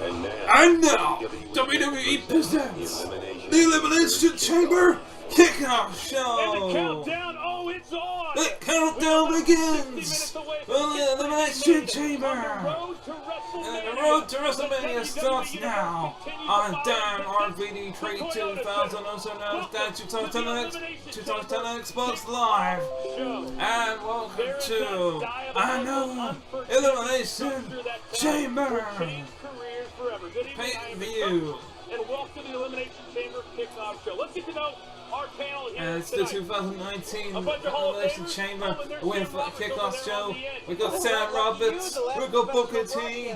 And now, WWE presents the Elimination Chamber Kickoff Show. And the countdown, oh, it's on. The countdown begins for the Elimination Chamber. And the road to WrestleMania starts now on Danrvdtree2000, also known as Dan2000 Xbox Live. And welcome to another Elimination Chamber pay-per-view. And welcome to the Elimination Chamber Kickoff Show. Let's get to know our panel here. And it's the 2019 Elimination Chamber with Kickoff Show. We got Sam Roberts, we got Booker T,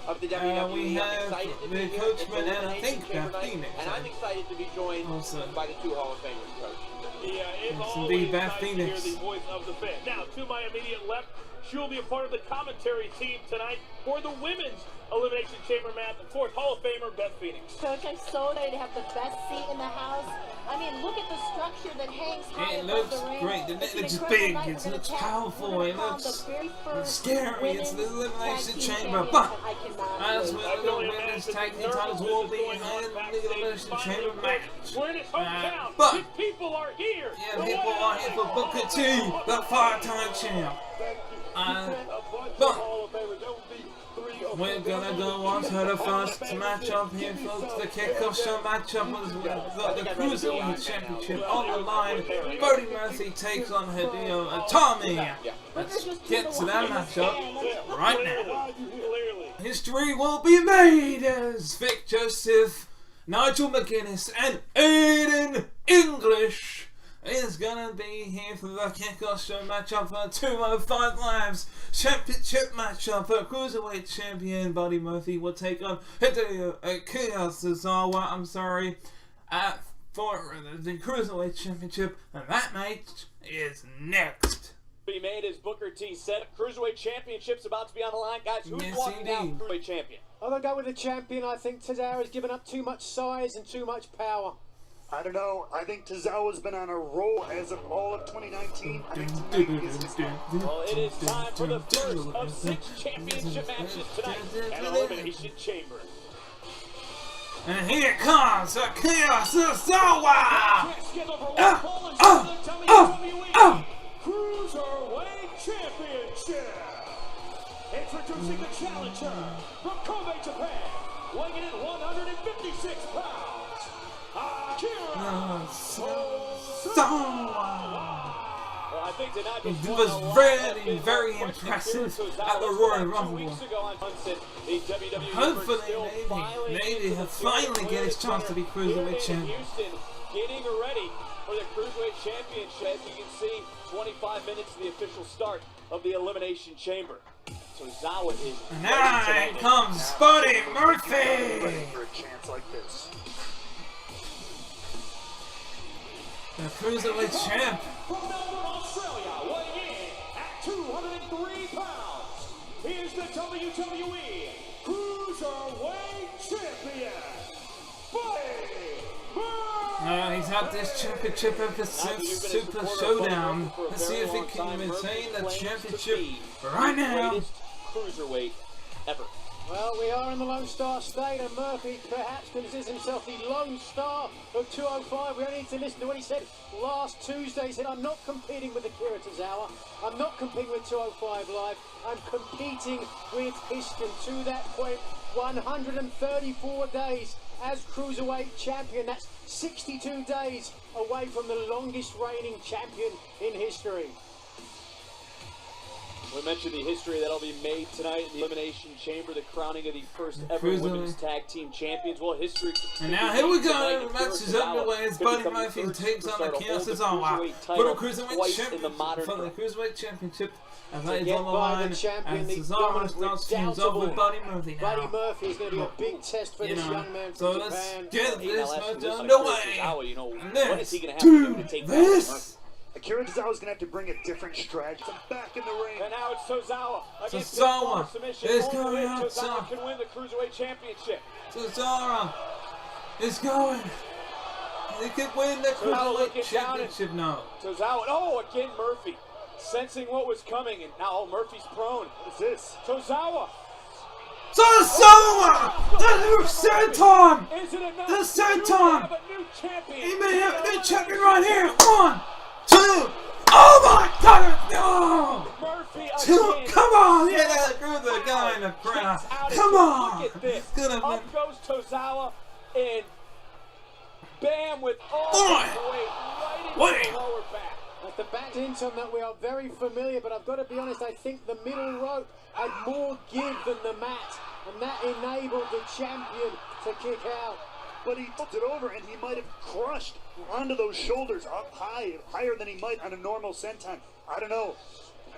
of the WWE. we have the coachman and I think Beth Phoenix. And I'm excited to be joined by the two Hall of Famers, Coach. Yeah, it's indeed Beth always Phoenix. nice to hear the voice of the fan. Now, to my immediate left, she will be a part of the commentary team tonight for the Women's Elimination Chamber match. Of course, Hall of Famer Beth Phoenix. Coach, I'm so excited to have the best seat in the house. I mean, look at the structure that hangs high It above looks the ring. great, the net It's looks an big, incredible night. it We're looks gonna powerful, we're it gonna looks crown the very first scary, it's the women's Elimination tag team Chamber, champions, but and I cannot as wait. well, the Women's Tag Team titles will be in the Elimination Chamber match. We're in his hometown. But His people are here. yeah, people are here for Booker T, the five-time champ. But we're gonna go on to the first matchup here, folks. The kickoff show matchup is we've got the Cruiserweight Championship on the line. Buddy Murphy takes on Hideo Itami. Let's get to that matchup right now. History will be made as Vic Joseph, Nigel McGuinness, and Aiden English is gonna be here for the kickoff show matchup for 205 Live's championship matchup. For Cruiserweight champion Buddy Murphy will take on Hideo Sazawa, for the Cruiserweight championship, and that match is next. Be made, as Booker T said. Cruiserweight Championship's about to be on the line, guys. Who's Yes, walking out indeed. Cruiserweight champion? I'm going to go with the champion. I think Tozawa has given up too much size and too much power. I don't know. I think Tozawa's been on a roll as of all of 2019. I think tonight is his night. Well, it is time for the first of 6 championship matches tonight at Elimination Chamber. And here comes Akira Sazawa! Cruiserweight Championship. Introducing the challenger from Kobe, Japan, weighing in at 156 pounds, Akira Sazawa! Well, I think tonight It was really, very impressive at the Royal Rumble. Hopefully, maybe he'll finally get his chance to be Cruiserweight champion. Getting ready for the Cruiserweight Championship. As you can see, 25 minutes to the official start of the Elimination Chamber. So Zawa is. And now comes Buddy Murphy! Ready for a chance like this. The Cruiserweight champ. from Melbourne, Australia, weighing in at 203 pounds. Here's the WWE Cruiserweight Champion, Buddy Murphy. He's had this championship ever since Super Showdown. Let's see if he can retain the championship right now. Greatest cruiserweight ever. Well, we are in the Lone Star State, and Murphy perhaps considers himself the Lone Star of 205. We only need to listen to what he said last Tuesday. He said, I'm not competing with Akira Tozawa. I'm not competing with 205 Live. I'm competing with history. To that point, 134 days as Cruiserweight champion. That's 62 days away from the longest reigning champion in history. We mentioned the history that'll be made tonight in the Elimination Chamber, the crowning of the first ever Cruiserweight. women's tag team champions. Well, history. And now here we go. The match is underway as Buddy Murphy takes on Akira Sazawa for the Cruiserweight Championship. And that is on the line. And Sazawa starts things off with Buddy Murphy now. Buddy Murphy is going to be a big test for this young man So from let's Japan. get this match Tozawa, underway. you know, And what is this, he going to have to do to take down Buddy Murphy? this. Akira Tozawa's going to have to bring a different strategy. Back in the ring. And now it's Tozawa against Tozawa submission. is Only going way out Tozawa top. can win the Cruiserweight Championship. Cesaro is going. He could win the Cruiserweight Championship now. Tozawa, oh, again Murphy. Sensing what was coming, and now Murphy's prone. What is this? Tozawa. Tozawa! The third time! Is it enough? The third Do we time! have a new champion? He may have a new champion right here! 1, 2, oh my god! No! Murphy 2, again. come on! Yeah, that grew the guy in the crowd. Kicks out Come at on! Look at this. It's gonna Up be. goes Tozawa and bam with all Boy. the weight right into Wait. the lower back. At the back into that we are very familiar, but I've got to be honest, I think the middle rope had more give than the mat, and that enabled the champion to kick out. But he flipped it over and he might have crushed onto those shoulders up high, higher than he might on a normal senton. I don't know.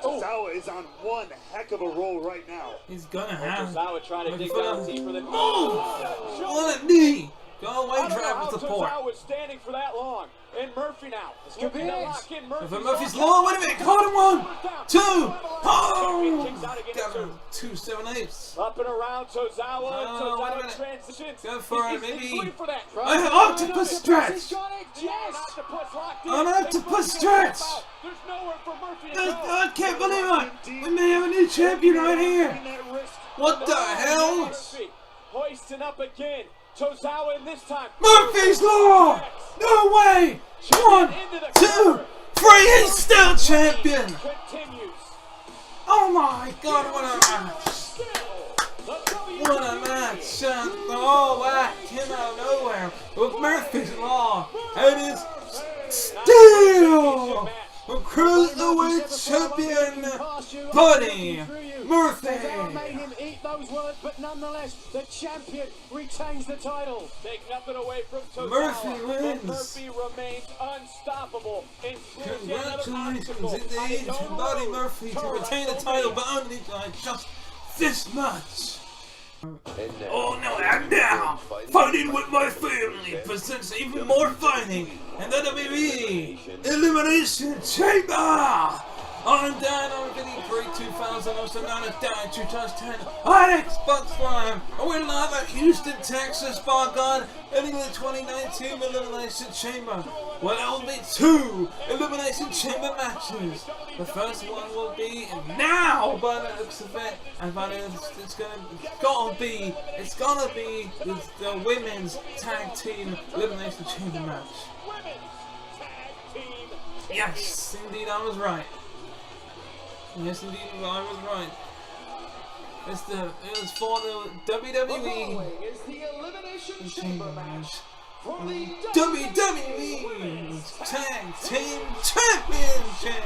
Tozawa is on one heck of a roll right now. He's gonna have. Tozawa trying to dig Move! down deeper than What a knee! Go away, I don't know drive how with support. Tozawa was standing for that long. And Murphy now is looking to lock in If Murphy's low, wait a minute, caught him 1, 2, oh! Got him 2 7/8. Up and around Tozawa. wait a Tozawa minute. transitions. Go for it, He's maybe. going for that. Octopus stretch! Yes. Octopus locked in. An octopus And Murphy stretch! gets out. There's nowhere for Murphy to I go. can't believe it! We may have a new champion right here! That wrist. What the hell? Murphy hoisting up again. Tozawa in this time. Murphy's Law! No way! 1, 2, 3, he's still champion! Continues. Oh my god, what a match! What a match! Oh, that came out of nowhere with Murphy's Law! It is still the Cruiserweight Champion, Buddy Murphy! Tozawa made him eat those words, but nonetheless, the champion retains the title. Take nothing away from Tozawa. Murphy wins. But Murphy remains unstoppable. And clears yet another Congratulations obstacle. indeed to Buddy Murphy to retain the title, but only by just this much. Oh no, and now, fighting with my family presents even more fighting in the WWE Elimination Chamber! I'm Danrvdtree2000, also known as Danrvdtree2000 on Xbox Live. And we're live at Houston, Texas, by God, ending the 2019 Elimination Chamber. Well, there will be 2 Elimination Chamber matches. The first one will be now, by the looks of it, and by it's gonna be the Women's Tag Team Elimination Chamber match. Women's Tag Team. Yes, indeed, I was right. Yes, indeed, I was right. It was for the WWE is the Elimination Chamber match for the WWE Tag Team Championship.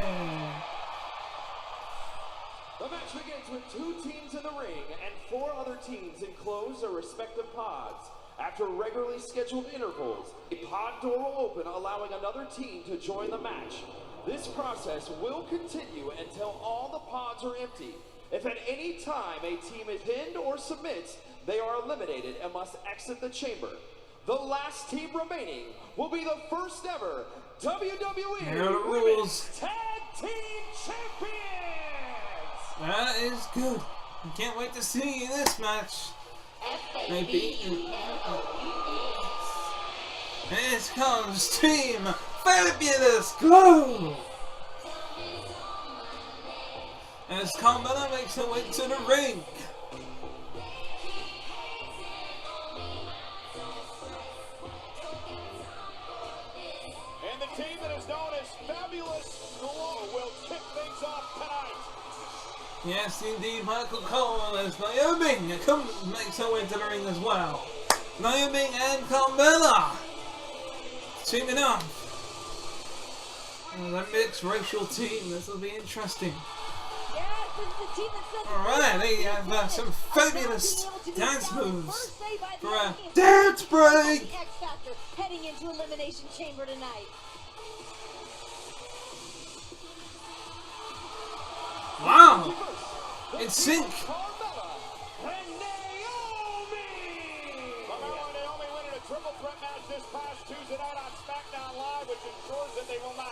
The match begins with 2 teams in the ring and 4 other teams enclose their respective pods. After regularly scheduled intervals, a pod door will open, allowing another team to join the match. This process will continue until all the pods are empty. If at any time a team is pinned or submits, they are eliminated and must exit the chamber. The last team remaining will be the first ever WWE Here are the rules. Tag Team Champions! That is good. I can't wait to see this match. Maybe. Here comes Team Fabulous Glow! As Carmella makes her way to the ring. And the team that is known as Fabulous Glow will kick things off tonight. Yes, indeed, Michael Cole as Naomi makes her way to the ring as well. Naomi and Carmella teaming up. A mixed racial team. This will be interesting. Yes, this is the team that says Alright, they have some fabulous dance moves for a dance break. X Factor heading into Elimination Chamber tonight. Wow, in sync. Carmella and Naomi! Carmella and Naomi winning a triple threat match this past Tuesday night on SmackDown Live, which ensures that they will not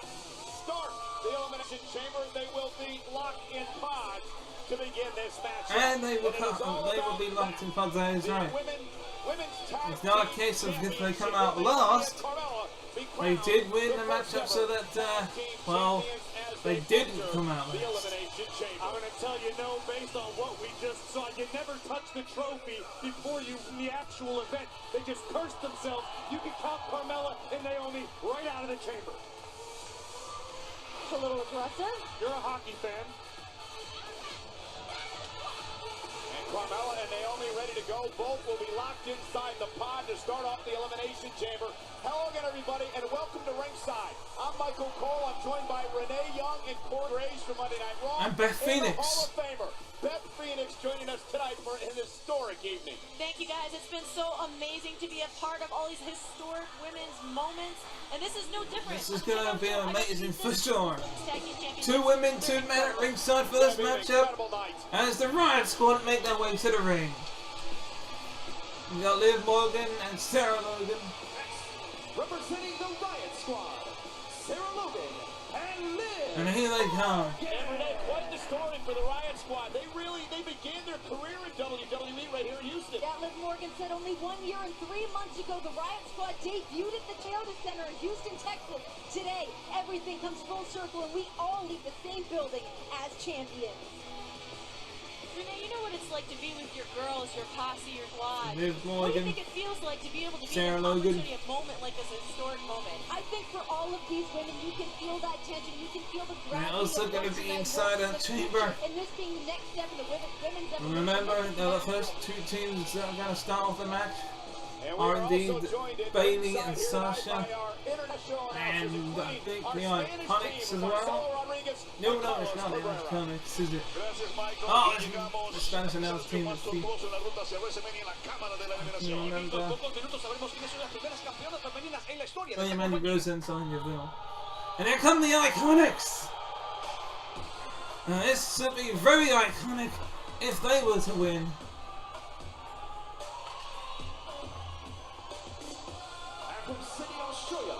start the Elimination Chamber. They will be locked in pods to begin this match. And they will be locked in pods, that is right. It's not a case of if they come out last. They did win the matchup so that, well, they didn't come out last. Elimination Chamber. I'm going to tell you no based on what we just saw. You never touch the trophy before you in the actual event. They just cursed themselves. You can count Carmella and Naomi right out of the chamber. It's a little aggressive. You're a hockey fan. And Carmella and Naomi ready to go. Both will be locked inside the pod to start off the Elimination Chamber. Hello again, everybody, and welcome to Ringside. I'm Michael Cole. I'm joined by Renee Young and Corey Graves from Monday Night Raw. And Beth Phoenix. Hall of Famer Beth Phoenix joining us tonight for an historic evening. Thank you, guys. It's been so amazing to be a part of all these historic women's moments, and this is no different. This is gonna be amazing for sure. Tag Team Championship. 2 women, 2 men at ringside for this matchup. As the Riot Squad make their way to the ring. We got Liv Morgan and Sarah Logan. Representing the Riot Squad, Sarah Logan and Liv. And here they come. Every day, quite the story for the Riot Squad. They began their career in WWE right here in Houston. That Liv Morgan said only 1 year and 3 months ago, the Riot Squad debuted at the Toyota Center in Houston, Texas. Today, everything comes full circle and we all leave the same building as champions. Renee, you know what it's like to be with your girls, your posse, your squad. Liv What do you Morgan. think it feels like to be able to be Sarah in the Logan. opportunity of a moment like this, a historic moment? I think for all of these women, you can feel that tension, you can feel the They're gravity. also of gonna what's be tonight, inside what's a in the chamber. future, and this being the next step in the women's evolution. Remember, the first 2 teams that are gonna start off the match And are we're indeed also joined at Bailey ringside and here tonight Sasha. by our international And announcers, I including think our the Spanish Iconics team, as well. Marcelo Rodriguez No, and it's Carlos not the Cabrera. Iconics, is it? Gracias, Michael. Oh, Y it's llegamos the Spanish a announced esos team más of Steve. tortuosos en la ruta hacia WrestleMania en la cámara de la You eliminación. remember pocos minutos sabremos quiénes son las primeras campeonas femeninas en la historia. William Andy Rose and Sonyaville. And here come the Iconics! Now this would be very iconic if they were to win. And from Sydney, Australia,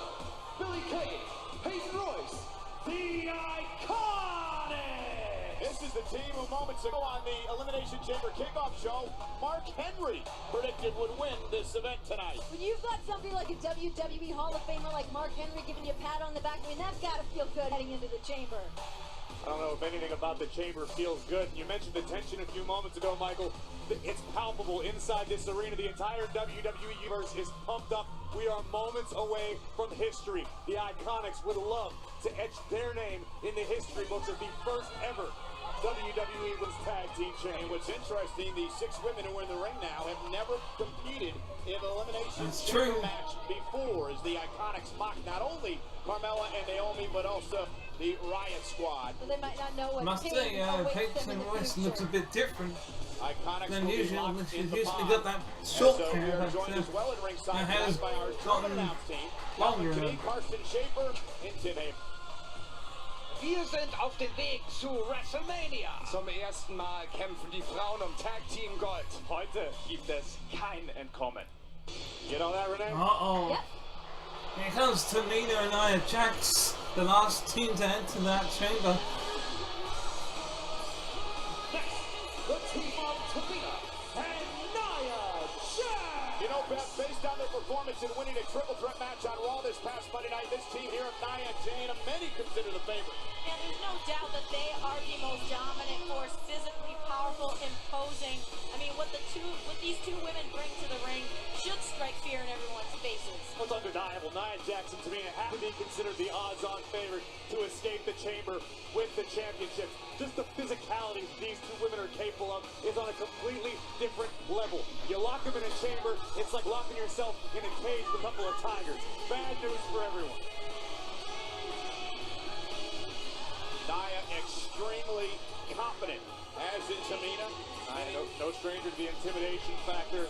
Billy Kay, Peyton Royce, the Iconic. This is the team who moments ago on the Elimination Chamber kickoff show, Mark Henry predicted would win this event tonight. When you've got somebody like a WWE Hall of Famer like Mark Henry giving you a pat on the back, I mean, that's got to feel good heading into the chamber. I don't know if anything about the chamber feels good. You mentioned the tension a few moments ago, Michael. It's palpable inside this arena. The entire WWE universe is pumped up. We are moments away from history. The Iconics would love to etch their name in the history books as the first ever WWE Women's Tag Team Champion. And what's interesting, the 6 women who are in the ring now have never competed in an Elimination That's Chamber true. match before, as the Iconics mock not only Carmella and Naomi, but also the Riot Squad. So they might not know what Must say, Peyton Royce looks a bit different Iconics than will be usual. locked She's in the usually pod. got that And short so we hair, are but joined as well at ringside it has tonight by our gotten German announce team, longer. Calvin Knie, Carsten Schaefer, and Tim Haber. Wir sind auf dem Weg zu WrestleMania. Zum ersten Mal kämpfen die Frauen um Tag Team Gold. Heute gibt es kein Entkommen. You know that, Renee? Uh-oh. Yep. Here comes Tamina and Nia Jax, the last team to enter that chamber. Next, the team of Tamina and Nia Jax. You know, Beth, based on their performance in winning a triple threat match on Raw this past Monday night, this team here of Nia and Jane, many consider the favorite. And there's no doubt that they are the most dominant force, physically powerful, imposing. I mean, what these 2 women bring to the ring should strike fear in everyone's faces. It's undeniable. Nia Jax and Tamina have to be considered the odds-on favorite to escape the chamber with the championship. Just the physicality these 2 women are capable of is on a completely different level. You lock them in a chamber, it's like locking yourself in a cage with a couple of tigers. Bad news for everyone. Nia extremely confident, as is Tamina. No stranger to the intimidation factor,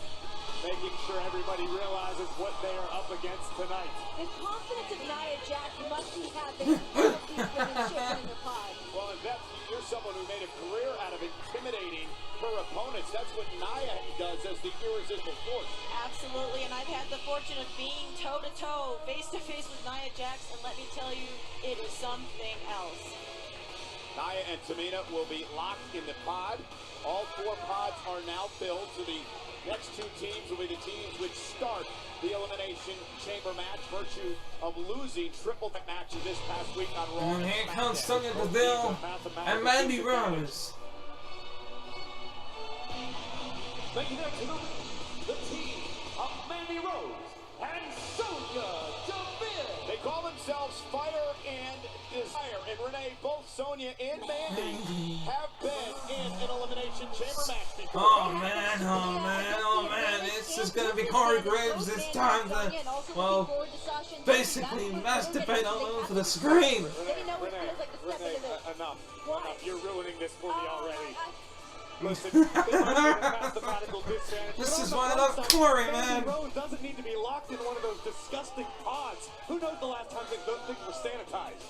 making sure everybody realizes what they are up against tonight. The confidence of Nia Jax must be having all of these women shaking in the pod. Well, and Beth, you're someone who made a career out of intimidating her opponents. That's what Nia does as the irresistible force. Absolutely, and I've had the fortune of being toe-to-toe, face-to-face with Nia Jax, and let me tell you, it is something else. Nia and Tamina will be locked in the pod. All 4 pods are now filled, so the next 2 teams will be the teams which start the Elimination Chamber match, virtue of losing triple threat matches this past week on Raw. And here comes Sonya Deville and Mandy Rose. Making their to the team of Mandy Rose and Sonya Deville. They call themselves Fire and Desire, and Renee, both Sonya and Mandy have been in an Elimination Chamber match before. Oh man, oh man, oh man, this is gonna be Corey Graves this time to, well, basically masturbate all over the screen. Renee, enough. You're ruining this for me already. Listen, mathematical disadvantage. This is why I love Corey, man. Rose doesn't need to be locked in one of those disgusting pods. Who knows the last time those things were sanitized?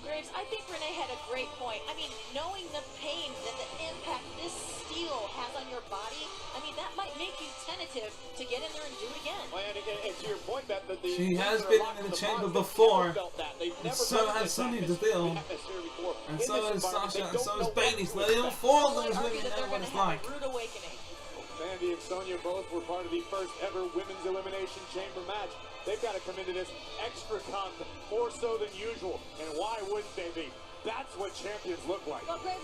Graves, I think Renee had a great point. I mean, knowing the pain that the impact this steel has on your body, I mean, that might make you tentative to get in there and do it again. Well, and to your point, Beth, She has been in the chamber before, and so has Sonya Deville, and so has Sasha, and so has Bayley. So all 4 of those women know what it's like. Mandy and Sonya both were part of the first ever Women's Elimination Chamber match. They've got to come into this extra confident, more so than usual. And why wouldn't they be? That's what champions look like. Well, Greg,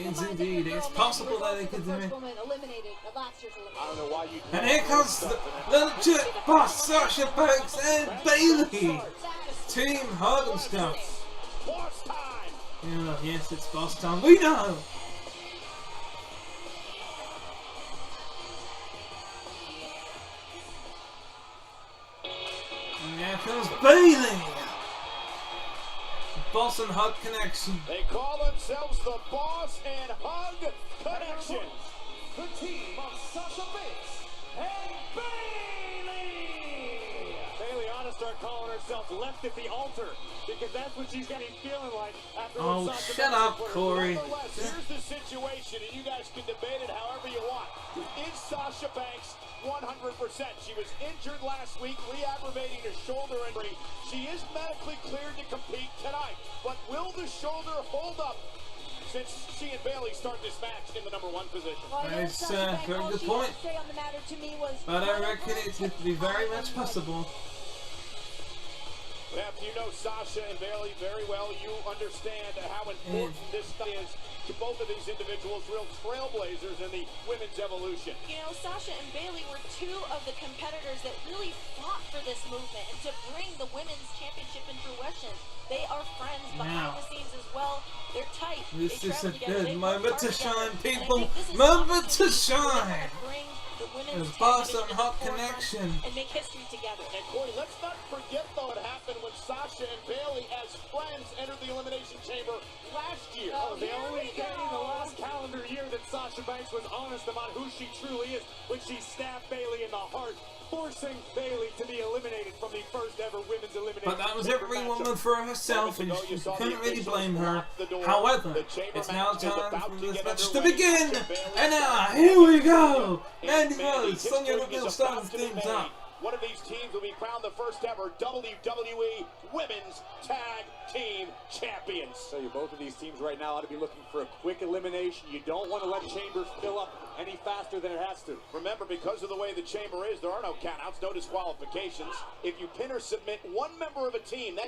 It's indeed. It's possible that they could do it. I don't know why you. And here comes the legit boss, Sasha Banks and Bayley. Team hug and stuff. Boss time. Yeah, yes, it's boss time. We know. And here comes Bayley. Boss and Hug Connection. They call themselves the Boss and Hug Connection. The team of Sasha Banks and Bayley. Bayley ought to start calling herself Left at the Altar, because that's what she's getting feeling like after. Oh, shut up, Corey. Nonetheless, here's the situation, and you guys can debate it however you want. Is Sasha Banks 100%? She was injured last week, re-aggravating a shoulder injury. She is medically cleared to compete tonight, but will the shoulder hold up since she and Bayley start this match in the #1 position? It's a very good point, but I reckon it would be very much possible. Beth, you know Sasha and Bayley very well. You understand how important this is to both of these individuals, real trailblazers in the women's evolution. You know, Sasha and Bayley were 2 of the competitors that really fought for this movement and to bring the women's championship into fruition. They are friends behind the scenes as well. They're tight. This is a good moment to shine, people. Moment to shine. There's Boss and Hug Connection. And make history together. And Corey, let's not forget though what happened when Sasha and Bayley as friends entered the Elimination Chamber last year. The only day in the last calendar year that Sasha Banks was honest about who she truly is when she stabbed Bayley in the heart, forcing Bayley to be eliminated from the first ever women's elimination. But that was every woman for herself, and you couldn't really blame her. However, it's now time for this match to begin. And now, here we go. Mandy Rose, Sonya Deville starting things up. One of these teams will be crowned the first ever WWE Women's Tag Team Champions. So both of these teams right now ought to be looking for a quick elimination. You don't want to let Chambers fill up any faster than it has to. Remember, because of the way the chamber is, there are no countouts, no disqualifications. If you pin or submit one member of a team, that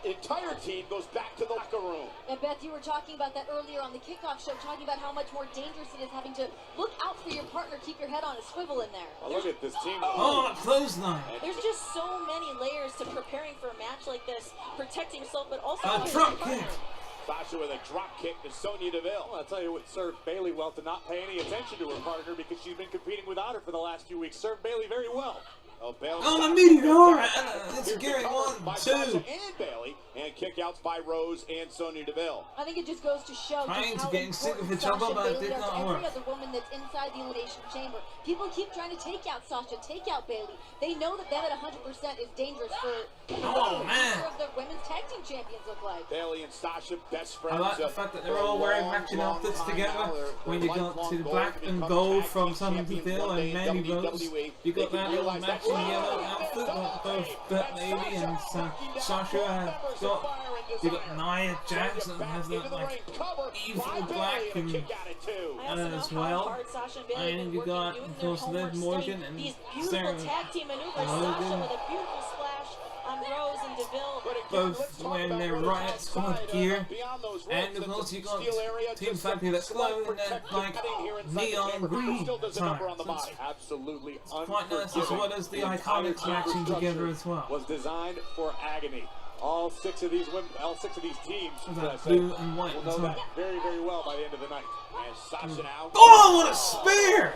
entire team goes back to the locker room. And Beth, you were talking about that earlier on the kickoff show, talking about how much more dangerous it is having to look out for your partner, keep your head on a swivel in there. Oh, look at this team. Oh, clothesline. There's just so many layers to preparing for a match like this, protecting yourself, but also a drop kick. Sasha with a drop kick to Sonya Deville. Well, I'll tell you what served Bayley well to not pay any attention to her partner, because she's been competing without her for the last few weeks. Served Bayley very well. Oh, Bayley. On the meteor! It's Gary 1, 2. And Bayley, and kickouts by Rose and Sonya Deville. I think it just goes to show Trying how to get in sync with each Sasha other, but it Bayley did is not to work. every other woman that's inside the Elimination Chamber. People keep trying to take out Sasha, take out Bayley. They know that them at 100% is dangerous for Oh, man. of the women's tag team champions look like. Bayley and Sasha I like the fact that they're all wearing matching outfits together. When you got to the black and gold from Sonya Deville and Mandy Rose, you got that little matching yellow outfit that both Baby and Sasha have got. You got Nia Jax that has that like evil black and as well. And you got of course Liv Morgan and Sarah Logan. Both wearing their Riot Squad gear, and of course you got Team Fabulous Glow in that like neon green type. So it's quite nice, as well as the Iconics matching together as well. Was designed for agony. All six of these women, all six of these teams, blue and white. Will know that very, very well by the end of the night. And Sasha now. Oh, what a spear!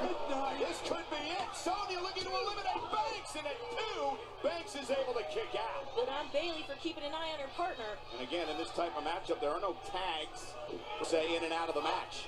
This could be it. Sonya looking to eliminate Banks, and at 2, Banks is able to kick out. Good on Bayley for keeping an eye on her partner. And again, in this type of matchup, there are no tags, say, in and out of the match.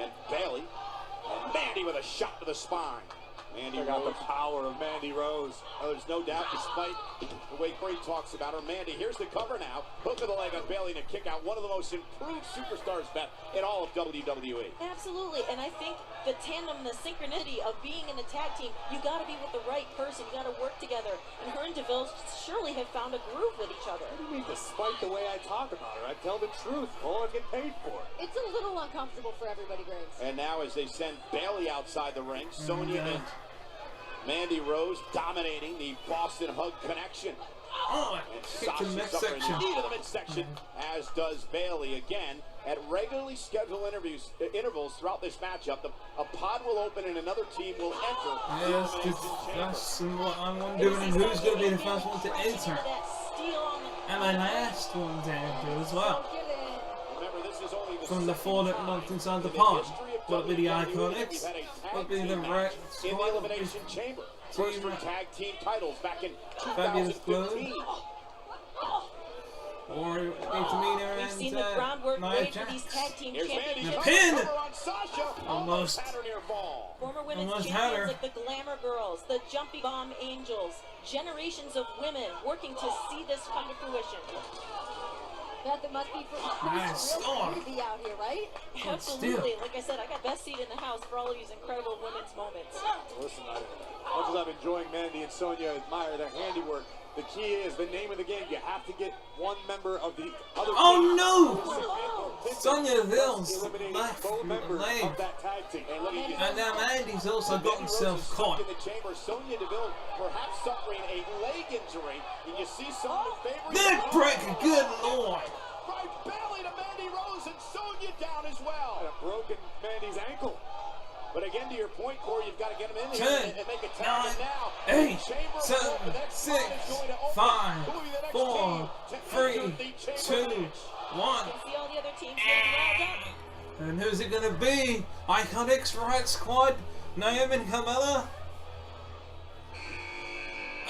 And Bayley, and Mandy with a shot to the spine. Mandy got the power of Mandy Rose. Oh, there's no doubt, despite the way Corey talks about her. Mandy, here's the cover now. Hook of the leg on Bayley to kick out one of the most improved superstars, Beth, in all of WWE. Absolutely, and I think the tandem, the synchronicity of being in a tag team, you got to be with the right person. You got to work together. And her and DeVille surely have found a groove with each other. What do you mean, despite the way I talk about her? I tell the truth. All I get paid for. It's a little uncomfortable for everybody, Graves. And now as they send Bayley outside the ring, Sonya and Mandy Rose dominating the Boston Hug connection. Oh, and Sasha suffering the knee to the midsection, as does Bayley again. At regularly scheduled intervals throughout this matchup, a pod will open and another team will enter. Yes, that's what I'm wondering, who's going to be the first one to enter. And the last one to enter as well. Remember, this is only from the 4 that knocked inside the pod. Will it be the Iconics? Will it be the Riot in the Squad? Elimination Chamber. First for tag team titles back in Fabulous 2015. Or Tamina We've and seen the groundwork Nia laid for these Jax. tag team Here's championships. Pin! Almost. Former women's Almost champions like the Glamour Girls, the Jumping Bomb Angels, generations of women working to see this come to fruition. Beth, it must be Nice storm. to be out here, right? Absolutely. Like I said, I got best seat in the house for all of these incredible women's moments. Listen, as much as I'm enjoying Mandy and Sonya, admire their handiwork. The key is the name of the game. You have to get one member of the other Oh team. no! Sonya Deville's Eliminating left both members leg. of that tag team. And now Mandy's also got himself caught. In the chamber, Sonya Deville perhaps suffering a leg injury, and you see some of the favorites. Neck breaker, good lord! By Bayley to Mandy Rose, and Sonya down as well. And a broken Mandy's ankle. But again, to your point, Corey, you've got to get him in 10, here and make a tag 9, now. 8, Chamber 7, the next 6, spot is going to open. 5, Who will be the next 4, team to 3, enter the 2, chamber match? 1. You can see all the other teams getting riled up. And who's it gonna be? Iconics, Riot Squad, Naomi and Carmella?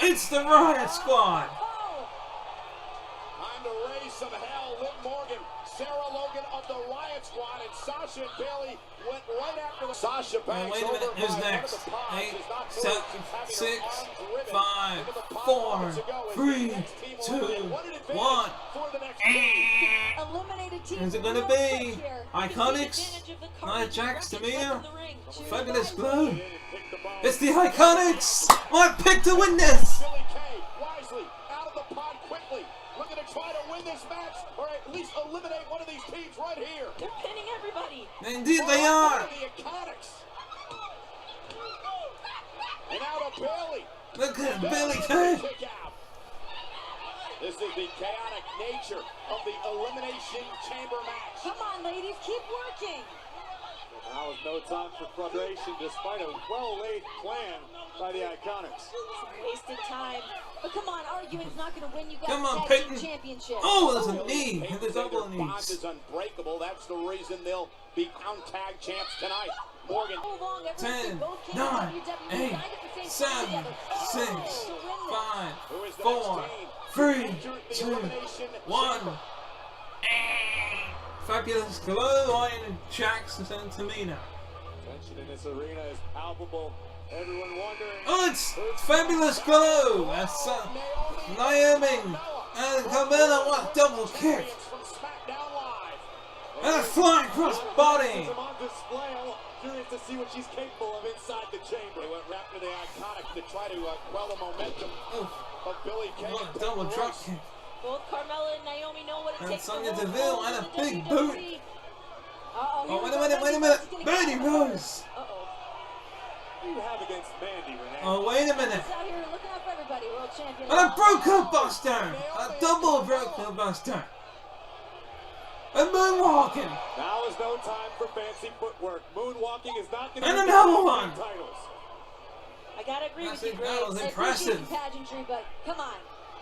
It's the Riot Squad! Time to raise some hell. Liv Morgan, Sarah Logan of the Riot Squad, and Sasha and Bayley went right after the Sasha Banks. Wait a minute, over who's by next? one of the pods. 8, Is not 7, good. She's having her 6, arms ribbon 5, into the pod 4, moments ago as the 3, next team 2, will win. What an advantage 1. for the next team. Eliminated team. Who's it gonna be? Iconics, Nia Jax, Tamina, Fabulous Glow. It's the Iconics! My pick to win this! Billy Kay, wisely, out of the pod quickly. Looking to try to win this match, or at least eliminate one of these teams right here. They're pinning everybody. Indeed they are! The Iconics. And out of Bayley. Look at Billy Kay! Kick out. This is the chaotic nature of the Elimination Chamber match. Come on, ladies, keep working. Now is no time for frustration, despite a well-laid plan by the Iconics. Wasted time. But come on, arguing's not going to win you guys Come on, tag Peyton. team championship. Oh, there's a knee! Peyton The say double their bond knees. is unbreakable. That's the reason they'll be crowned tag champs tonight. Morgan. 10, 9, 8, 7, 6, 5, 4, 3, 2, 1. Fabulous Glow, Iron Jax, and Tamina. Tension in this arena is palpable. Everyone wondering. Oh, it's Fabulous Glow! That's Naomi and Carmella. What a double kick! From SmackDown Live. And a flying cross body. On display. I'm curious to see what she's capable of inside the chamber. They went after the Iconic to try to quell the momentum. But Billie Kay What a double drop kick. Both Carmella and Naomi know what it And takes. Sonya to hold Deville on and to a the big WWE. boot. Uh-oh, Oh, wait a minute. Mandy Rose. Uh-oh. What do you have against Mandy, Renee? Oh, wait a minute. She's out here looking out for everybody. World champion. And a broken buster. A double broken buster. And moonwalking. Now is no time for fancy footwork. Moonwalking is not going to And be another one. titles. I gotta agree with you, That Grace. was I impressive. appreciate the pageantry, but come on.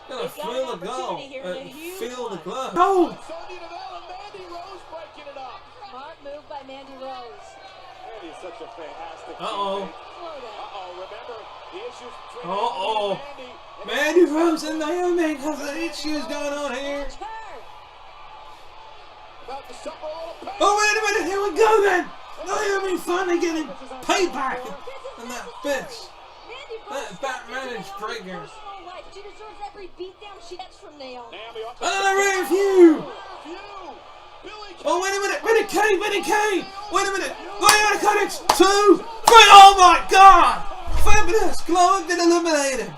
Gonna They've got feel an the goal. opportunity here in a huge Feel the one. glove. No. Sonya Deville and Mandy Rose breaking it up. Smart move by Mandy Rose. Mandy is such a fantastic Uh-oh. teammate. Slow down. Remember the issues between Uh-oh. Mandy and Mandy Rose and Naomi has some issues going on here. Watch her. about to suffer a little pain. Oh, wait a minute. Here we go then. Naomi finally getting payback on that bitch. Mandy That Rose back-managed breaker. personal life. She deserves every beatdown she gets from Naomi. Naomi up to Another review. Billie Kay. Oh, wait a minute. Billie Kay. Wait a minute. The Iconics. 2, 3. Oh, my God. Fabulous. Glow has been eliminated.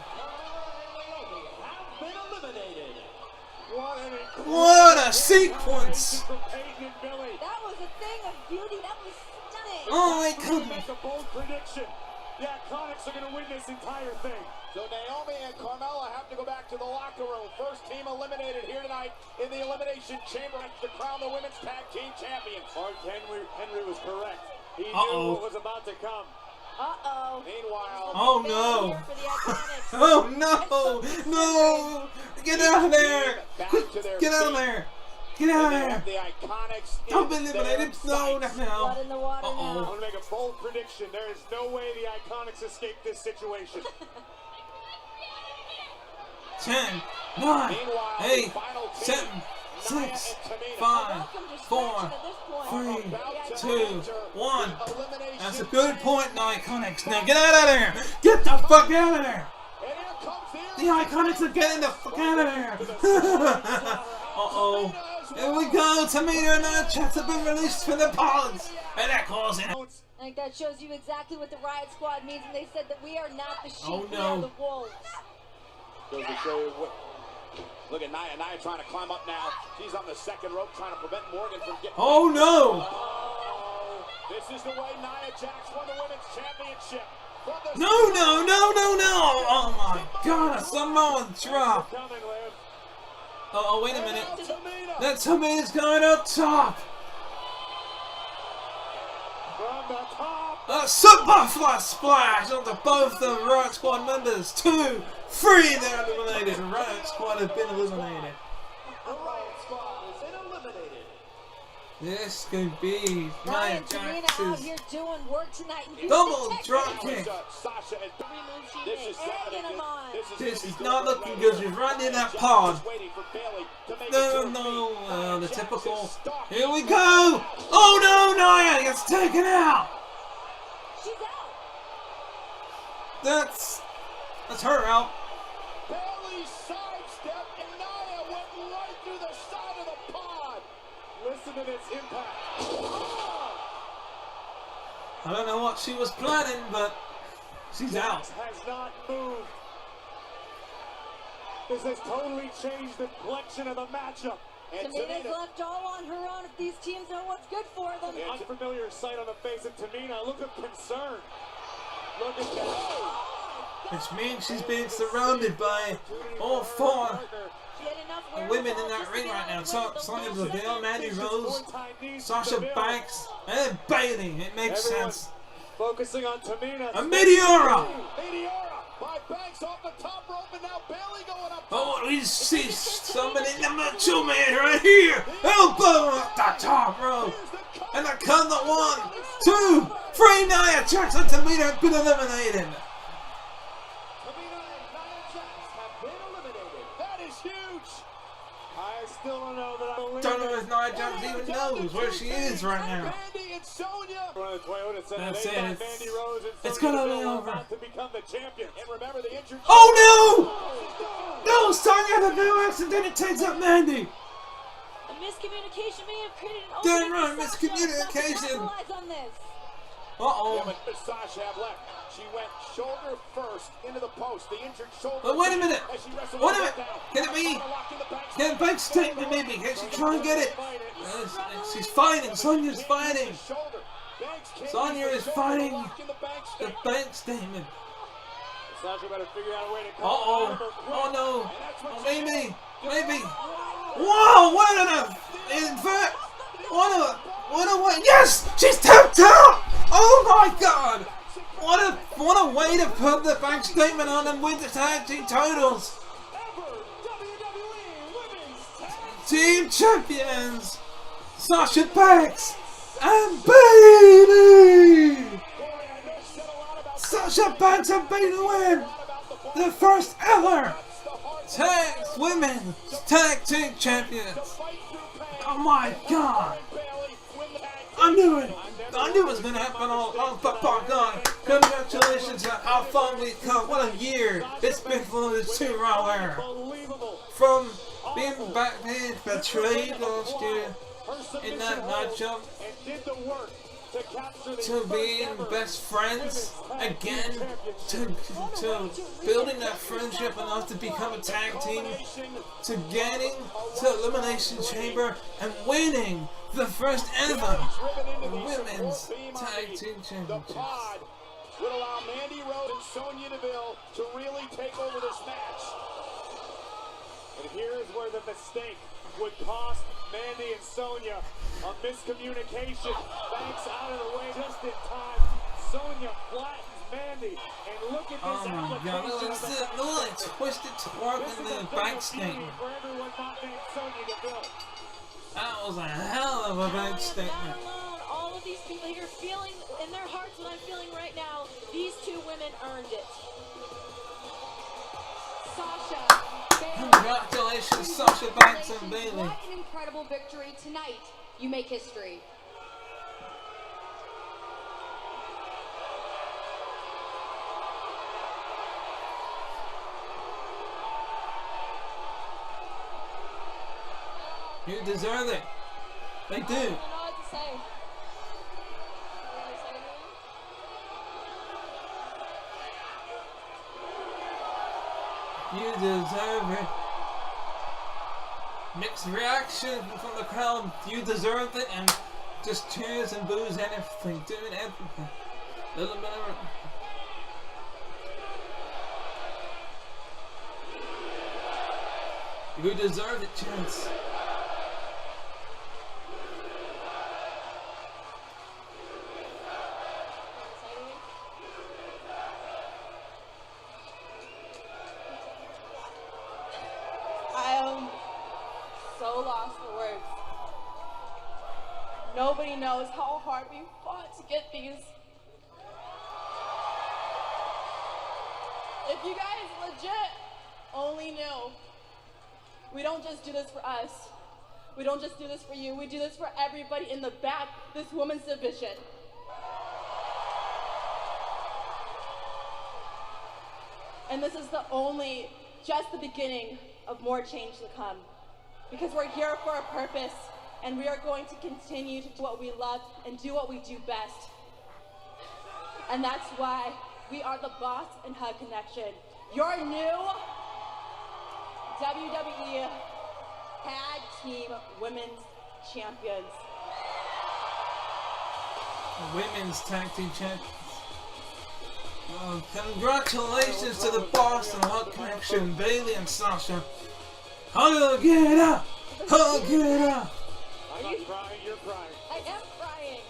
What a sequence. From Peyton and Billie. That was a thing of beauty. That was stunning. Oh, my goodness. Make a bold prediction. The Iconics are going to win this entire thing. So Naomi and Carmella have to go back to the locker room. First team eliminated here tonight in the Elimination Chamber to crown the Women's Tag Team Champions. Mark Henry was correct. He knew Uh-oh. what was about to come. Uh-oh. Meanwhile, Oh, no. Oh, no. No. Get out of there. back to their Get out of feet. there. Get out of They there. have the Iconics Don't be in eliminated. their No, sights. not now. Blood in the water I'm Uh-oh. now. going to make a bold prediction. There is no way the Iconics escape this situation. 10, 9, Meanwhile, 8, the final team, 7, Nia 6, and Tamina, 5, Welcome to 4, distraction at this point. 3, about to 2, enter 1. the Elimination That's a good point, the Iconics. Now get out of there. Get the fuck out of there. And here comes The Iconics are getting the fuck out of there. Uh-oh. Here we go. Tamina and her chats have been released from the pods. And that causing I think that shows you exactly what the Riot Squad means, and they said that we are not the sheep, Oh, we no. are the wolves. Goes to show you what. Look at Nia. Nia trying to climb up now. She's on the second rope trying to prevent Morgan from getting. Oh, no. Oh, this is the way Nia Jax won the Women's Championship. From the No. Oh, my God. A Samoan drop. Coming, Liv. Oh, wait a minute. Tamina. That Tamina's going up top. From the top. A super flat splash onto both the Riot Squad members. 2, 3, they're eliminated. Riot Squad have been eliminated. The Riot Squad has been eliminated. This could be Nia Nia and Tamina out Jax's here doing work tonight. And double Houston, drop Texas. kick. Sasha and Moves she this made. is definitely Egging 'em on. This is not looking good. She's right in that pod. No, the typical. Here we go. Oh no, Nia gets taken out. She's out. That's her out. Bailey sidestepped and Nia went right through the side of the pod. Listen to this impact. I don't know what she was planning, but she's out. Has not moved. This has totally changed the complexion of the matchup. And Tamina's Tamina, left all on her own if these teams know what's good for them. An unfamiliar sight on the face of Tamina. Look of concern. Look at that. Which means she's being surrounded by all 4 She had enough women in wherewithal that just to ring get right out now. and win the Sonya match. Deville, Mandy Rose, Four-time knees Sasha to Deville. Banks, and Bailey. It makes Everyone sense. focusing on Tamina. A Meteora. Meteora by Banks off the top rope and now Bailey going up. Oh, we see somebody in the Macho Man right here. Elbow up the top rope. And I count the 1, 2, 3. Nia Jax and Tamina have been eliminated. Tamina and Nia Jax have been eliminated. That is huge. I still don't know that I believe Don't know it. if Nia Jax even knows where she is right now. Mandy and Sonya. One of the Toyota Center, That's they it. got It's- Mandy Rose and it's Sonya gonna be Deville are over. about to become the champions. And remember the injured. Oh no! No, Sonya Deville accidentally takes up Mandy. A miscommunication may have created an Damn opening right, for Sasha. miscommunication. Capitalize on this. Yeah, but does Sasha have left? She went shoulder first into the post. The injured shoulder. But wait a minute. As she wrestled Wait a her minute. down. Can it be? Locked in the back. Can a bank statement maybe? Can she try and get it? She's fighting. Sonya's fighting. Sonya is fighting the bank statement. Sasha better figure out a way to come Uh-oh. out of her quick. Oh no. And Oh, maybe. Maybe. Whoa, what an invert. What a, yes! She's tapped out! Oh my god! What a way to put the bank statement on and win the tag team titles! Team champions! Sasha Banks and Bayley! Sasha Banks and Bayley win the first ever women's tag team champions! Oh my god! I knew it! I knew it was gonna happen all my god! Congratulations on how far we've come! What a year it's been for the 2 Raw era! From being betrayed last year in that matchup to being best friends again, to building that friendship enough to become a tag team, to getting to Elimination Chamber and winning the first ever women's tag team championship. Would allow Mandy Rose and Sonya Deville to really take over this match. And here is where the mistake would cost Mandy and Sonya a miscommunication. Banks out of the way just in time. Sonya flattens Mandy. And look at this Oh my god, look at this little twisted twerk in the bank statement. For everyone not named Sonya Deville. That was a hell of a bank statement. All of these people here feeling in their hearts what I'm feeling right now. These 2 women earned it. Sasha, Bayley. Congratulations, Sasha Banks and Bayley. What an incredible victory tonight. You make history. You deserve it. They do. I don't know what to say. You deserve it. Mixed reaction from the crowd. You deserved it, and just cheers and boos and everything, doing everything. Little bit of it. You deserve it, Chance. I am so lost for words. Nobody knows how hard we fought to get these. If you guys legit only knew, we don't just do this for us. We don't just do this for you. We do this for everybody in the back, this women's division. And this is just the beginning of more change to come. Because we're here for a purpose, and we are going to continue to do what we love and do what we do best. And that's why we are the Boss and Hug Connection, your new WWE Tag Team Women's Champions. Women's Tag Team Champions. Congratulations to the Boss and Hug Connection, Bayley and Sasha. Hug it up! Hug it up! I'm not crying, you're crying. I am crying.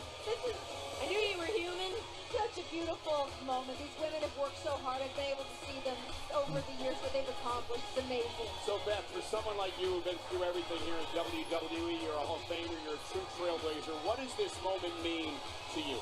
I knew you were human. Such a beautiful moment. These women have worked so hard. I've been able to see them over the years, what they've accomplished. It's amazing. So Beth, for someone like you who's been through everything here in WWE, you're a Hall of Famer, you're a true trailblazer, what does this moment mean to you?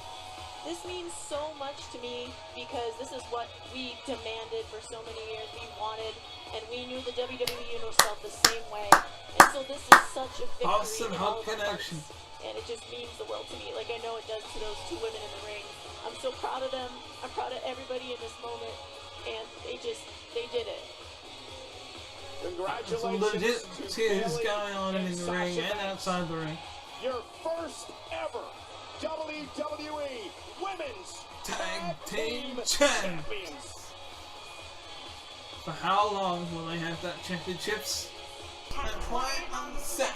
This means so much to me because this is what we demanded for so many years. We wanted, and we knew the WWE Universe felt the same way. And so this is such a victory Awesome in all Hug of our Connection. hearts. And it just means the world to me, like I know it does to those 2 women in the ring. I'm so proud of them. I'm proud of everybody in this moment, and they did it. Some legit tears going on in the ring and outside the ring. Your first ever WWE Women's Tag Team Champions. For how long will they have that championships? Can't quite understand.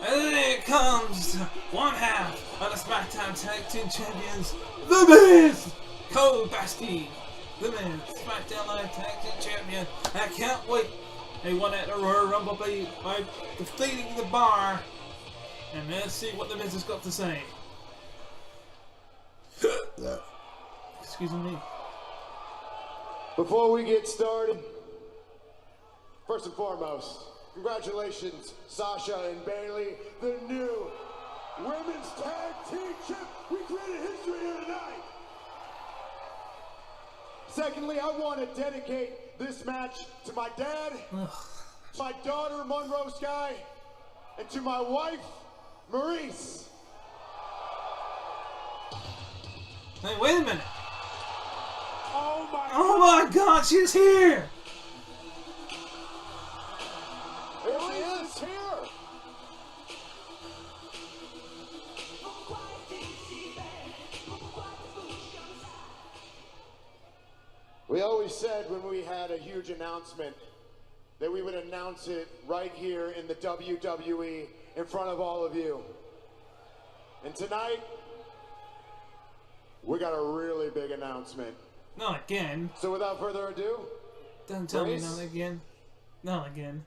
And here comes one half of the SmackDown Tag Team Champions, The Miz! Cole Basti, The Miz, SmackDown Live Tag Team Champion. I can't wait. They won at the Royal Rumble by defeating the Bar. And let's see what The Miz has got to say. Excuse me. Before we get started, first and foremost, congratulations, Sasha and Bayley, the new Women's Tag Team Champ. We created history here tonight. Secondly, I want to dedicate this match to my dad, my daughter, Monroe Sky, and to my wife, Maurice. Hey, wait a minute. Oh my God, she's here! Here she is, here! We always said when we had a huge announcement that we would announce it right here in the WWE in front of all of you. And tonight, we got a really big announcement. Not again. So without further ado, Don't tell me not again. Not again.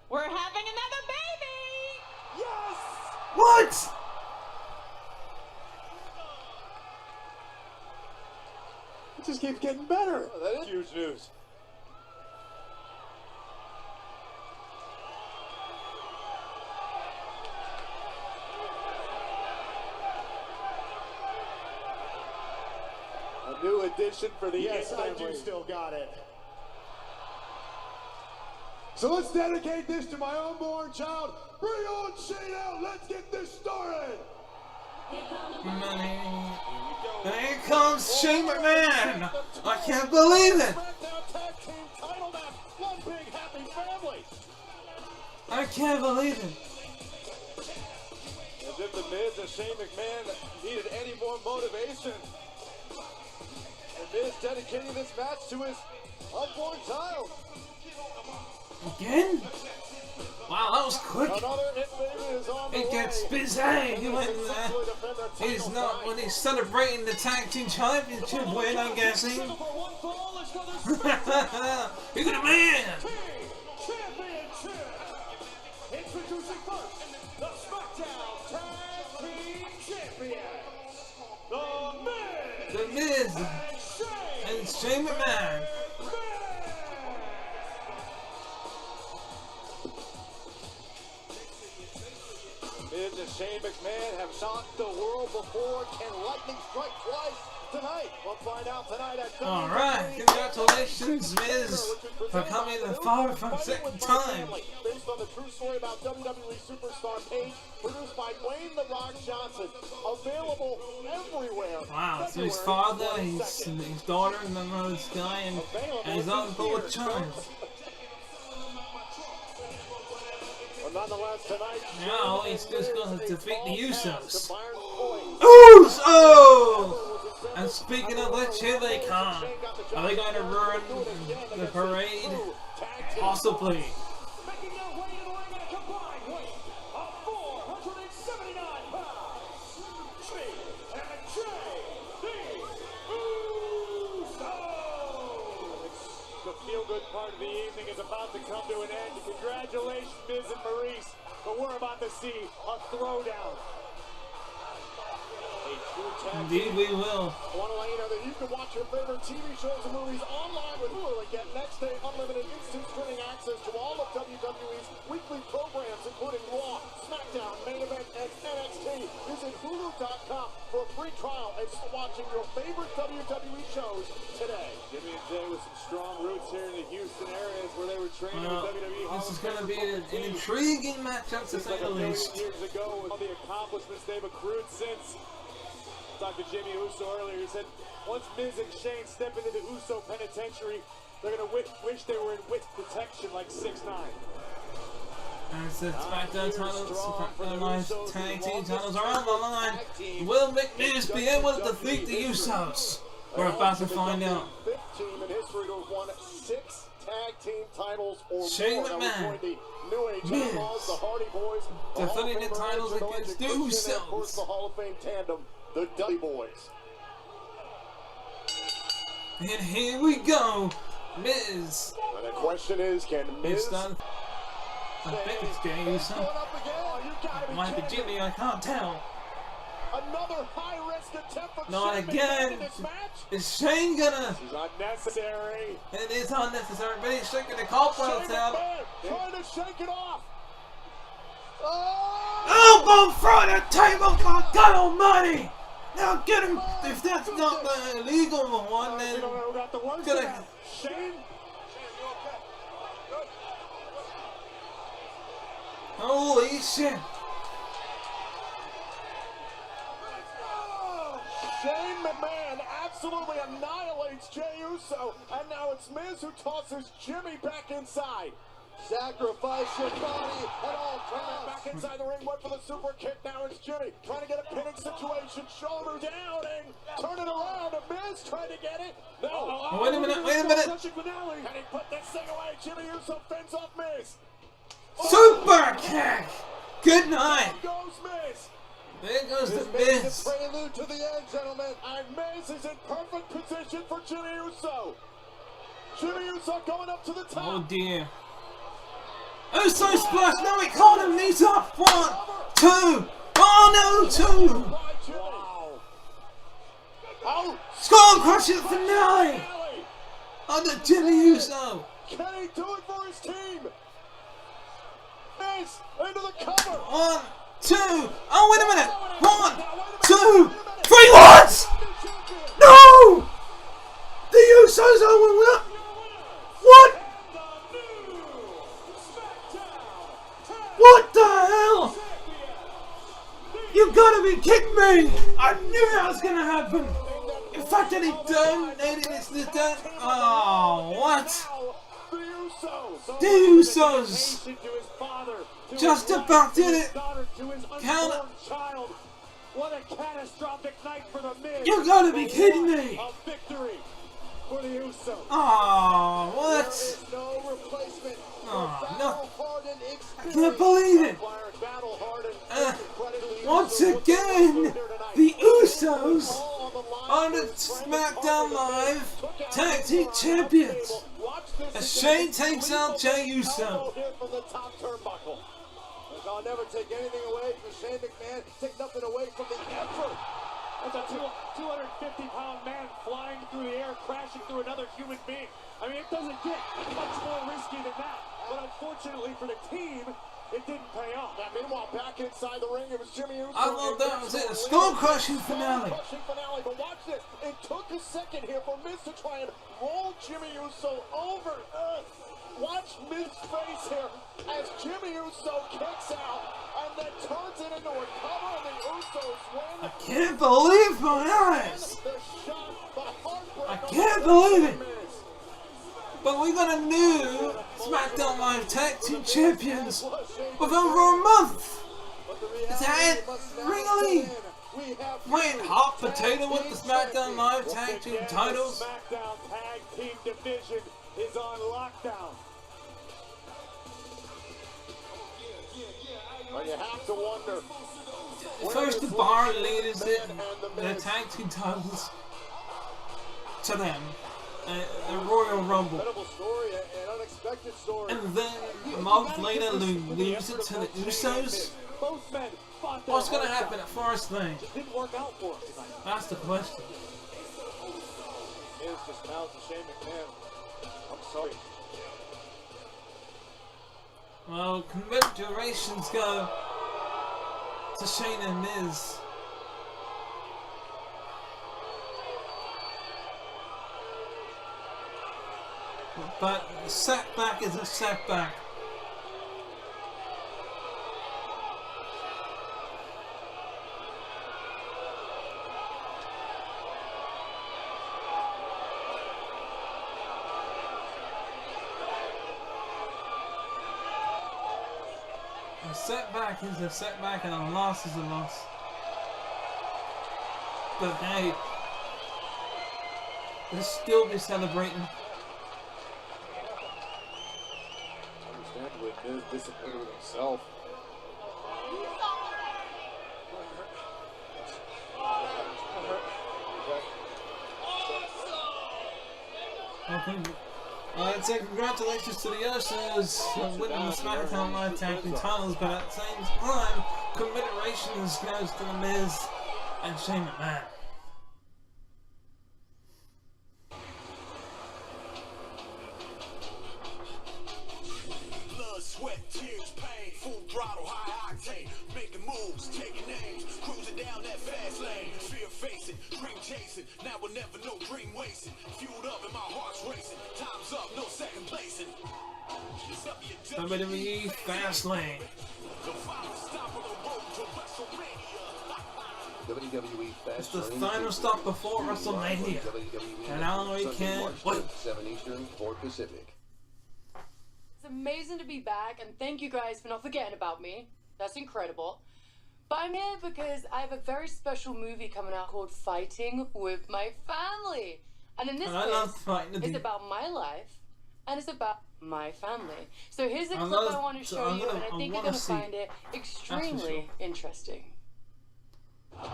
We're having another baby! yes! What? It just keeps getting better. Oh, that is huge news. A new addition for the Yes, I family. do still got it. So let's dedicate this to my unborn child. Bring on Shane out. Let's get this started. Money. And here comes Shane McMahon. I can't believe it. SmackDown Tag Team title match. One big happy family. I can't believe it. As if the Miz and Shane McMahon needed any more motivation. The Miz dedicating this match to his unborn child. Again? Wow, that was quick. Another hit baby is on the It gets way. busy. He went there. He's not when he's celebrating the tag team championship win, I'm guessing. Look at the man. Championship. Introducing first, the SmackDown Tag Team Champions, The Miz and Shane McMahon. Miz and Shane McMahon have shocked the world before. Can lightning strike twice tonight? We'll find out tonight at All right, congratulations, Miz, for coming the far for a second time. Based on the true story about WWE superstar Paige, produced by Dwayne "The Rock" Johnson, available everywhere. Wow, so his father, his daughter, and this guy, and his uncle with child. Nonetheless, tonight, Now he's just going to defeat the Usos. Usos! And speaking of which, here they come. Are they going to ruin the parade? Possibly. Making their way to the ring at a combined weight of 479 pounds. The feel-good part of the evening is about to come to an end. Congratulations, Miz and Maurice. But we're about to see a throwdown. A true tag Indeed we will. I want to let you know that you can watch your favorite TV shows and movies online with Hulu and get next day unlimited instant streaming access to all of WWE's weekly programs, including Raw, SmackDown, Main Event, and NXT. Visit Hulu.com for a free trial and start watching your favorite WWE shows today. Jimmy and Jay with some strong roots here in the Houston area, where they were training Well, with WWE Hall this is of going to be Famer an intriguing matchup to Seems say like the a million least. years ago, with all the accomplishments they've accrued since. Talked to Jimmy Uso earlier. He said once Miz and Shane step into the Uso penitentiary, they're going to wish they were in witness protection like 6'9". As the SmackDown titles, SmackDown Live Tag Team titles are on the line. Will McMahon be able to defeat the Usos? We're about to find out. Fifth team in history to have won 6 tag team titles or Shane more. McMahon, The New Age Miz, Outlaws, the Hardy Boys, the defending Hall the of Fame titles Legend, against the Legend Christian, and of course Usos. the Hall of Fame tandem, the Dudley Boys. And here we go, Miz. And the question is, can Miz... It's done. I think it's Jey Uso. Going up again. Oh, you gotta be Might be kidding me. Jimmy, I can't tell. Another high-risk attempt for Not Shane again. McMahon in this match. Is Shane gonna? It's unnecessary. It is unnecessary, but he's shaking the cobwebs Shane out. McMahon trying to shake it off. Elbow through the table, God almighty! Now get him, if that's not the illegal one, then... We don't know who got the worst Gonna- of that. Shane? Holy shit! Shane McMahon absolutely annihilates Jey Uso, and now it's Miz who tosses Jimmy back inside. Sacrifice your body at all times. Back inside the ring, went for the super kick. Now it's Jimmy trying to get a pinning situation. Shoulder down and turn it around. And Miz trying to get it. No. Oh, wait a minute, wait a minute. And he put this thing away. Jimmy Uso fends off Miz. Super kick! Good night! There goes Miz. There goes the This Miz. is a prelude to the end, gentlemen. And Miz is in perfect position for Jimmy Uso. Jimmy Uso going up to the top. Oh dear. Uso splash! No, he caught him! Knees up! 1, 2! Oh no, 2! Wow. Out. Skull crushing finale! Under Jimmy Uso! Can he do it for his team? Miz into the cover. 1, 2! Oh, wait a minute! 1, 2, 3, what? No! The Usos are up! What? What the hell? You gotta be kidding me! I knew that was gonna happen! In fact, that he donated this done. Oh, what? The Usos! Just about did it! Count it! What a catastrophic night for the Miz. You gotta be kidding me! A victory for the Usos. Oh, what? No replacement. Oh, no. I can't believe it! Once again, the Usos are the SmackDown Live Tag Team Champions as Shane takes out Jey Uso. I'll never take anything away from Shane McMahon, take nothing away from the effort. That's a 250-pound man flying through the air, crashing through another human being. I mean, it doesn't get much more risky than that. But unfortunately for the team, it didn't pay off. Now, meanwhile, back inside the ring, it was Jimmy Uso. I thought that was it, a skull-crushing finale. But watch this. It took a second here for Miz to try and roll Jimmy Uso over. Watch Miz's face here as Jimmy Uso kicks out and then turns it into a cover, and the Usos win. I can't believe my eyes. I can't believe it. But we got a new SmackDown Live Tag Team Champions with over a month. Is that it? Really? Wait, hot potato with the SmackDown Live Tag Team titles? The SmackDown Tag Team division is on lockdown. Well, you have to wonder. First, the bar leaders the tag team titles to them. The Royal Rumble. And then a month later, lose it to the Usos? What's going to happen at Fastlane? Didn't work out for him tonight. That's the question. Miz just mouths to Shane McMahon. I'm sorry. Well, congratulations go to Shane and Miz. but a setback is a setback. A setback is a setback and a loss is a loss. But hey, let's still be celebrating. Understandably, Miz disappointed with himself. Okay. I'd say congratulations to the Usos for winning the SmackDown Live Tag Team titles, but at the same time, commiserations goes to The Miz and Shane McMahon. Blood, sweat, tears, pain, full throttle, high octane, making moves, taking names, cruising down that fast lane, fear facing, dream chasing, now we'll never know dream wasting, fueled up and my heart's racing, time's up, no second placing. WWE Fastlane. The final stop on the road to WrestleMania. WWE Fastlane. It's the final stop before WrestleMania. And now we can't wait. 7 Eastern, 4 Pacific. It's amazing to be back, and thank you guys for not forgetting about me. That's incredible. But I'm here because I have a very special movie coming out called Fighting with My Family. And in this case, it's about my life, and it's about my family. So here's a clip I want to show you, and I think you're going to find it extremely interesting. Can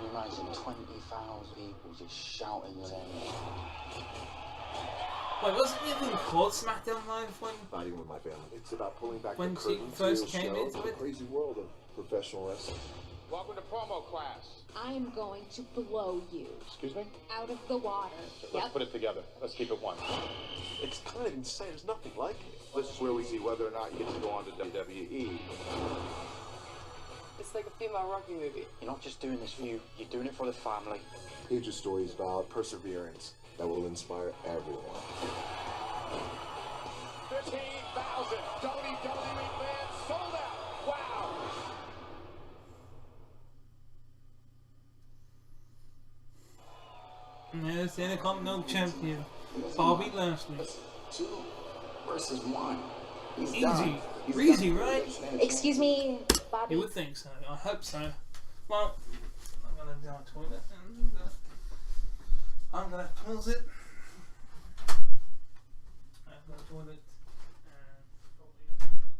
you imagine 20,000 people just shouting your name? Wait, wasn't it even called SmackDown Live when? Fighting with My Family. It's about pulling back when the curtain she first to a came show into of the it? crazy world of professional wrestling. Welcome to promo class. I am going to blow you Excuse me? out of the water. Let's put it together. Let's keep it one. It's kind of insane. There's nothing like it. This is where we see whether or not you get to go on to WWE. It's like a female Rocky movie. You're not just doing this for you, you're doing it for the family. Page's story is about perseverance that will inspire everyone. 15,000 WWE fans sold out. Wow. And there's the Intercontinental Champion, Bobby Lashley. 2 versus 1. He's Easy. done. Easy, right? Excuse me, Bobby. You would think so. I hope so. Well, I'm gonna go to the toilet and I'm gonna pause it. I'm gonna go to the toilet and probably go to lunch.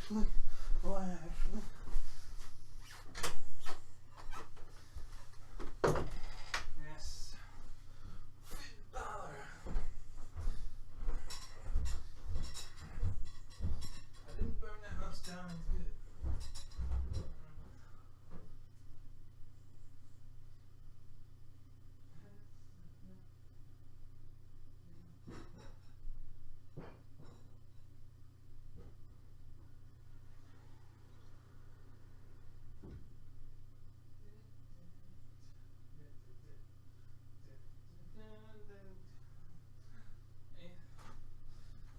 Lashley. Yes. Finn Balor. I didn't burn that house down. It's good.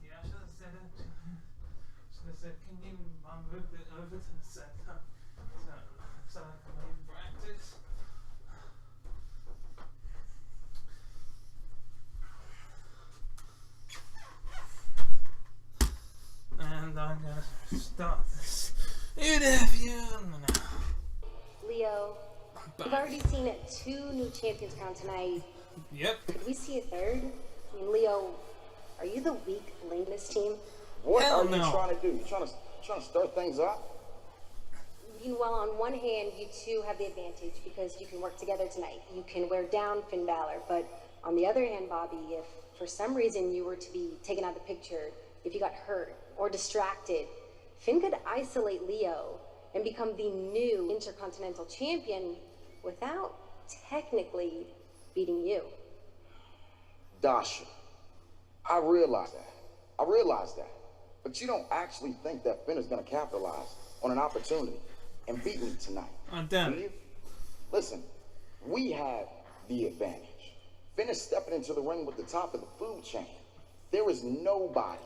Yeah, I should have said it. Should have said, can you move it over to the center so I can maybe practice? And I'm gonna start this interview now. Leo, we've already seen 2 new champions crowned tonight. Yep. Could we see a third? I mean, Leo, are you the weak link in this team? What Hell are you no. trying to do? You trying to stir things up? Well, on one hand, you two have the advantage because you can work together tonight. You can wear down Finn Balor. But on the other hand, Bobby, if for some reason you were to be taken out of the picture, if you got hurt or distracted, Finn could isolate Leo and become the new Intercontinental Champion without technically beating you. Dasha, I realize that. But you don't actually think that Finn is going to capitalize on an opportunity and beat me tonight. Oh, damn. Do you? Listen, we have the advantage. Finn is stepping into the ring with the top of the food chain. There is nobody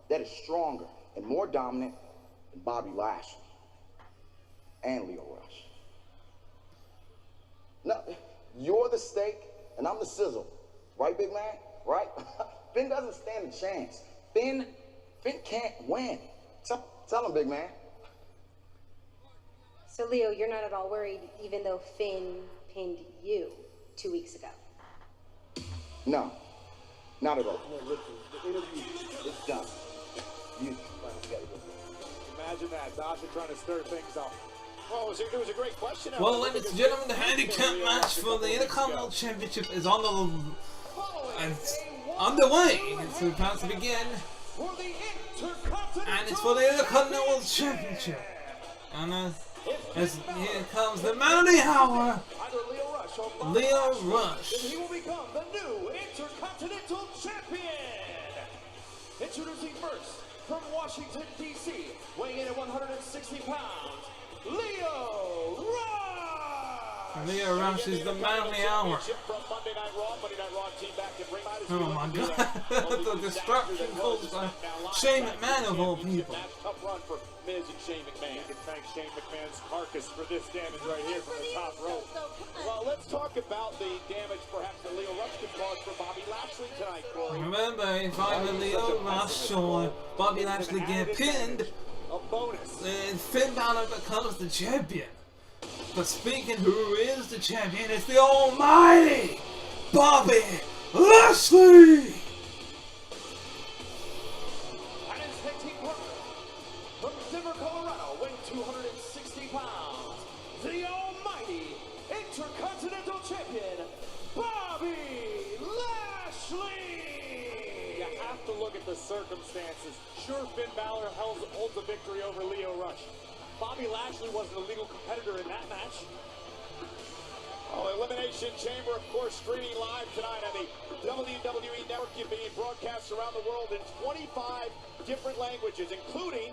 that is stronger and more dominant than Bobby Lashley and Leo Rush. No, you're the steak and I'm the sizzle. Right, big man? Right? Finn doesn't stand a chance. Finn can't win. Tell him, big man. So, Leo, you're not at all worried, even though Finn pinned you 2 weeks ago? No, not at all. The interview is done. You Imagine that, Dasha trying to stir things up. Well, it was a great question. Well, ladies and gentlemen, the handicap match for the Intercontinental Championship is underway. It's about to begin. And it's for the Intercontinental Championship. And as here comes the man of the hour, Leo Rush. He will become the new Intercontinental Champion. Introducing first, from Washington, D.C., weighing in at 160 pounds, Leo Rush! Leo Rush is the man of the hour. Oh my god, the destruction caused by Shane McMahon of all people. Tough run for Miz and Shane McMahon. You can thank Shane McMahon's carcass for this damage right here from the top rope. Well, let's talk about the damage perhaps that Leo Rush could cause for Bobby Lashley tonight, Corey. Remember, if either Leo Rush or Bobby Lashley get pinned, then Finn Balor becomes the champion. But speaking who is the champion, it's the almighty Bobby Lashley! From Denver, Colorado, weighing 260 pounds, the almighty Intercontinental Champion, Bobby Lashley! You have to look at the circumstances. Sure, Finn Balor holds a victory over Leo Rush. Bobby Lashley wasn't a legal competitor in that match. Oh, Elimination Chamber, of course, streaming live tonight on the WWE Network, being broadcast around the world in 25 different languages, including,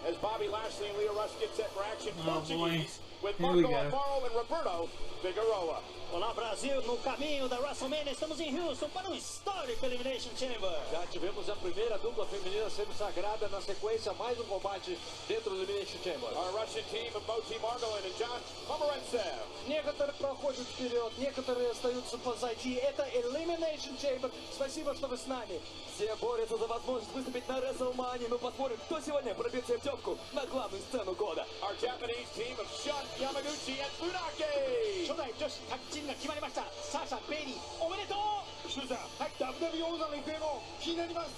as Bobby Lashley and Leo Rush get set for action, Portuguese, with Marco Amaro and Roberto Figueroa. Olá, Brasil, no caminho da WrestleMania, estamos em Houston para um histórico Elimination Chamber. Já tivemos a primeira dupla feminina sendo sagrada, na sequência mais um combate dentro do Elimination Chamber. Our Russian team of Moti Margolin and John Pomerantsev. Некоторые проходят вперед, некоторые остаются позади. Это Elimination Chamber. Спасибо, что вы с нами. Все борются за возможность выступить на WrestleMania. Мы посмотрим, кто сегодня пробьется в тёпку на главную сцену года. Our Japanese team of Shun, Yamaguchi, and Funaki. 初代女子タッグチームが決まりました。サーシャ・ベイリー、おめでとう。はい、WWE 王座の行方も気になります。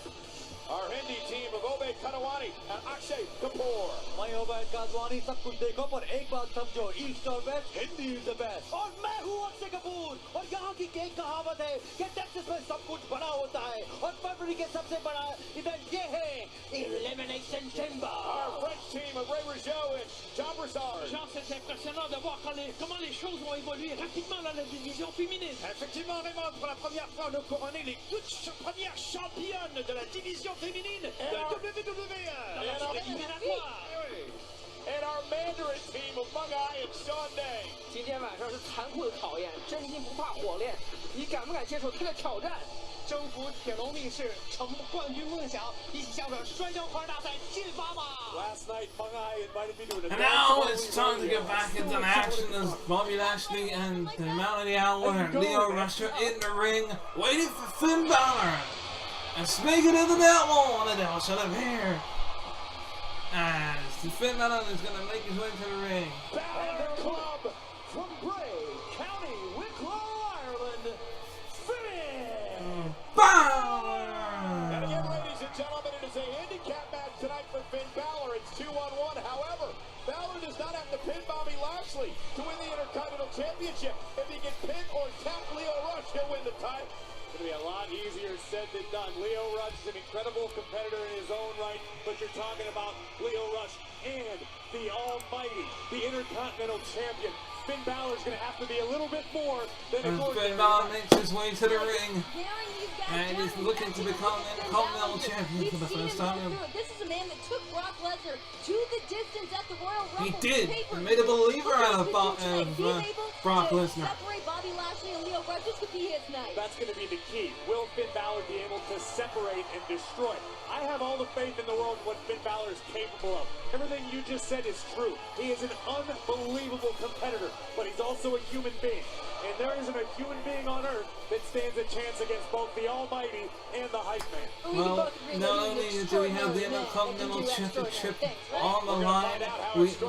Our Hindi team of Obey Kadwani and Akshay Kapoor. मैं ओबैद कादवानी सब कुछ देखो पर एक बात समझो east और west Hindi is the best और मैं हूँ अक्षय कपूर और यहाँ की एक कहावत है कि टेक्सास में सब कुछ बड़ा होता है और फरवरी के सबसे बड़ा इवेंट ये है Elimination Chamber. Our French team of Ray Rougeau and Jean Broussard. Jean, c'est impressionnant de voir comment les choses vont évoluer rapidement dans la division féminine. Effectivement, Raymond, pour la première fois, on a couronné les toutes premières championnes de la division féminine de la WWE. And our Mandarin team of Mung Ai and Sean Day. 今天晚上是残酷的考验，真心不怕火炼，你敢不敢接受他的挑战？征服铁笼密室，成冠军梦想，一起向着摔跤环大赛进发吧 Last night, Mung Ai invited me to an And event. now it's time to get back into action as Bobby Lashley and the Man of the Hour and Leo Rush are in the ring, waiting for Finn Balor. And speaking of the devil, the devil shall appear. As Finn Balor is going to make his way to the ring. Balor Club from Bray County, Wicklow, Ireland, Finn Balor! And again, ladies and gentlemen, it is a handicap match tonight for Finn Balor. It's 2-on-1. However, Balor does not have to pin Bobby Lashley to win the Intercontinental Championship. If he can pin or tap Leo Rush, he'll win the title. It's going to be a lot easier said than done. Leo Rush is an incredible competitor in his own right, but you're talking about Leo Rush and the almighty, the Intercontinental Champion. Finn Balor's going to have to be a little bit more than And an ordinary. Finn Balor makes his way to the ring. And he's looking to become an Intercontinental Champion for the first time. This is a man that took Brock Lesnar to the distance at the Royal Rumble. He did. He made a believer out of Brock Lesnar. Separate Bobby Lashley and Leo Rush. This could be his night. That's going to be the key. Will Finn Balor be able to separate and destroy? I have all the faith in the world in what Finn Balor is capable of. Everything you just said is true. He is an unbelievable competitor, but he's also a human being. And there isn't a human being on earth that stands a chance against both the Almighty and the Hype Man. Well, not only do we have the Intercontinental Championship on the line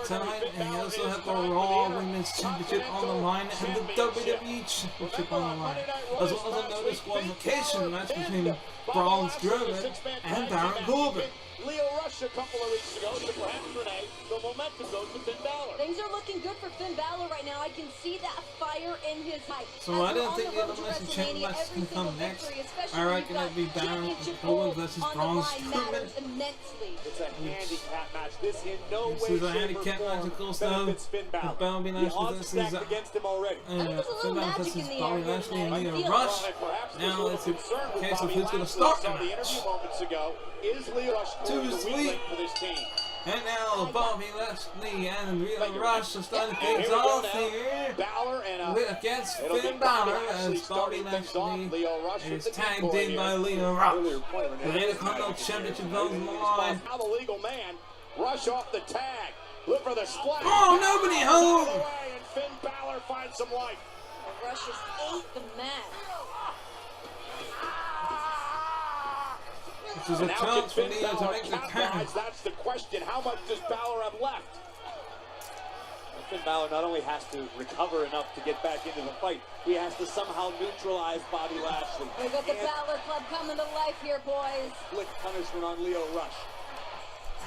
tonight, and we also have the Raw Women's Championship on the line, and the WWE Championship on the line, as well as a no disqualification match between Braun Strowman and Baron Corbin. Leo Rush a couple of weeks ago, so perhaps Renee, the momentum goes to Finn Balor. Things are looking good for Finn Balor right now. I can see that fire in his eye. So I don't think the Elimination Chamber match can come next. I reckon it'd be Baron Corbin versus Braun Strowman. It's a handicap match. This in no way, This is a handicap match, of course, though. benefits Finn Balor. Bobby The Lashley odds versus stacked against him already. Finn Balor versus Bobby Lashley and Leo Rush. Now it's a case of who's going to start the match. Is Leo Rush Too the sweet. weak link for this team? And now Bobby Lashley and Leo Rush are starting things off here Balor and against Finn Balor as Bobby Lashley is tagged in by Leo Rush. The Intercontinental Championship goes on the line. Now the legal man, Rush off the tag. Look for the splash. Oh, nobody home. And Finn Balor finds some life. Rush has ate the match. This is a chance for Leo to make the count. That's the question. How much does Balor have left? Finn Balor not only has to recover enough to get back into the fight, he has to somehow neutralize Bobby Lashley. We got the Balor Club coming to life here, boys. Flick punishment on Leo Rush.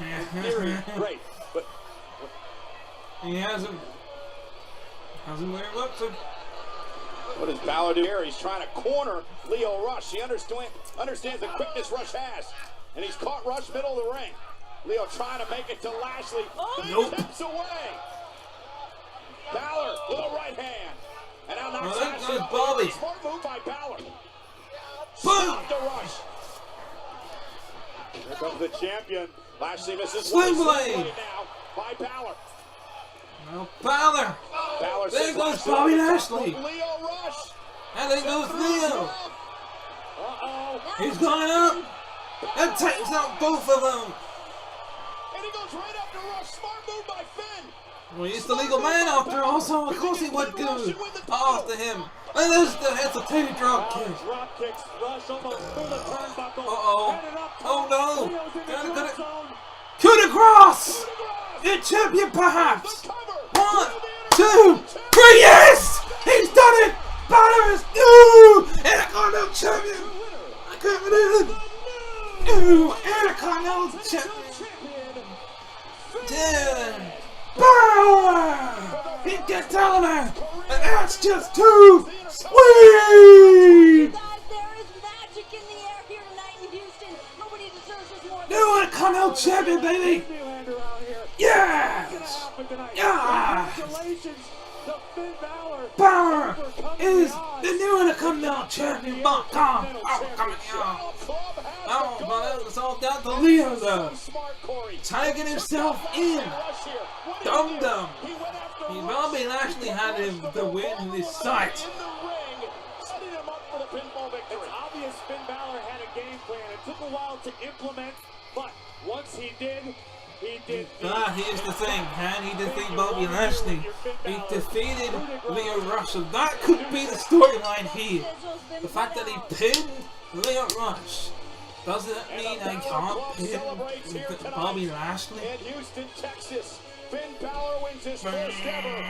In theory, great, but he hasn't lived up to. What does Balor do here? He's trying to corner Leo Rush. He understands the quickness Rush has. And he's caught Rush middle of the ring. Leo trying to make it to Lashley. Nope. Tips away. Balor with a right hand. And now knocks Well, Lashley that off. goes Bobby. Smart move by Balor. Boom. Stop the Rush. here comes the champion. Lashley misses Sling one. blade. Now by Balor. Well, Balor. Balor There says goes Bobby Lashley. Leo Rush. And there goes Leo. Uh-oh. He's going up and takes out both of them. And he goes right up to Rush. Smart move by Finn. Well, he's the legal man after all, so of course he would go after him. And there's the hesitating drop kick. Drop kicks. Rush almost through the turnbuckle. Uh-oh. Headed up Oh top. no. Leo's in the Gotta drop get it. zone. Coup de grace. The champion perhaps. 1, 2, 3, yes! He's done it! Balor is new! Intercontinental champion! I can't believe it! New Intercontinental Champion. Then Balor. He gets out of there, and that's just too sweet. New Intercontinental Champion, baby. Yes. Yes. Balor is the new Intercontinental Champion. Oh, coming out. Oh, but it's all down to Leo, though. Tagging himself in. Dum-dum. Bobby Lashley had him the win in his sight. It's obvious Finn Balor had a game plan. It took a while to implement, but once he did, he did. But here's the thing, can he defeat Bobby Lashley? He defeated Leo Rush, so that could be the storyline here. The fact that he pinned Leo Rush. Does that mean I can't pin Bobby Lashley? In Houston, Texas, Finn Balor wins his first ever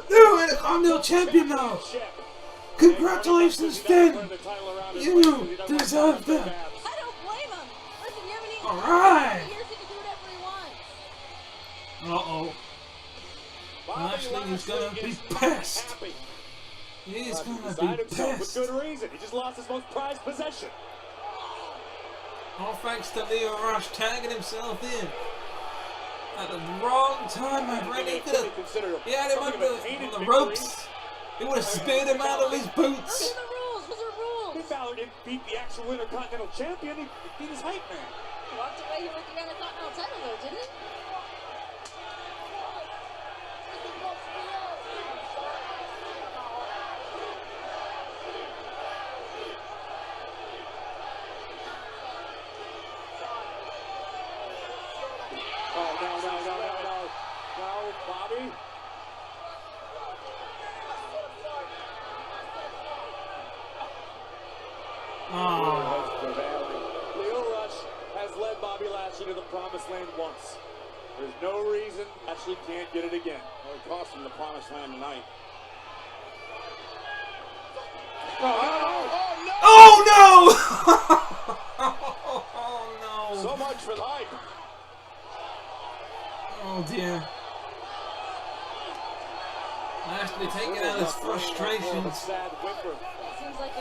New Intercontinental Champion now! Congratulations, Finn! You deserve that! Alright! Uh-oh. Lashley is gonna be pissed! He's gonna be pissed! With good reason. He just lost his most prized possession. All thanks to Leo Rush tagging himself in at the wrong time. He had him on the ropes. He would have speared him out of his boots. Finn Balor didn't beat the actual Intercontinental Champion. He beat his hype man. He walked away here with the Intercontinental title, though, didn't he? No, Bobby. Leo Rush has led Bobby Lashley to the promised land once. There's no reason Lashley can't get it again. Well, it cost him the promised land tonight. Oh no! Oh no! So much for the hype. Oh dear. Lashley taking out his frustrations. Seems like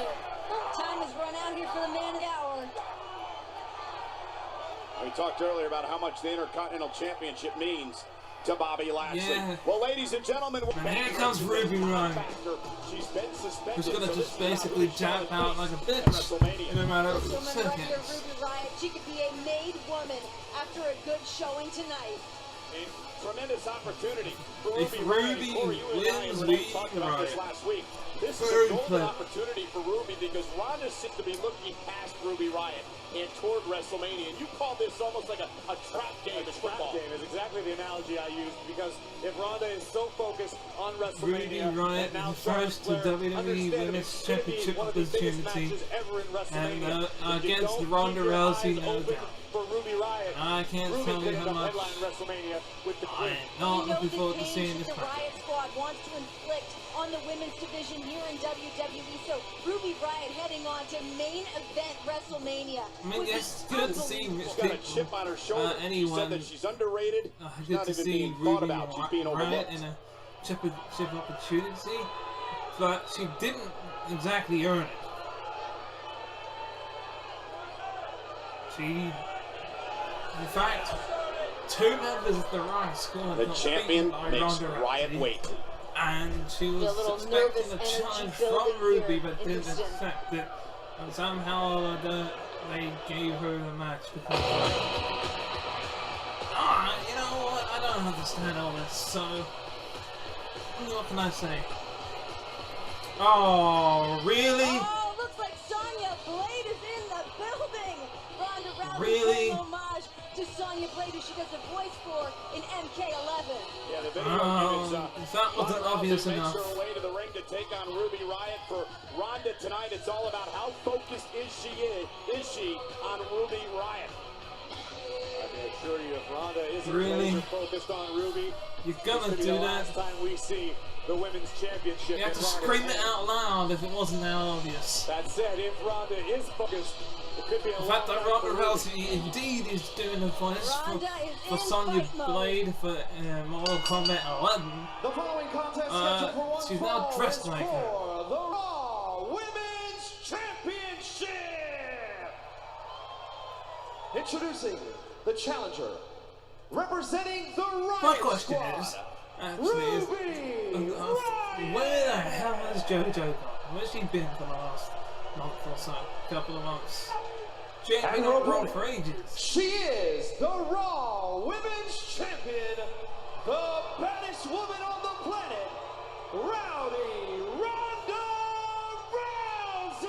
time has run out here for the man of the hour. We talked earlier about how much the Intercontinental Championship means to Bobby Lashley. Yeah. Well, ladies and gentlemen, And here comes Ruby Ryan. She's been suspended. Who's gonna just basically jump out like a bitch in a matter of Right seconds. here, Ruby Riott. She could be a made woman after a good showing tonight. A tremendous opportunity for If Ruby Ruby wins, we talked about this last week. This is a golden opportunity for Ruby because Ronda seems to be looking past Ruby Riott and toward WrestleMania. And you call this almost like a trap game in football. Trap game is exactly the analogy I used because if Ronda is so focused on WrestleMania, Ruby Riott refers to WWE Women's Championship opportunity and against Ronda Rousey. For Ruby Riott, I can't tell you how much I am not looking forward to seeing this The match. Riott Squad wants to inflict on the women's division here in WWE. So Ruby Riott heading on to main event WrestleMania. I mean, it's good to see She's got a chip on her shoulder. anyone. She said that she's underrated. Good Not to even see being Ruby thought about. She's being Riott overlooked. in a championship opportunity, but she didn't exactly earn it. She, in fact, two members of the Riott Squad The got champion beaten by makes Ronda Riott Rousey. wait. And she was expecting a challenge from Ruby, but didn't accept it. And somehow they gave her the match because. You know what? I don't understand all this. So, what can I say? Oh, really? Oh, looks like Sonya Blade is in the building. Ronda Rousey Really? paying homage to Sonya Blade, who she does the voice for in MK11. Yeah, the video is that wasn't obvious makes enough. her way to the ring to take on Ruby Riott. For Ronda tonight, it's all about how focused is she on Ruby Riott. I can assure you, if Ronda isn't Really? laser focused on Ruby, You're gonna this could be do the that? last time we see the Women's Championship. You have to scream it out loud if it wasn't that obvious. That said, if Ronda is focused, it could be a the fact that Ronda Rousey indeed is doing the voice for Sonya Blade for Mortal Kombat 11. The following contest scheduled for one she's now dressed like her. for the Raw Women's Championship. Introducing the challenger, representing the Riot My question Squad, is, actually, where the hell has JoJo gone? Where's she been for the last month or so? Couple of months. She ain't been on Raw for ages. She is the Raw Women's Champion, the baddest woman on the planet, Rowdy Ronda Rousey.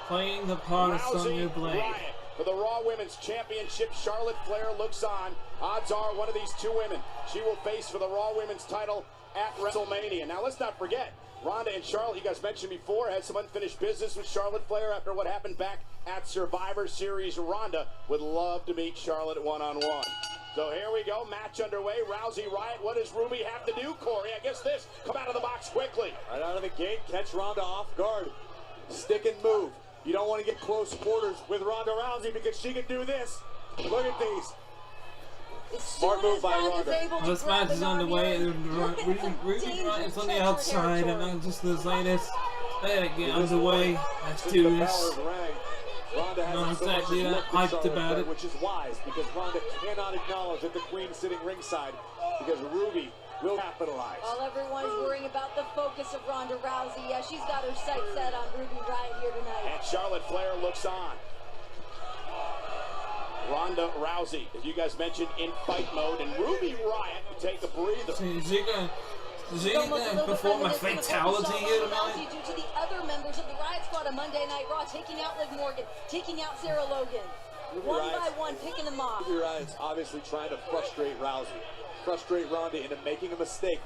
Playing the part of Sonya Blade. Riot. For the Raw Women's Championship, Charlotte Flair looks on. Odds are one of these two women she will face for the Raw Women's title at WrestleMania. Now, let's not forget, Ronda and Charlotte, you guys mentioned before, had some unfinished business with Charlotte Flair after what happened back at Survivor Series. Ronda would love to meet Charlotte one-on-one. So here we go, match underway. Rousey, Riot, what does Ruby have to do, Corey? I guess this, come out of the box quickly. Right out of the gate, catch Ronda off guard. Stick and move. You don't want to get close quarters with Ronda Rousey because she can do this. Look at these. Smart move by Ronda. Well, this match is underway. Ruby Riot's on the outside, and I'm just gonna say this. Let it get underway. Let's do this. Ronda Not has exactly that hyped about it. which is wise because Ronda cannot acknowledge that the Queen's sitting ringside because Ruby will capitalize. While everyone's worrying about the focus of Ronda Rousey, yeah, she's got her sights set on Ruby Riot here tonight. And Charlotte Flair looks on. Ronda Rousey, as you guys mentioned, in fight mode, and Ruby Riot to take a breather. Is he gonna perform a fatality here tonight? Due to the other members of the Riot Squad on Monday Night Raw, taking out Liv Morgan, taking out Sarah Logan, one by one, picking them off. Ruby Riot's obviously trying to frustrate Rousey, frustrate Ronda into making a mistake.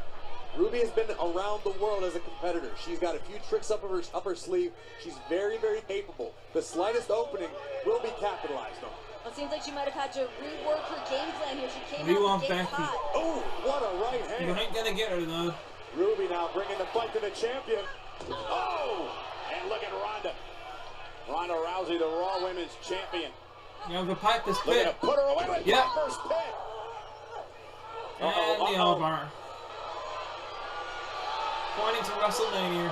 Ruby has been around the world as a competitor. She's got a few tricks up her sleeve. She's very, very capable. The slightest opening will be capitalized on. Well, it seems like she might have had to rework her game plan here. She came We out want the gate Becky. hot. Oh, what a right hand. You ain't gonna get her though. Ruby now bringing the fight to the champion. Oh! And look at Ronda. Ronda Rousey, the Raw Women's Champion. You have the Piper's Look at Pit. her, put her away with Yep. Piper's Pit. And the armbar. Pointing to WrestleMania.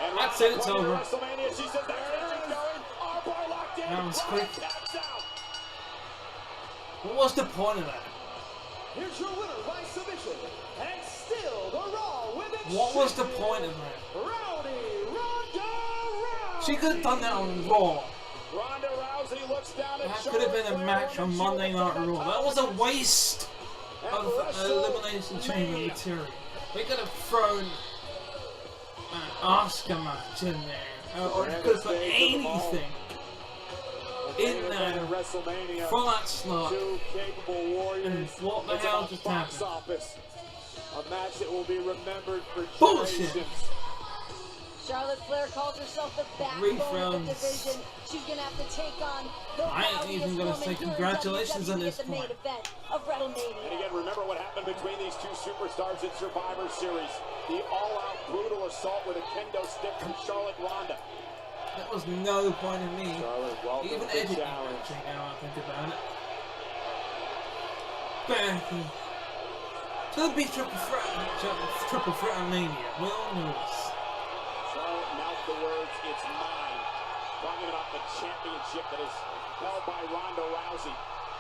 And That's it, it's pointing to over. WrestleMania, she says that's where she's going. Armbar locked in. That was quick. Taps out. What was the point of that? Here's your winner by submission, and still the Raw Women's What was the Champion, point of that? Rowdy Ronda Rousey. She could have done that on Raw. Ronda Rousey looks down at That could have been a match on Monday Night Raw. That was a waste of Elimination Chamber material. They could have thrown an Oscar match in there, or could have put anything in there for that slot. Two capable warriors. And what the It's hell about just box happened? office. A match that will be remembered for Bullshit. generations. Charlotte Flair calls herself the backbone of the division. She's gonna have to take on the I ain't even gonna say congratulations on this the main point. event of WrestleMania. And again, remember what happened between these two superstars at Survivor Series. The all-out brutal assault with a kendo stick from Charlotte Ronda. There was no point in me welcome even to editing challenge. anything now I think about it. Becky. It's gonna be triple threat mania. We all know this. Charlotte mouthed the words, "It's mine." Talking about the championship that is held by Ronda Rousey.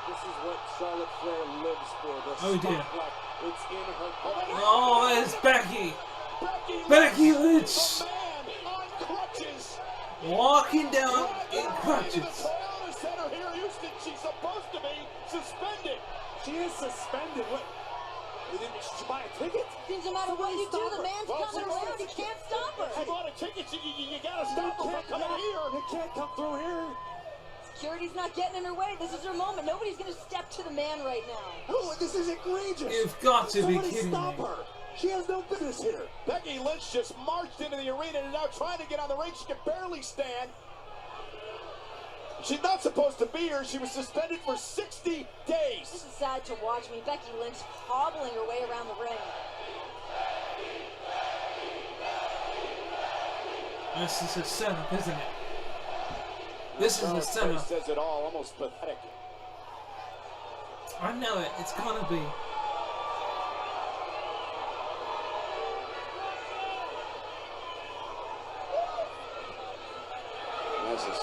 This is what Charlotte Flair lives for. The Oh, dear. spotlight. It's in her blood. Oh, there's Becky. Becky Lynch. The man on crutches. Walking down in In crutches. the Toyota Center here in Houston. She's supposed to be suspended. She is suspended. What? Did she buy a ticket? Seems no matter what you do, the man's Well, coming around. He can't stop her. She bought a ticket. You gotta stop her from coming here. You can't come through here. Security's not getting in her way. This is her moment. Nobody's gonna step to the man right now. Oh, this is egregious. You've got to be Somebody kidding stop me. her. She has no business here. Becky Lynch just marched into the arena and now trying to get on the ring. She can barely stand. She's not supposed to be here. She was suspended for 60 days. This is sad to watch. I mean, Becky Lynch hobbling her way around the ring. This is a setup, isn't it? This is a setup. Says it all, almost pathetic. I know it. It's gonna be. This is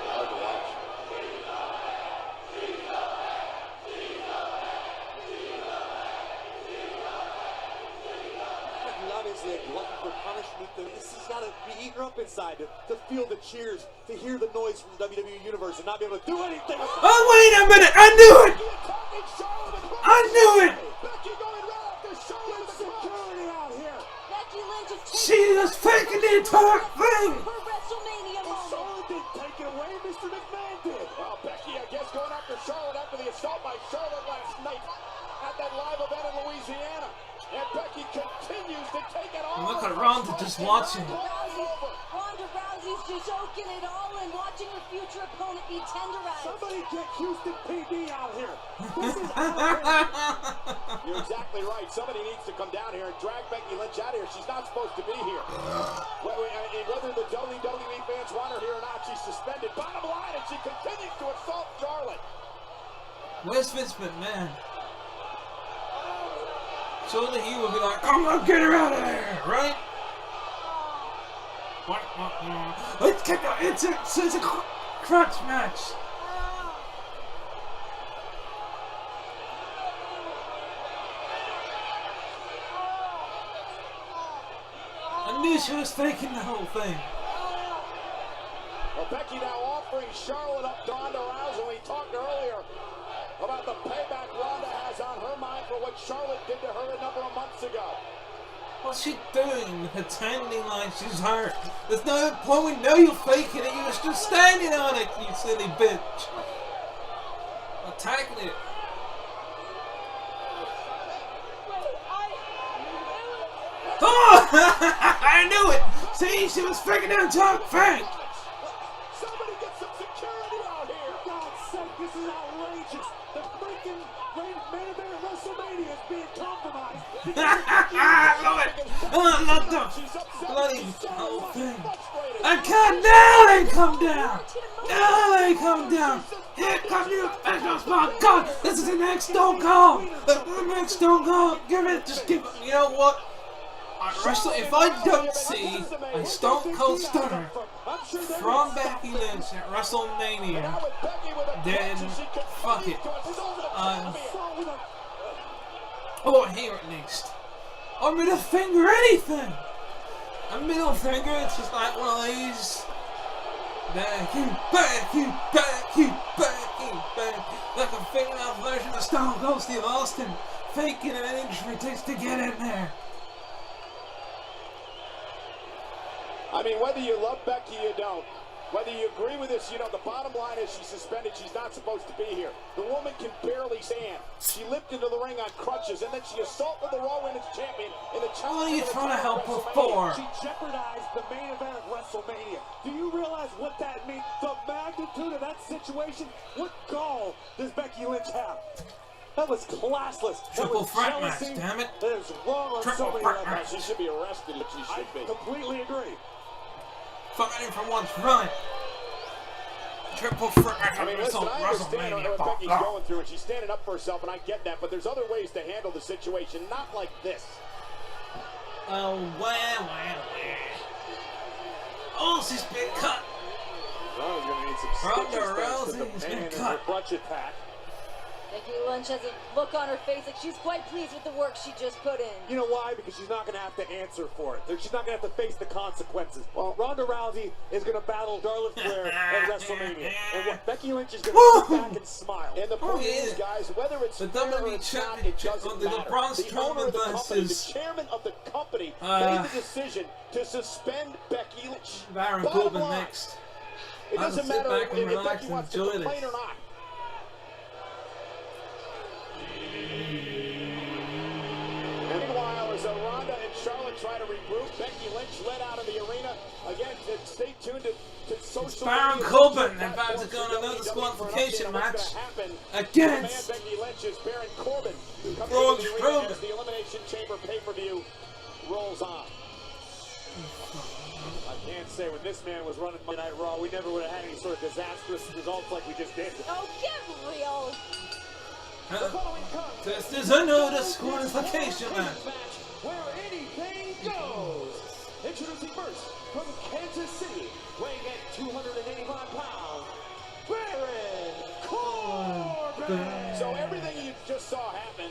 hard to watch. Obviously a glutton for punishment. This has got to be eating her up inside to feel the cheers, to hear the noise from the WWE Universe and not be able to do anything. Oh, wait a minute! I knew it! I knew it! Becky going right after Charlotte. Security out here. Becky Lynch is She was faking the entire thing! her WrestleMania moment. Charlotte didn't take it away. Mr. McMahon did. Well, Becky, I guess, going after Charlotte after the assault by Charlotte last night at that live event in Louisiana. And Becky continues to take it all. Look at Ronda just watching. Ronda Rousey's just soaking it all and watching her future opponent be tenderized. Somebody get Houston PD out here. This is You're exactly right. Somebody needs to come down here and drag Becky Lynch out of here. She's not supposed to be here. Whether the WWE fans want her here or not, she's suspended. Bottom line, and she continues to assault Charlotte. Where's Vince McMahon? Surely he would be like, come on, get her out of there, right? It's a crutch match. I knew she was faking the whole thing. Well, Becky now offering Charlotte up to Ronda Rousey. We talked earlier about the payback Ronda has on her mind for what Charlotte did to her a number of months ago. What's she doing? Pretending like she's hurt. There's no point. We know you're faking it. You was just standing on it, you silly bitch. Attacking it. Oh! I knew it! See, she was faking that tongue. Fake! Somebody get some security out here! For God's sake, this is outrageous. The freaking main event of WrestleMania is being compromised. I love it! Oh, I love the bloody whole thing. I can't. Now they come down! Now they come down! Here come you officials! My God! This is the next Stone Cold! The next Stone Cold! Give it, just give it. You know what? If I don't see a Stone Cold Stunner from Becky Lynch at WrestleMania, then fuck it. Or here at least. Or middle finger, anything. A middle finger, it's just like one of these. Backy. Like a female version of Stone Cold Steve Austin. Faking an injury it takes to get in there. I mean, whether you love Becky or you don't, whether you agree with this, you know, the bottom line is she's suspended. She's not supposed to be here. The woman can barely stand. She limped into the ring on crutches, and then she assaulted the Raw Women's Champion in the challenge. What are you trying to help her for? She jeopardized the main event of WrestleMania. Do you realize what that means? The magnitude of that situation? What gall does Becky Lynch have? That was classless. Triple threat match, damn it. That is wrong on so many levels. She should be arrested, but she should be. I completely agree. Fucking in for once, run. Triple threat match. I mean, listen, I understand what Becky's going through, and she's standing up for herself, and I get that, but there's other ways to handle the situation, not like this. Oh, wow. Oh, she's been cut. Ronda's going to need some stitches thanks to the pain in her crutch attack. Becky Lynch has a look on her face like she's quite pleased with the work she just put in. You know why? Because she's not going to have to answer for it. She's not going to have to face the consequences. Well, Ronda Rousey is going to battle Charlotte Flair at WrestleMania. And what Becky Lynch is going to sit back and smile. And the point is, guys, whether it's the fair or it's not, it doesn't matter. The owner of the company, the chairman of the company, made the decision to suspend Becky Lynch. Baron Corbin next. It doesn't matter if Becky wants to complain or not. Meanwhile, as Ronda and Charlotte try to regroup. Becky Lynch led out of the arena. Again, stay tuned to social Baron media. Corbin about to go on another disqualification match against Becky Lynch is Baron Corbin. Braun Strowman. As the Elimination Chamber pay-per-view rolls on. I can't say when this man was running Monday Night Raw, we never would have had any sort of disastrous results like we just did. Oh, get real. This is another disqualification match. Where anything goes. Introducing first from Kansas City, weighing at 285 pounds, Baron Corbin. So everything you just saw happen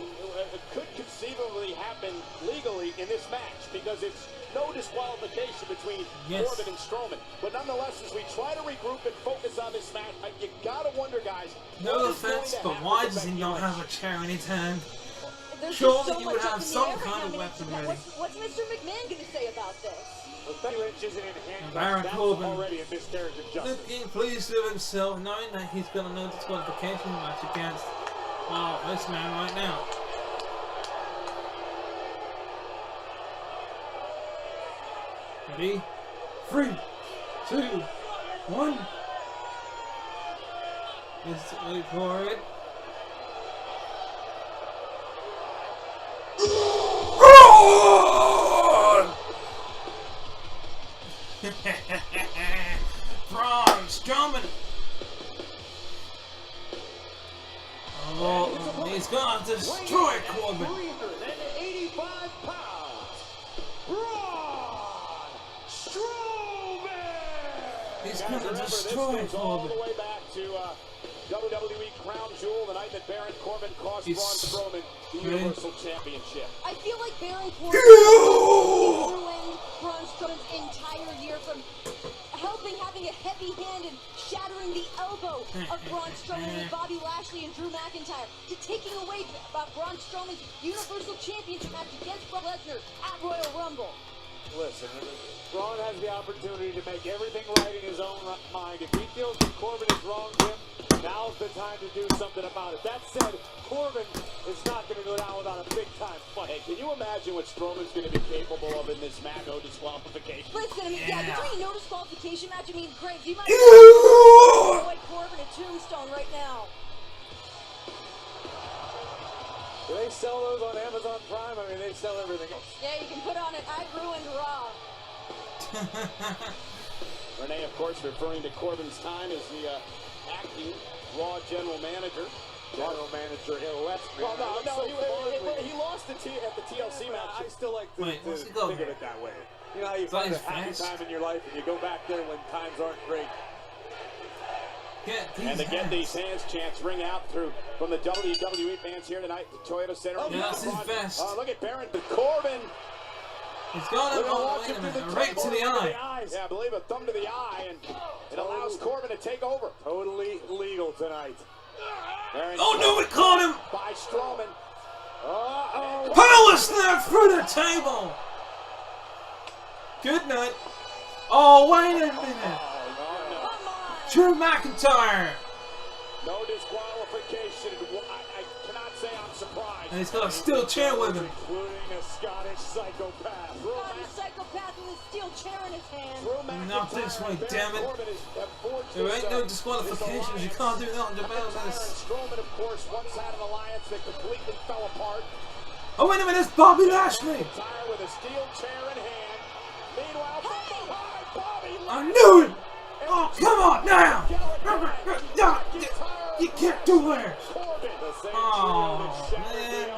could conceivably happen legally in this match because it's no disqualification between Corbin and Strowman. But nonetheless, as we try to regroup and focus on this match, you gotta wonder, guys. No offense, but why does he not have a chair in his hand? There's Surely so you much would up have in the some air kind right of now. weapon ready. What's Mr. McMahon going to say about this? Well, Becky Lynch isn't in handcuffs. Baron That's Corbin already a miscarriage of justice. looking pleased with himself, knowing that he's got another disqualification match against this man right now. Ready? 3, 2, 1. Let's wait for it. Braun Strowman. Oh, he's gonna destroy Corbin. 385 pounds, Braun Strowman. He's gonna destroy Corbin. All the way back to WWE Crown Jewel, the night that Baron Corbin cost Braun Strowman the Universal Championship. I feel like Baron Corbin ruined Braun Strowman's entire year from having a heavy hand and shattering the elbow of Braun Strowman with Bobby Lashley and Drew McIntyre to taking away Braun Strowman's Universal Championship match against Brock Lesnar at Royal Rumble. Listen, Braun has the opportunity to make everything right in his own mind. If he feels that Corbin is wrong to him, now's the time to do something about it. That said, Corbin is not going to go down without a big-time fight. Hey, can you imagine what Strowman's going to be capable of in this match? No disqualification. Listen, I mean, between no disqualification match, I mean, Greg, you might avoid Corbin a tombstone right now. Do they sell those on Amazon Prime? I mean, they sell everything else. Yeah, you can put on it, I ruined Raw. Renee, of course, referring to Corbin's time as the acting Raw general manager. General manager elect. Well, he lost at the TLC match. I still like to think of it that way. You know how you find a happy time in your life and you go back there when times aren't great. And again, these hands chants ring out from the WWE fans here tonight at the Toyota Center. That's his best. Look at Baron Corbin. He's got him right to the eye. Yeah, I believe a thumb to the eye, and it allows Corbin to take over. Totally legal tonight. Oh no, it caught him! By Strowman. Power snap through the table! Good night. Oh, wait a minute. Drew McIntyre. No disqualification. I cannot say I'm surprised. And he's got a steel chair with him. Including a Scottish psychopath. Scottish psychopath with a steel chair in his hand. Not this way, damn it. There ain't no disqualifications. You can't do that on the business. Strowman, of course, once had an alliance that completely fell apart. Oh, wait a minute, it's Bobby Lashley. With a steel chair in hand. Meanwhile, Bobby I knew it. Oh, come on now. You can't do it. Oh, man.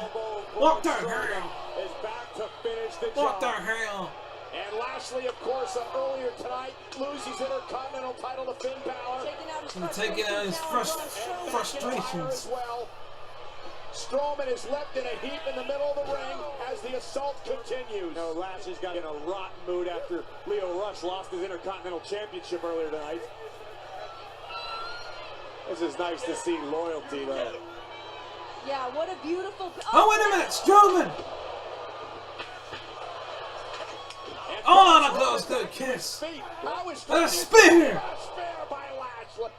What the hell? Is back to finish the What job. the hell? And Lashley, of course, earlier tonight loses Intercontinental title to Finn Balor. And taking out his frustrations. Well. Strowman is left in a heap in the middle of the ring as the assault continues. No, Lashley's got in a rotten mood after Leo Rush lost his Intercontinental Championship earlier tonight. This is nice to see loyalty there. Yeah, what a beautiful... Oh, wait a minute, Strowman! Oh, on a close good kiss. And a spear! By Lashley.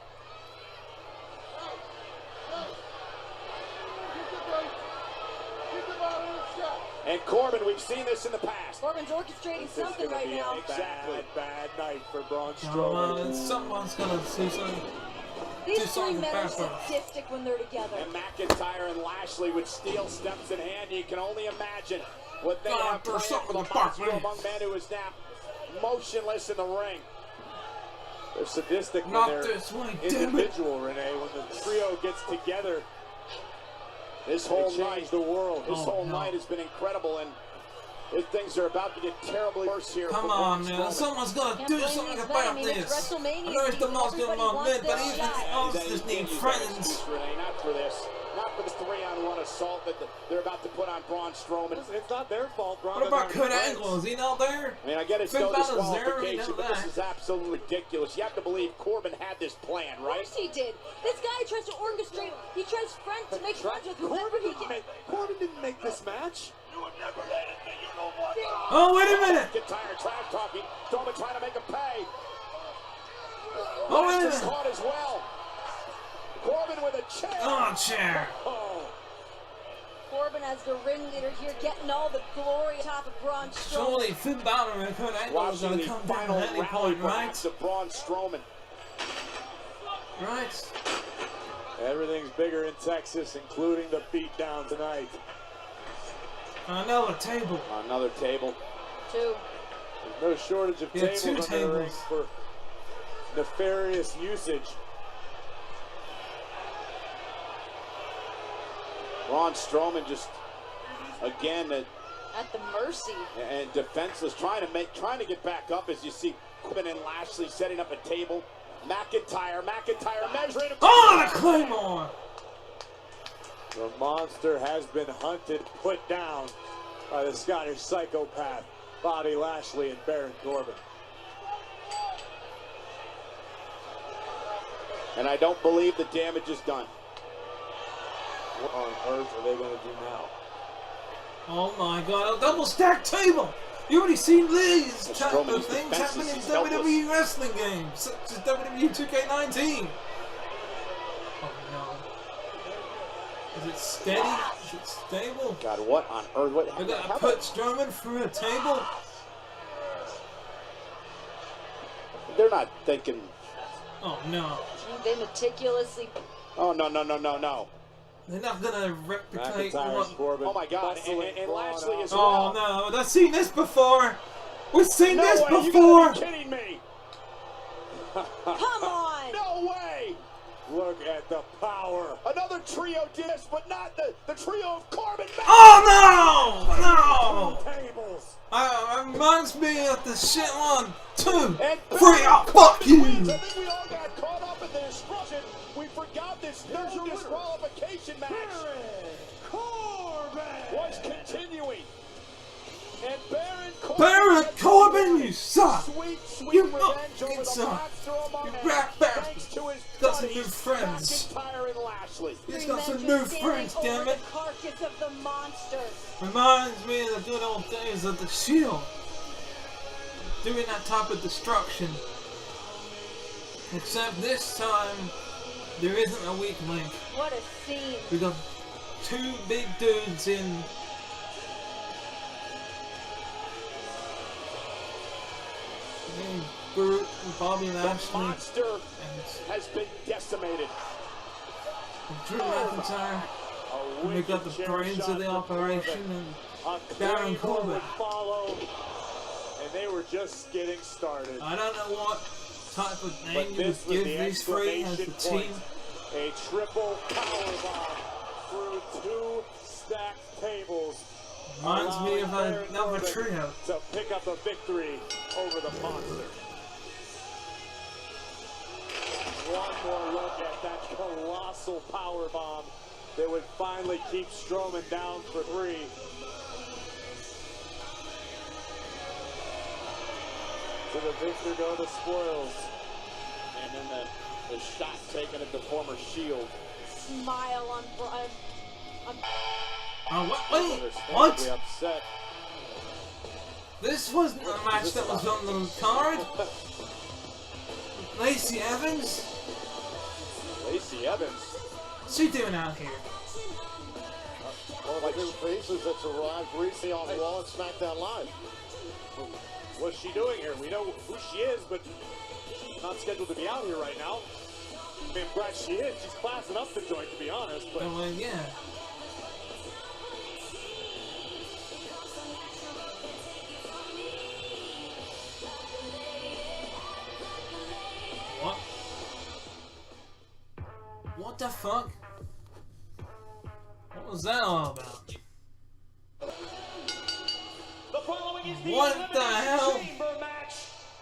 And Corbin, we've seen this in the past. Corbin's orchestrating something right now. Exactly. Bad night for Braun Come Strowman. on, someone's gonna do something. These three men are sadistic when they're together. And McIntyre and Lashley with steel steps in hand. You can only imagine what they have planned for the monster among men who is now motionless in the ring. They're sadistic when Not they're this way, individual, Renee. When the trio gets together, This whole they night, change the world. This whole night has been incredible, and things are about to get terribly worse here. Come on, man. Someone's gonna do something about this. I know it's the most among men, but even us just need friends. Renee, not for this. Not for this 3-on-1 assault that they're about to put on Braun Strowman. It's not their fault. Braun What about doesn't Kurt have Angle? Is he not there? I mean, I get it's Finn no Balor's there, we disqualification, know but that. this is absolutely ridiculous. You have to believe Corbin had this plan, Of right? course he did. This guy tries to orchestrate. He tries to make friends with whoever he can. Corbin didn't make this match. Oh, wait a minute. Get tired, trash talking. Strowman trying to make him pay. Oh, wait a Lashley's minute. caught as well. Corbin with a chair. Oh, chair. Oh. Corbin as the ringleader here, getting all the glory on top of Braun Strowman. Surely Finn Balor and Kurt Angle are Watching gonna the come down final at any rally point, right? perhaps of Braun Strowman. Right. Everything's bigger in Texas, including the beatdown tonight. Another table. Another table. Two. There's no shortage of Yeah, tables two under the ring tables. for nefarious usage. Braun Strowman just again At the mercy. and defenseless, trying to get back up as you see Corbin and Lashley setting up a table. McIntyre measuring him. Oh, the Claymore. The monster has been hunted, put down by the Scottish psychopath, Bobby Lashley and Baron Corbin. And I don't believe the damage is done. What on earth are they going to do now? Oh my God, a double stacked table. You already seen these type Strowman of is things defenseless, happen in he's helpless. WWE wrestling games, such as WWE 2K19. Oh no. Is it steady? Is it stable? God, what on earth? What? They're gonna how put about- Strowman through a table? They're not thinking. Oh no. They meticulously. Oh no. They're not gonna replicate what. Corbin. Oh my God! And Lashley as Oh well. no, I've seen this before. We've seen No this way, you before. gotta be kidding me! Come on! No way! Look at the power. Another trio disc, but not the trio of Corbin. Oh no! No! Tables. Reminds me of the shit on 2, 3, And oh fuck you! I think we all got caught up in the destruction. We forgot this no disqualification match was continuing. And Baron Corbin, you suck! Sweet You revenge fucking over the suck! monster among You men, rat bastard! thanks to his Got some buddies, new friends. McIntyre and Lashley. He's got some Three new men just friends, standing damn over it! the carcass of the monster. Reminds me of the good old days of the Shield. Doing that type of destruction. Except this time, there isn't a weak link. What a scene. We got two big dudes in. Brute and Bobby The Lashley monster and has been decimated. Drew McIntyre. And we got the brains of the operation and Baron Corbin. Would follow, and they were just getting started. I don't know what type of But name you would this was give the these three as a exclamation team. point. A triple powerbomb through 2 stacked tables. Reminds me of allowing Baron another Corbin trio. to pick up a victory over the monster. One more look at that colossal powerbomb that would finally keep Strowman down for 3. To the victor go the spoils. And then the shot taken at the former Shield. Smile on Brian. Oh, wait, Understandably what? upset. This wasn't a match that was on the card? Lacey Evans? Lacey Evans. What's she doing out here? Well, of the new faces that's arrived recently on Raw and SmackDown Live. What's she doing here? We know who she is, but she's not scheduled to be out here right now. I mean, I'm glad she is. She's classing up the joint, to be honest. But yeah. What? What the fuck? What was that all about? The following is the What the hell? Chamber match,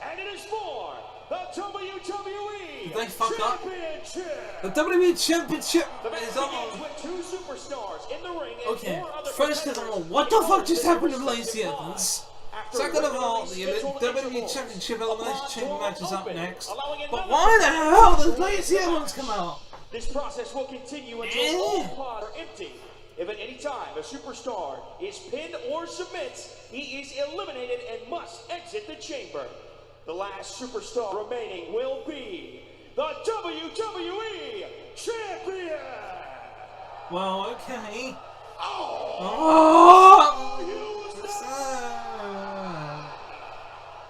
and it is for the WWE Did they fuck up? Championship. The WWE Championship The match is begins on. with two superstars in the ring and Okay, four other first of all, what the fuck just happened to Lacey Evans? Second of all, the WWE Championship Elimination Chamber match is up next. But why the hell does Lacey Evans come out? This process will continue until all pods are empty. If at any time a superstar is pinned or submits, he is eliminated and must exit the chamber. The last superstar remaining will be the WWE Champion! Well, okay.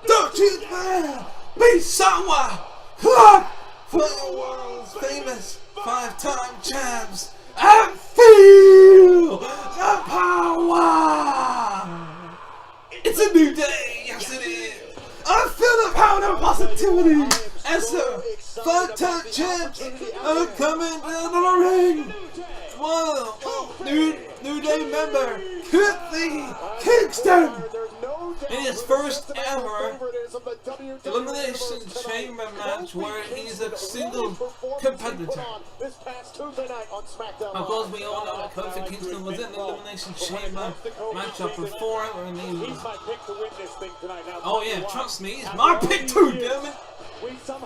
Don't you dare be someone for the world's famous 5-time champs and feel the power! It's a new day, yes it is! I feel the power of positivity as the 5-time champs are coming down the ring! Whoa! New Day member, Kofi Kingston! In his first ever Elimination Chamber match where he's a single competitor. Of course, we all know that Kofi Kingston was in the Elimination Chamber matchup before, and he was... Oh yeah, trust me, he's my pick too, damn it!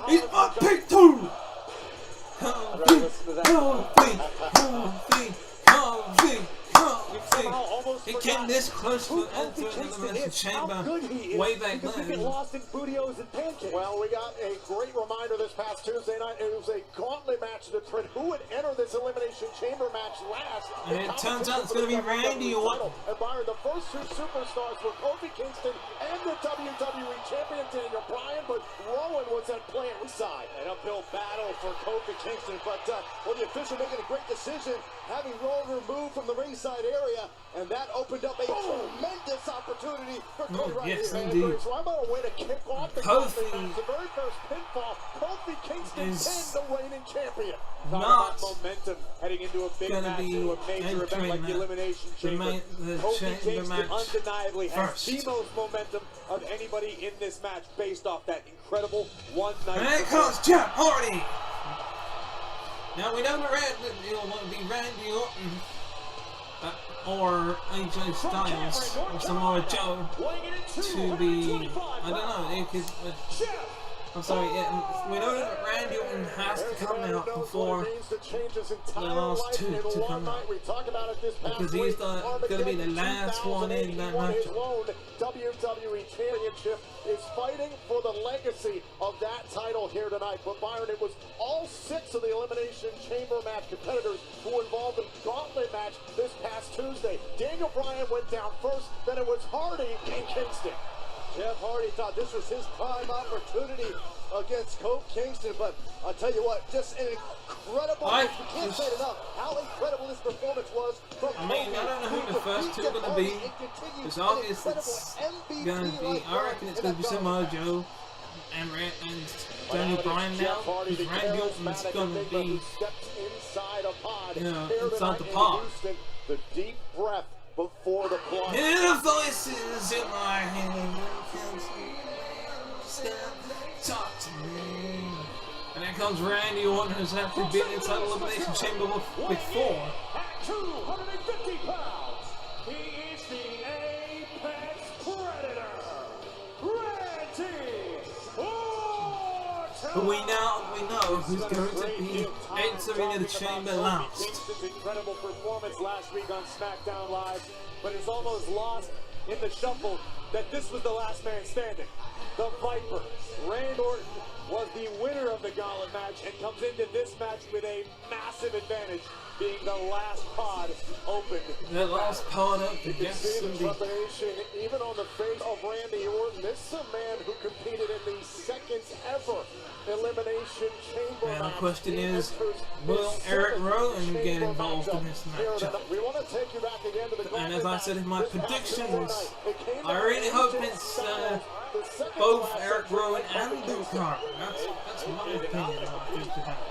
He's my pick too! Kofi! He came this close to entering the Elimination Chamber way back then. Well, we got a great reminder this past Tuesday night. It was a gauntlet match to determine who would enter this Elimination Chamber match last. And it turns out it's going to be Randy Orton. And Byron, the first two superstars were Kofi Kingston and the WWE Champion Daniel Bryan, but Rowan was at play at side. An uphill battle for Kofi Kingston, but well, the official making a great decision, having Rowan removed from the ringside area, and that opened up a tremendous opportunity for Cody right yes, here. indeed. So I'm on a way to kick off the Kofi match. The very first pinfall, Kofi Kingston pinned the reigning champion. Not momentum heading into a big match, into a major event like the Elimination Chamber. Kofi Kingston undeniably has the most momentum of anybody in this match based off that incredible one night. And here comes Jeff Hardy. Now we know it won't be Randy Orton or AJ Styles or Samoa Joe to be, I don't know, it could, I'm sorry, we know that Randy Orton has to come out before the last two to come out, because he's going to be the last one in that matchup. WWE Championship is fighting for the legacy of that title here tonight. But Byron, it was all 6 of the Elimination Chamber match competitors who were involved in the gauntlet match this past Tuesday. Daniel Bryan went down first, then it was Hardy and Kingston. Jeff Hardy thought this was his prime opportunity against Kofi Kingston, but I'll tell you what, just an incredible, we can't say it enough, how incredible this performance was from I mean, I don't know who the first two are going to be. It's obvious it's going to be, I reckon it's going to be Samoa Joe and Daniel Bryan now, because Randy Orton's going to be, you know, inside the pod. The deep breath before the plunge. Hear the voices in my head. Talk to me. And then comes Randy Orton, who's actually been inside the Elimination Chamber before. At 250 pounds, he is the Apex Predator, Randy Orton. But we know who's going to be entering the chamber last. Kingston's incredible performance last week on SmackDown Live, but it's almost lost in the shuffle that this was the last man standing. The Viper, Randy Orton, was the winner of the gauntlet match and comes into this match with a massive advantage, being the last pod opened. The last pod opened, You can yes see the indeed. trepidation even on the face of Randy Orton. This is a man who competed in the second ever Elimination Chamber And the match. question He is, enters will his Eric seventh Rowan get chamber involved in matchup this here matchup? tonight. We want to take you back again to the And as I said in my this past predictions, Tuesday night. It came I down really to hope AJ it's Styles, the second both class Eric of Rowan Raw and Luke Harper. That's my opinion on it to happen.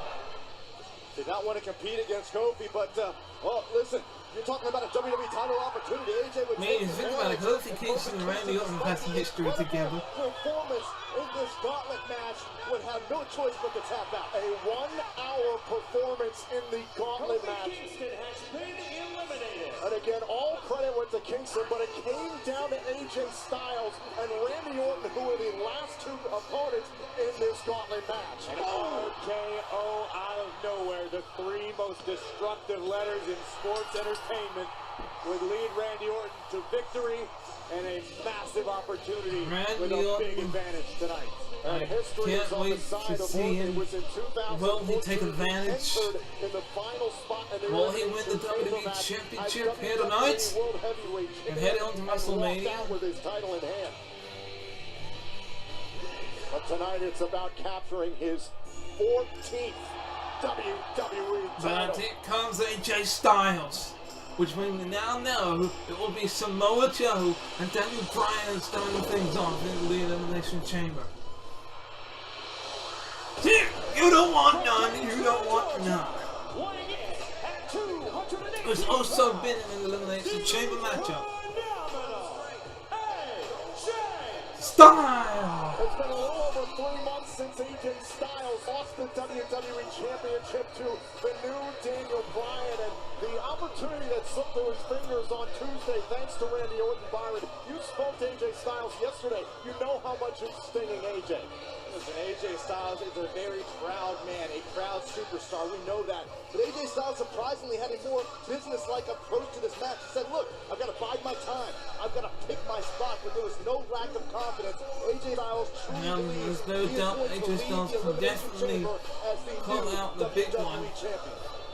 Did not want to compete against Kofi, but, well, listen, you're talking about a WWE title opportunity. AJ would I mean, think about it, Kofi Kingston and Randy Orton have had some history together. Performance in this gauntlet match would have no choice but to tap out. A 1-hour performance in the gauntlet match. Kingston has been eliminated. And again, all credit went to Kingston, but it came down to AJ Styles and Randy Orton, who were the last two opponents in this gauntlet match. An RKO out of nowhere, the three most destructive letters in sports entertainment, would lead Randy Orton to victory and a massive opportunity with a big advantage tonight. I can't wait to see him. Will he take advantage? Will he win the WWE Championship here tonight? And head on to WrestleMania? With his title in hand. But tonight it's about capturing his 14th WWE But title. here comes AJ Styles, which we now know it will be Samoa Joe and Daniel Bryan starting things off in the Elimination Chamber. You don't want none, you don't want none. There's also been an Elimination Chamber matchup. Style! It's been a little over 3 months since AJ Styles lost the WWE Championship to the new Daniel Bryan, and the opportunity that slipped through his fingers on Tuesday, thanks to Randy Orton. Byron, you spoke to AJ Styles yesterday. You know how much it's stinging AJ. Listen, AJ Styles is a very proud man, a proud superstar. We know that. But AJ Styles surprisingly had a more business-like approach to this match. He said, look, I've got to bide my time. I've got to pick my spot, but there was no lack of confidence. AJ Styles truly believes there's no doubt AJ Styles can definitely call out the big one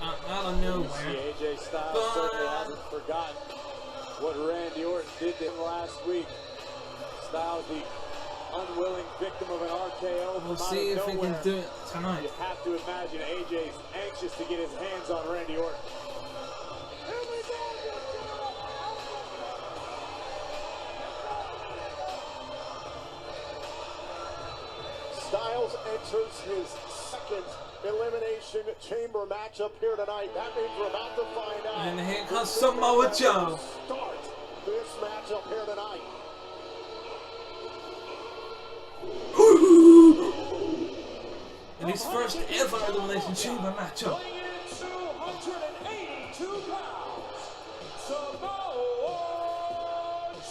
out of nowhere. AJ Styles certainly hasn't forgotten what Randy Orton did to him last week. Styles, the unwilling victim of an RKO. We'll see if he can do it tonight. You have to imagine AJ's anxious to get his hands on Randy Orton. Styles enters his second Elimination Chamber matchup here tonight. That means we're about to find out. And here comes Samoa Joe. Start this matchup here tonight. In his first ever Elimination Chamber matchup.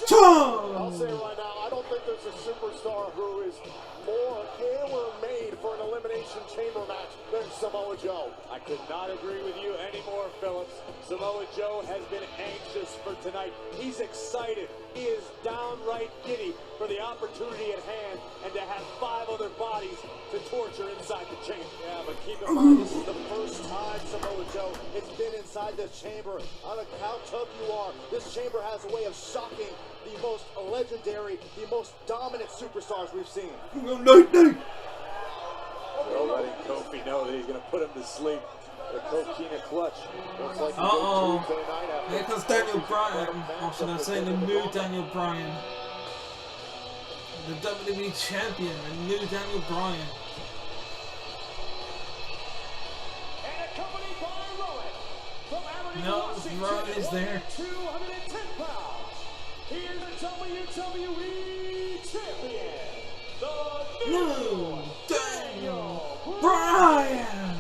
I'll say right now, I don't think there's a superstar who is more tailor-made for an Elimination Chamber match than Samoa Joe. I could not agree with you anymore, Phillips. Samoa Joe has been anxious for tonight. He's excited. He is downright giddy for the opportunity at hand and to have 5 other bodies to torture inside the chamber. Yeah, but keep in mind, this is the first time, Samoa Joe, it's been inside this chamber. I don't know how tough you are. This chamber has a way of shocking the most legendary, the most dominant superstars we've seen. Don't letting Kofi know that he's going to put him to sleep. The Coquina clutch. Looks like Here comes Daniel Bryan. Or should I say the new Daniel Bryan? The WWE Champion, the new Daniel Bryan. No, Rowan is there. 210 pounds. Here's the WWE Champion, the new Daniel Bryan.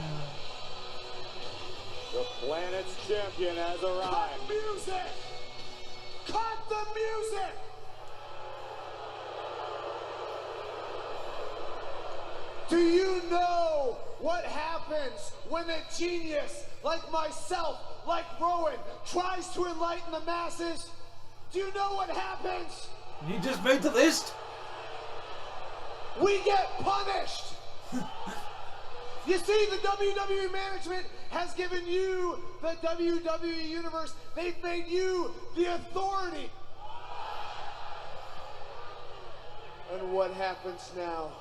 The planet's champion has arrived. Cut the music! Cut the music! Do you know what happens when a genius like myself, like Rowan, tries to enlighten the masses? Do you know what happens? You just made the list. We get punished. You see, the WWE management has given you the WWE Universe. They've made you the authority. And what happens now?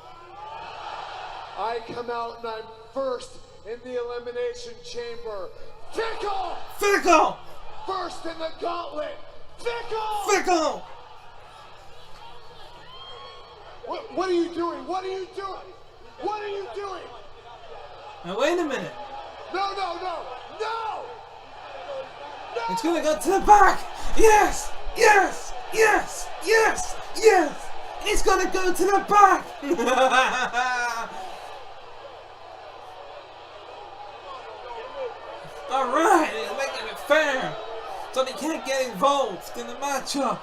I come out and I'm first in the Elimination Chamber. Fickle! Fickle! First in the gauntlet. Fickle! Fickle! What are you doing? What are you doing? What are you doing? Now wait a minute. No, no, no, no! It's gonna go to the back! Yes! Yes! Yes! Yes! Yes! It's gonna go to the back! Alright, he's making it fair! So they can't get involved in the matchup!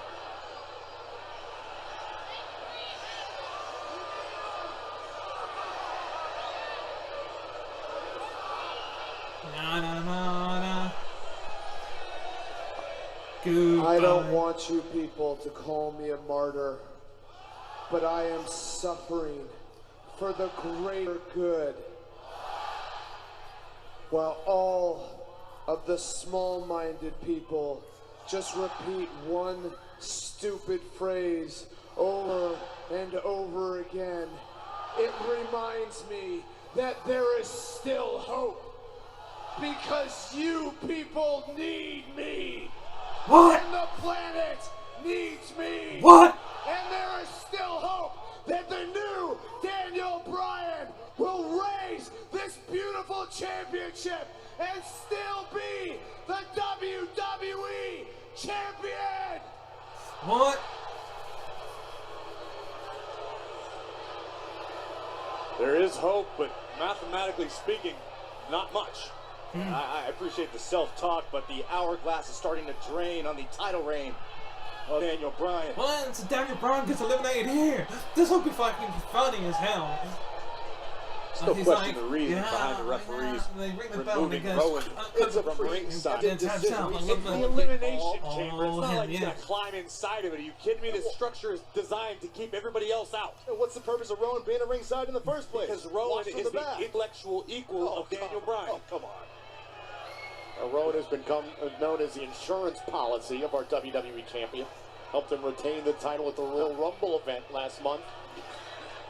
I don't want you people to call me a martyr, but I am suffering for the greater good, while all of the small-minded people just repeat one stupid phrase over and over again. It reminds me that there is still hope, because you people need me. What? And the planet needs me. What? And there is still hope that the new Daniel Bryan will raise this beautiful championship and still be the WWE champion. What? There is hope, but mathematically speaking, not much. I appreciate the self-talk, but the hourglass is starting to drain on the title reign of Daniel Bryan. Once Daniel Bryan gets eliminated here, this will be fucking funny as hell. Still He's question like, the reason yeah, behind the referees they ring the bell and removing they Rowan goes, from ringside. and taps out. It's the elimination chamber. It's Oh, not like yeah. you're gonna climb inside of it. Are you kidding me? This structure is designed to keep everybody else out. What's the purpose of Rowan being at ringside in the first place? Because Rowan Watch from is the back. intellectual equal of Daniel Bryan. Oh, come on. Rowan has become known as the insurance policy of our WWE champion. Helped him retain the title at the Royal Rumble event last month.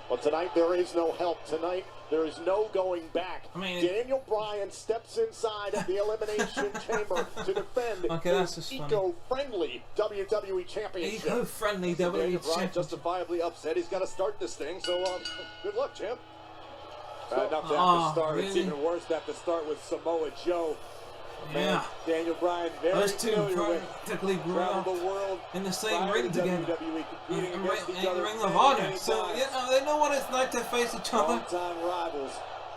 But tonight there is no help. Tonight there is no going back. Daniel Bryan steps inside of the Elimination Chamber to defend his eco-friendly WWE Championship. Eco-friendly WWE Daniel Bryan Championship. justifiably upset. He's got to start this thing. So good luck, champ. Enough to have to start. It's even worse to have to start with Samoa Joe. Yeah. Daniel Bryan very Those two familiar with practically grew up the world in the same ring together. WWE In the Ring of Honor. So, you know, they know what it's like to face each other. Long-time rivals,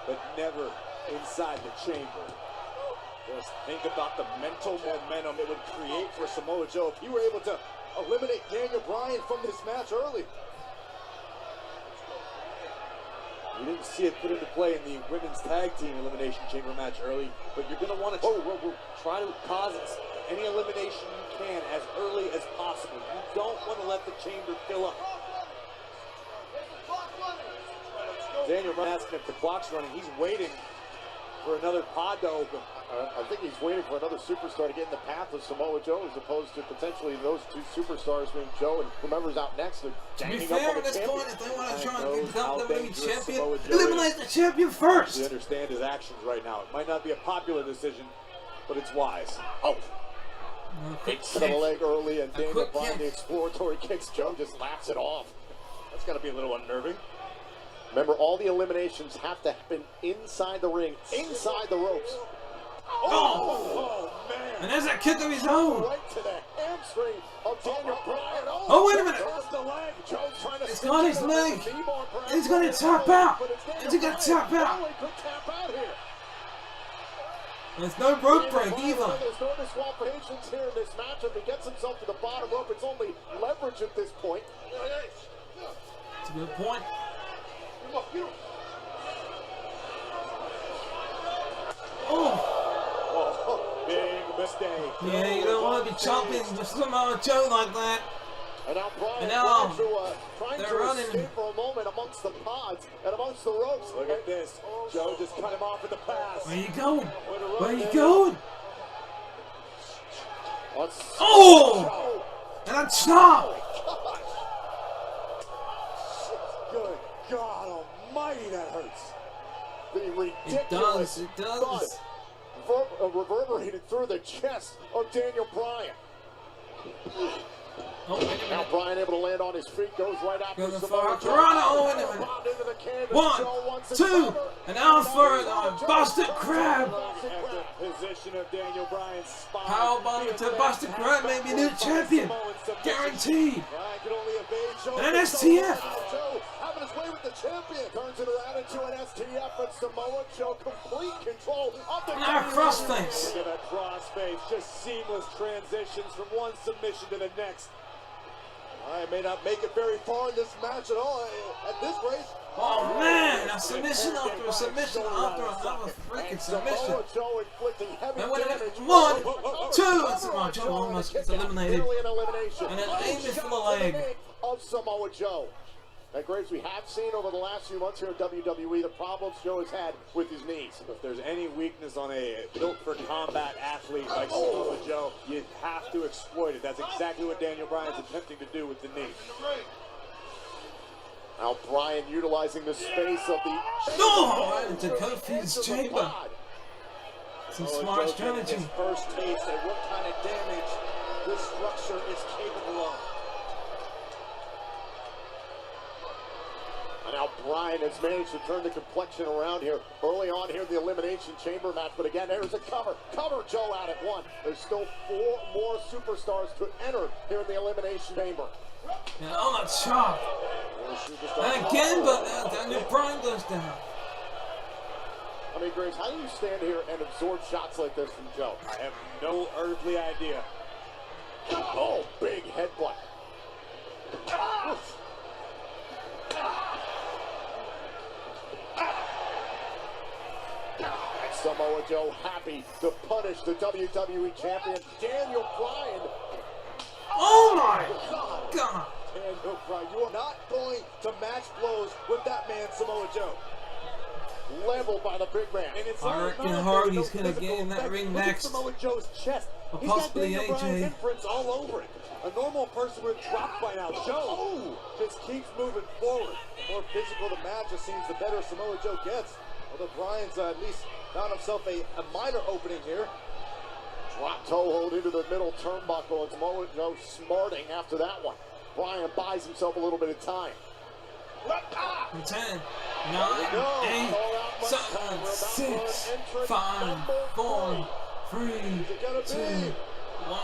but never inside the chamber. Just think about the mental momentum it would create for Samoa Joe if he were able to eliminate Daniel Bryan from this match early. You didn't see it put into play in the women's tag team elimination chamber match early, but you're going to want to try to cause any elimination you can as early as possible. You don't want to let the chamber fill up. Daniel Bryan asking if the clock's running. He's waiting for another pod to open. I think he's waiting for another superstar to get in the path of Samoa Joe, as opposed to potentially those two superstars being Joe and whoever's out next. To be up fair, on at the this champion. point, if they want to try and become WWE champion, Samoa Joe eliminate the champion first. You understand his actions right now. It might not be a popular decision, but it's wise. Oh! Kicks to the leg early, and Daniel Bryan, the exploratory kicks. Joe just laughs it off. That's got to be a little unnerving. Remember, all the eliminations have to happen inside the ring, inside the ropes. Oh, man. And there's that kick of his own. Right to the hamstring of Daniel Bryan. Oh, wait a minute. It's got his leg. He's going to tap out. Is he going to tap out? There's no rope break either. There's no disqualifications here in this matchup. He gets himself to the bottom rope. It's only leverage at this point. That's a good point. Oh, big mistake. Yeah, you don't want to be chopping the Samoa Joe like that. And now Brian trying they're to running. escape for a moment amongst the pods and amongst the ropes. Look at this. Joe just cut him off at the pass. Where you going? Where you going? Oh! And a chop! Good God almighty, that hurts. The ridiculous It does. reverberated through the chest of Daniel Bryan. Oh, wait a minute. Now Bryan able to land on his feet, goes right after Samoa Joe. Oh, wait a minute. 1, 2, and out for a busted crab. Position of Daniel Bryan's spine. How about to busted crab, maybe new champion? Guaranteed. And an STF. Joe having his way with the champion. Turns it around into an STF, but Samoa Joe complete control of the crossface. Look at that crossface. Just seamless transitions from one submission to the next. I may not make it very far in this match at all at this rate. Oh man, a submission after a submission after another freaking submission. Samoa Joe inflicting heavy damage. 1, 2, and Samoa Joe almost gets eliminated. And then aiming for the leg of Samoa Joe. Now, Graves, we have seen over the last few months here in WWE the problems Joe has had with his knees. If there's any weakness on a built-for-combat athlete like Samoa Joe, you have to exploit it. That's exactly what Daniel Bryan's attempting to do with the knee. Now Bryan utilizing the space of the... No! Into Kofi's chamber. Some smart strategy. His first taste at what kind of damage this structure is capable of. And now Bryan has managed to turn the complexion around here early on here in the Elimination Chamber match. But again, there's a cover. Cover Joe out at 1. There's still 4 more superstars to enter here in the Elimination Chamber. And on a chop. And again, but Daniel Bryan goes down. I mean, Graves, how do you stand here and absorb shots like this from Joe? I have no earthly idea. Oh, big headbutt. Samoa Joe happy to punish the WWE Champion, Daniel Bryan. Oh my God! Daniel Bryan, you are not going to match blows with that man, SamoaE. Leveled by the big man. And it's I reckon Hardy's gonna get in that ring next. Samoa Joe's chest. Or He's possibly got Daniel Bryan's AJ. imprints all over it. A normal person would drop by now. Joe just keeps moving forward. The more physical the match it seems, the better Samoa Joe gets. Although Bryan's at least found himself a minor opening here. Drop toe hold into the middle turnbuckle, and Samoa Joe smarting after that one. Bryan buys himself a little bit of time. 10, 9, 8, 7, 6, 5, 4, 3, 2, 1.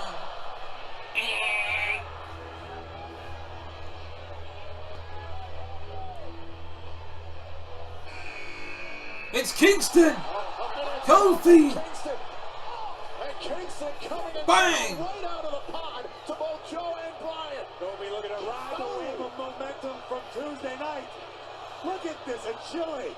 It's Kingston! Kofi! And Kingston coming in Bang! right out of the pod to both Joe and Bryan. Kofi looking to ride the wave of momentum from Tuesday night. Look at this agility.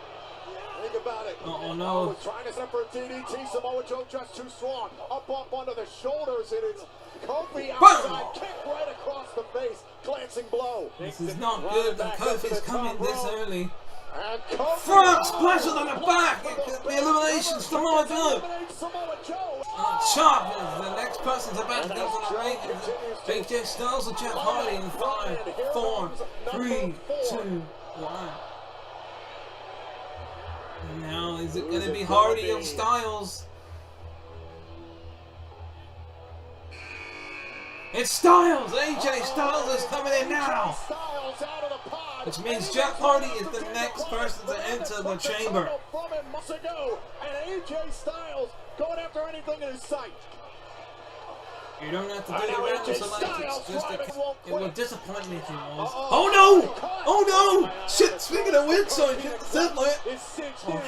Think about it. Oh no. Trying to separate DDT. Samoa Joe just too strong. Up under the shoulders, and it's Kofi outside. Kick right across the face. Glancing blow. This is not good that Kofi's coming this early. And Kofi Front splash on the back. The elimination. Samoa Joe. Chop. The next person's about to go on the ring. AJ Styles or Jeff Hardy in 5, 4, 3, 2, 1. And now is it going to be Hardy or Styles? It's Styles! AJ Styles is coming in now! Which means Jeff Hardy is the next person to enter the chamber. And AJ Styles going after anything in his sight. You don't have to do the random select, it's just it would disappoint me if he was. Oh no! Oh no! Shit, speaking of which, so he hit the setlight. Oh,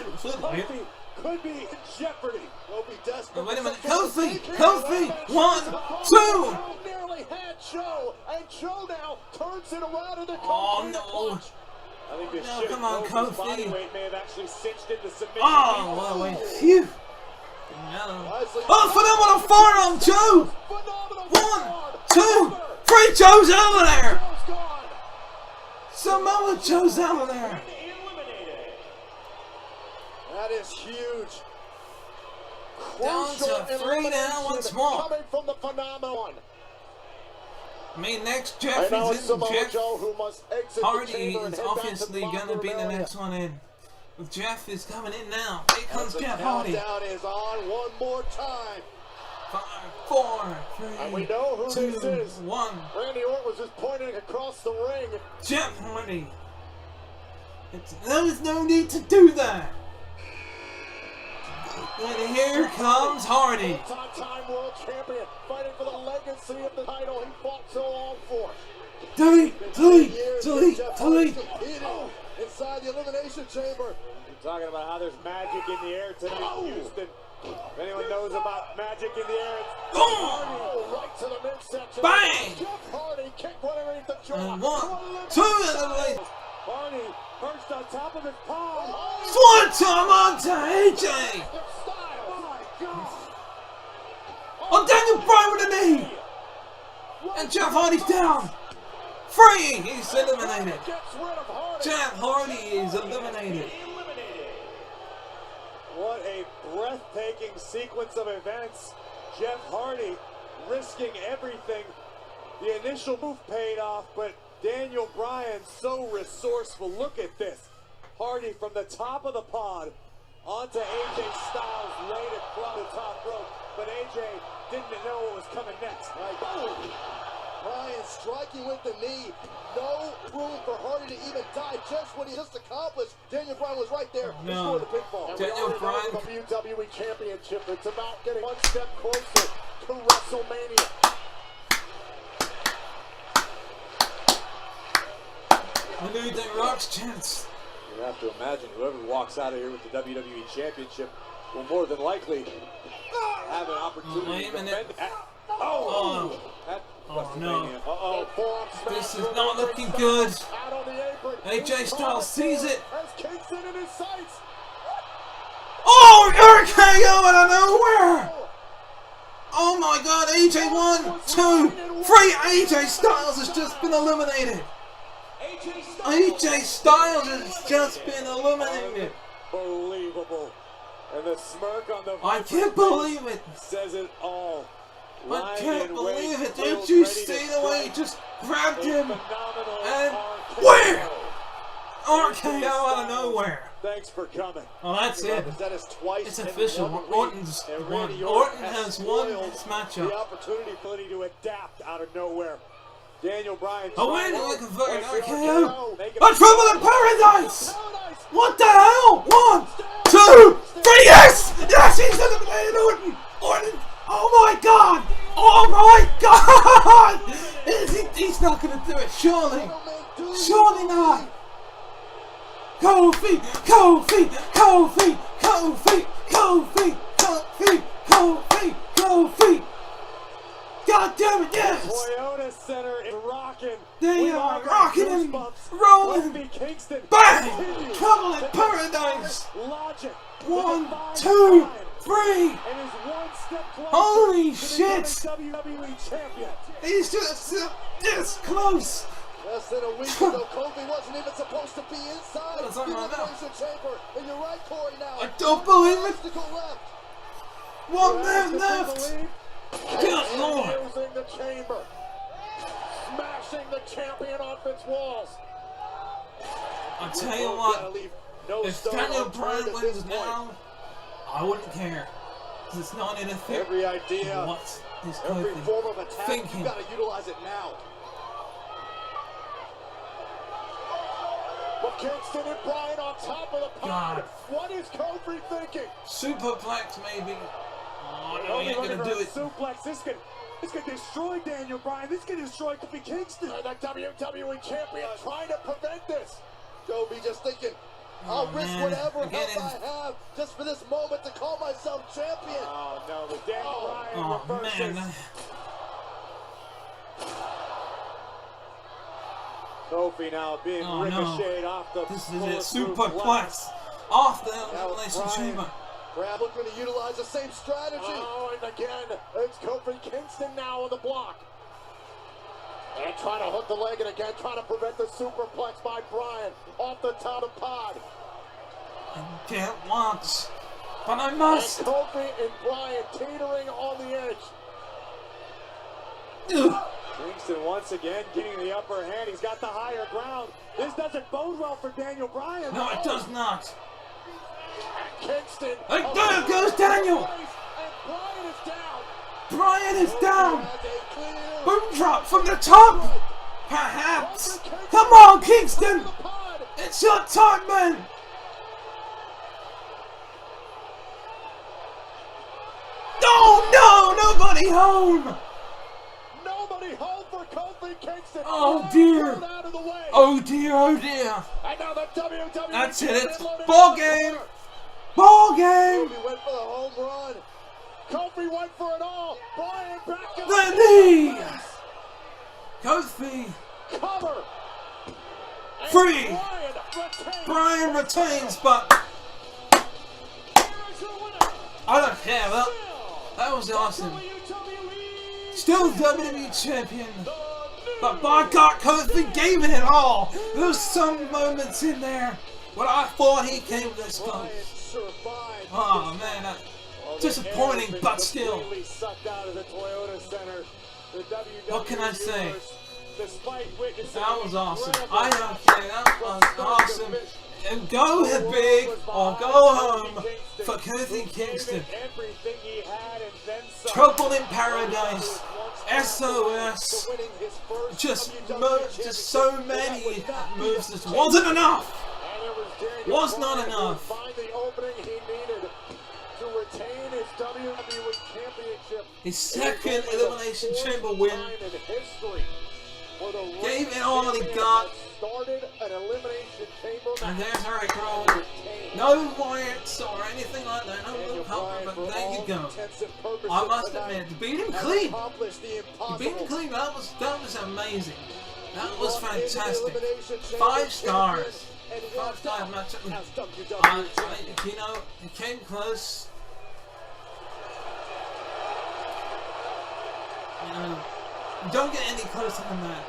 could be in jeopardy. Oh, wait a minute, Kofi! Kofi! 1, 2! Nearly had Joe, and Joe now turns it around in the Oh no! I think this No, come on, Kofi. body weight may have actually cinched into submission. Oh, well, wait, phew! No. Oh, phenomenal forearm, Joe! 1, 2, Trey Joe's over there! Samoa Joe's over there! That is huge. Down to 3 now once more. Coming from the phenomenal one. I mean, next Jeff is in. Jeff Joe, who must exit Hardy the chamber and is head back obviously to the going to be the area. next one in. With Jeff is coming in now. Here comes The Jeff Hardy. countdown is on one more time. 5, 4, 3, And we know who 2, this is. 1. Randy Orton was just pointing across the ring. Jeff Hardy. There is no need to do that. And here comes Hardy. Multi-time world champion, fighting for the legacy of the title he fought so long for. Delete. Inside the elimination chamber. You're talking about how there's magic in the air tonight in Houston. If anyone knows about magic in the air, it's Hardy right to the midsection. Bang! Jeff Hardy kicked one underneath the jaw. And 1, 2, and Hardy perched on top of his palm. Swanton onto AJ. On Daniel Bryan with a knee. And Jeff Hardy's down. 3, he's eliminated. Jeff Hardy is eliminated. What a breathtaking sequence of events. Jeff Hardy risking everything. The initial move paid off, but Daniel Bryan so resourceful. Look at this. Hardy from the top of the pod onto AJ Styles, laid it from the top rope, but AJ didn't know what was coming next. Boom! Bryan striking with the knee. No room for Hardy to even digest what he just accomplished. Daniel Bryan was right there. He scored the pinfall. And Daniel Bryan. The WWE Championship. It's about getting one step closer to WrestleMania. I knew that Rock's chance. You have to imagine whoever walks out of here with the WWE Championship will more than likely have an opportunity Wait a to minute. defend. No. This is not looking good. AJ Styles sees it. Oh, RKO out of nowhere. Oh my God, AJ 1, 2, 3. AJ Styles has just been eliminated. AJ Styles has just been eliminated. Unbelievable. And the smirk on the I can't believe it. says it all. I can't believe it. Did you see the way he just grabbed him? And where? RKO out of nowhere. Thanks for coming. Well, that's it. It's official. Orton's won. Orton has won this matchup. The opportunity to adapt out of nowhere. Daniel Bryan. Oh, wait, like a fucking RKO. A trouble in paradise. What the hell? 1, 2, 3. Yes! Yes, he's eliminated Orton. Orton. Oh my God. Oh my God. He's not going to do it, surely. Surely not. Kofi, Kofi, Kofi, Kofi, Kofi, Kofi, Kofi, Kofi. God damn it, yes! Toyota Center is rocking. They are rocking and rolling. Bang! Trouble in paradise. 1, 2, 3. Holy shit! He's just this close. Less than a week ago, Kofi wasn't even supposed to be inside the elimination chamber. And you're right, Corey, now. I don't believe it. Left. 1 man left. Good Lord. Using the chamber. Smashing the champion off its walls. I'll tell you what. If Daniel Bryan wins now, I wouldn't care. Because it's not interfering. Every idea, what is every Kofi form of attack, thinking? you got to utilize it now. But Kingston and Bryan on top of the pod. What is Kofi thinking? Superplex maybe. Oh no, he ain't gonna do it. Suplex. This could destroy Daniel Bryan. This could destroy Kofi Kingston. The WWE champion trying to prevent this. Kofi just thinking, I'll risk whatever help I have just for this moment to call myself champion. Oh no, the Daniel Bryan reverses. Man. Kofi now being ricocheted off the This is it. Superplex off the elimination chamber. Brad looking to utilize the same strategy. Oh, and again, it's Kofi Kingston now on the block. And trying to hook the leg, and again trying to prevent the superplex by Bryan off the top of the pod. I can't once, but I must. And Kofi and Bryan teetering on the edge. Kingston once again getting the upper hand. He's got the higher ground. This doesn't bode well for Daniel Bryan. No, it does not. Kingston. And there goes Daniel. Bryan is down. Bryan is down. Boom drop from the top. Perhaps. Come on, Kingston. It's your time, man. Oh no, nobody home. Nobody home for Kofi Kingston. Oh dear. Oh dear, oh dear. And now the WWE. That's it. It's ball game. Ball game. Kofi went for the home run. Kofi went for it all. Bryan back in the knee. Kofi. Cover. Free. Bryan retains, but I don't care. That was awesome. Still WWE champion. But by God, Kofi gave it all. There was some moments in there where I thought he came this close. Oh man, disappointing, but still. What can I say? That was awesome. I don't care. That was awesome. And go big or go home for Kofi Kingston. Trouble in Paradise. SOS. Just so many moves. This wasn't enough. Was not enough. His second Elimination Chamber win. Gave it all he got. And there's Eric Rowan. No Wyatts or anything like that. No Luke Harper, but there you go. I must admit, to beat him clean. To beat him clean, that was amazing. That was fantastic. 5 stars. 5-star matchup. You know, it came close. You know, you don't get any closer than that.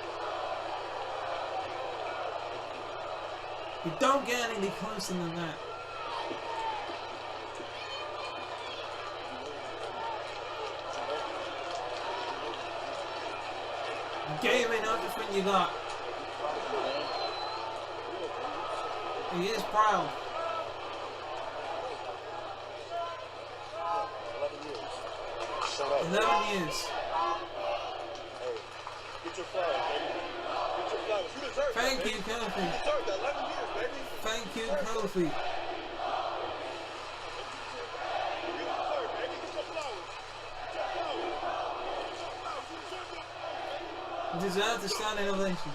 You don't get any closer than that. You gave it everything you got. He is proud. 11 years. Get your flag, baby. Get your flag. You deserve that, Thank baby. you, Kofi. You deserve that. 11 years, baby. Thank you, Kofi. You deserve it, baby. Get your flowers. You deserve the standing ovation.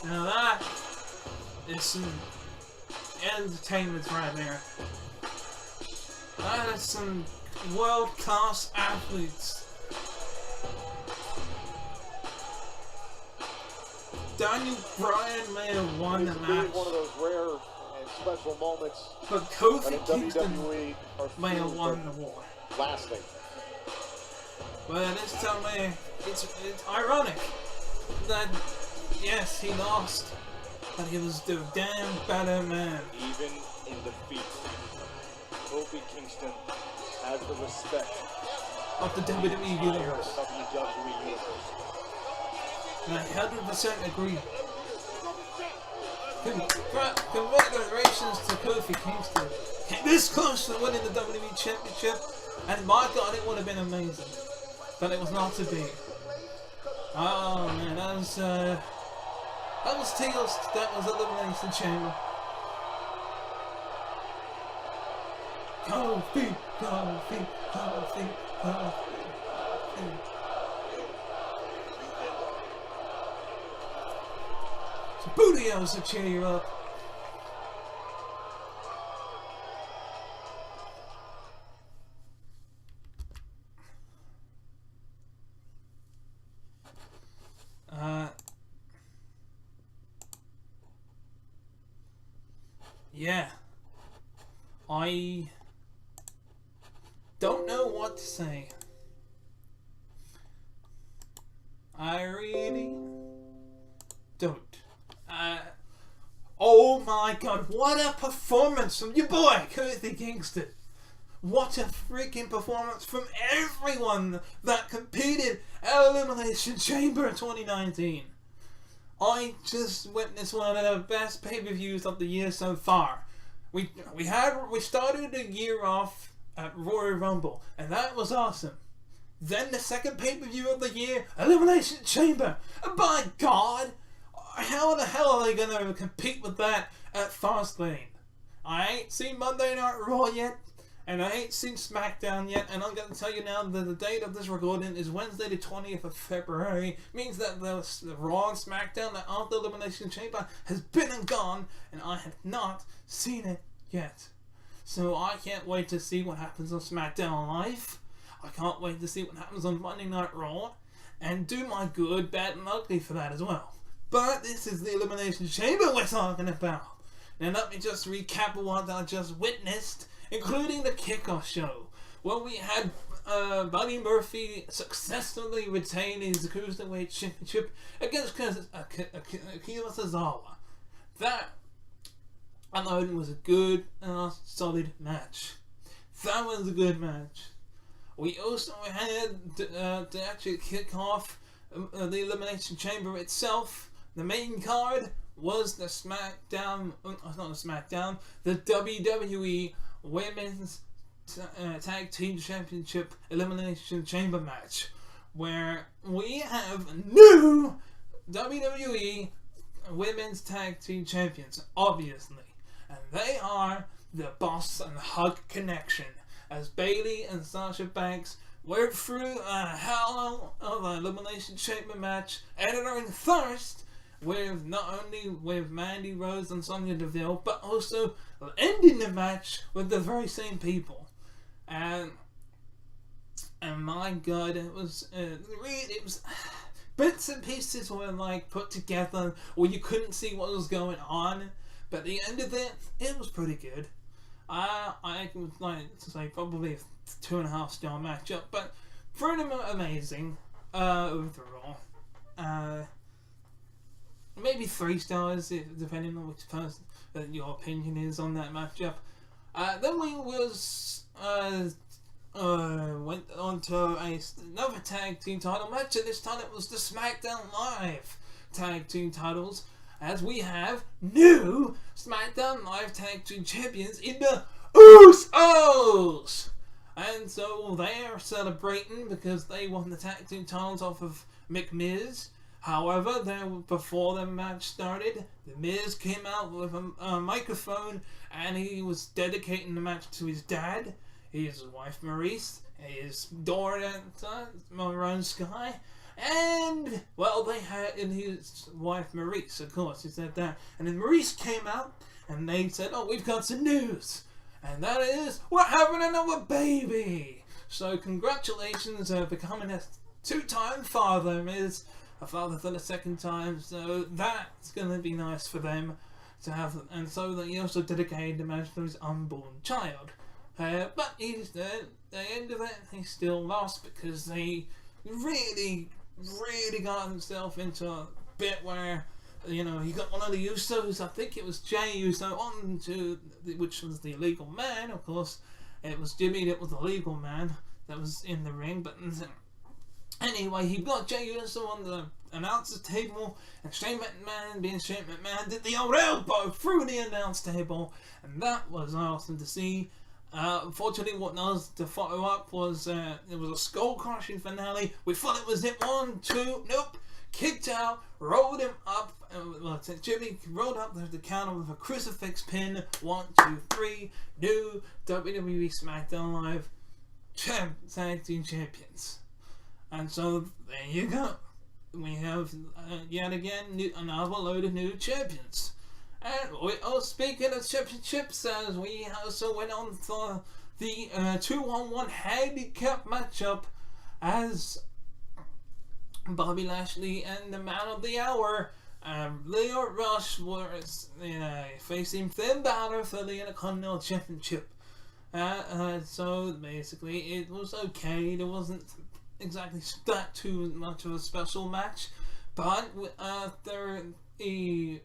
Now that is some entertainment right there. That is some world-class athletes. Daniel Bryan may have won the match, one of those rare and special moments. but Kofi Kingston may have won the war. Lasting. But this time, it's ironic that yes, he lost, but he was the damn better man. Even in defeat, Kofi Kingston has the respect of the WWE Universe. WWE Universe. And I 100% agree. Congratulations to Kofi Kingston. This close to winning the WWE Championship, and my God, it would have been amazing. But it was not to be. Oh man, that was Teals. That was Elimination Chamber. Kofi, Kofi, Kofi, Kofi. So Booty-O's to cheer you up. yeah, I don't know what to say. I really don't. Oh my god, what a performance from your boy, Kofi Kingston. What a freaking performance from everyone that competed at Elimination Chamber 2019. I just witnessed one of the best pay-per-views of the year so far. We started the year off at Royal Rumble, and that was awesome. Then the second pay-per-view of the year, Elimination Chamber. And by God, how the hell are they going to compete with that at Fastlane? I ain't seen Monday Night Raw yet, and I ain't seen SmackDown yet, and I'm going to tell you now that the date of this recording is Wednesday the 20th of February. Means that the Raw and SmackDown that after Elimination Chamber has been and gone, and I have not seen it yet. So I can't wait to see what happens on SmackDown Live. I can't wait to see what happens on Monday Night Raw, and do my good, bad, and ugly for that as well. But this is the Elimination Chamber we're talking about. Now let me just recap what I just witnessed, including the kickoff show, where we had Buddy Murphy successfully retain his Cruiserweight Championship against Akira Tozawa. That alone was a good and solid match. That was a good match. We also had to actually kick off the Elimination Chamber itself. The main card was the the WWE Women's Tag Team Championship Elimination Chamber match, where we have new WWE Women's Tag Team Champions, obviously, and they are the Boss and Hug Connection, as Bayley and Sasha Banks went through a hell of an Elimination Chamber match, entering first with not only with Mandy Rose and Sonya Deville, but also ending the match with the very same people. And my God, it was bits and pieces were like put together, or you couldn't see what was going on. But at the end of it, it was pretty good. I would like to say probably a 2.5 star matchup, but pretty amazing overall. Maybe 3 stars, depending on which person your opinion is on that matchup. Then we went on to another tag team title match, and this time it was the SmackDown Live tag team titles, as we have new SmackDown Live tag team champions in the Usos. And so they are celebrating because they won the tag team titles off of McMiz. However, before the match started, The Miz came out with a microphone, and he was dedicating the match to his dad, his wife Maurice, his daughter Marone Sky, and, well, they had in his wife Maurice, of course, he said that. And then Maurice came out, and they said, oh, we've got some news, and that is, we're having another baby. So congratulations on becoming a 2-time father, Miz. A father for the 2nd time, so that's going to be nice for them to have, and so they also dedicated the match to his unborn child. But he's at the end of it, he still lost because they really got himself into a bit where, you know, he got one of the Usos, I think it was Jay Uso, which was the illegal man. Of course, it was Jimmy that was the legal man that was in the ring, but anyway, he got Jay Uso on the announcer's table, and Shane McMahon, being Shane McMahon, did the old elbow through the announce table, and that was awesome to see. Unfortunately, what was to follow up was it was a skull-crushing finale. We thought it was it. 1, 2, nope. Kicked out, rolled him up. Jimmy rolled up the counter with a crucifix pin. 1, 2, 3. New WWE SmackDown Live Tag Team Champions. And so there you go. We have yet again another load of new champions. And speaking of championships, as we also went on for the 2-on-1 handicap matchup, as Bobby Lashley and the Man of the Hour Leo Rush was facing Finn Balor for the Intercontinental Championship. So basically, it was okay. There wasn't exactly that too much of a special match, but after the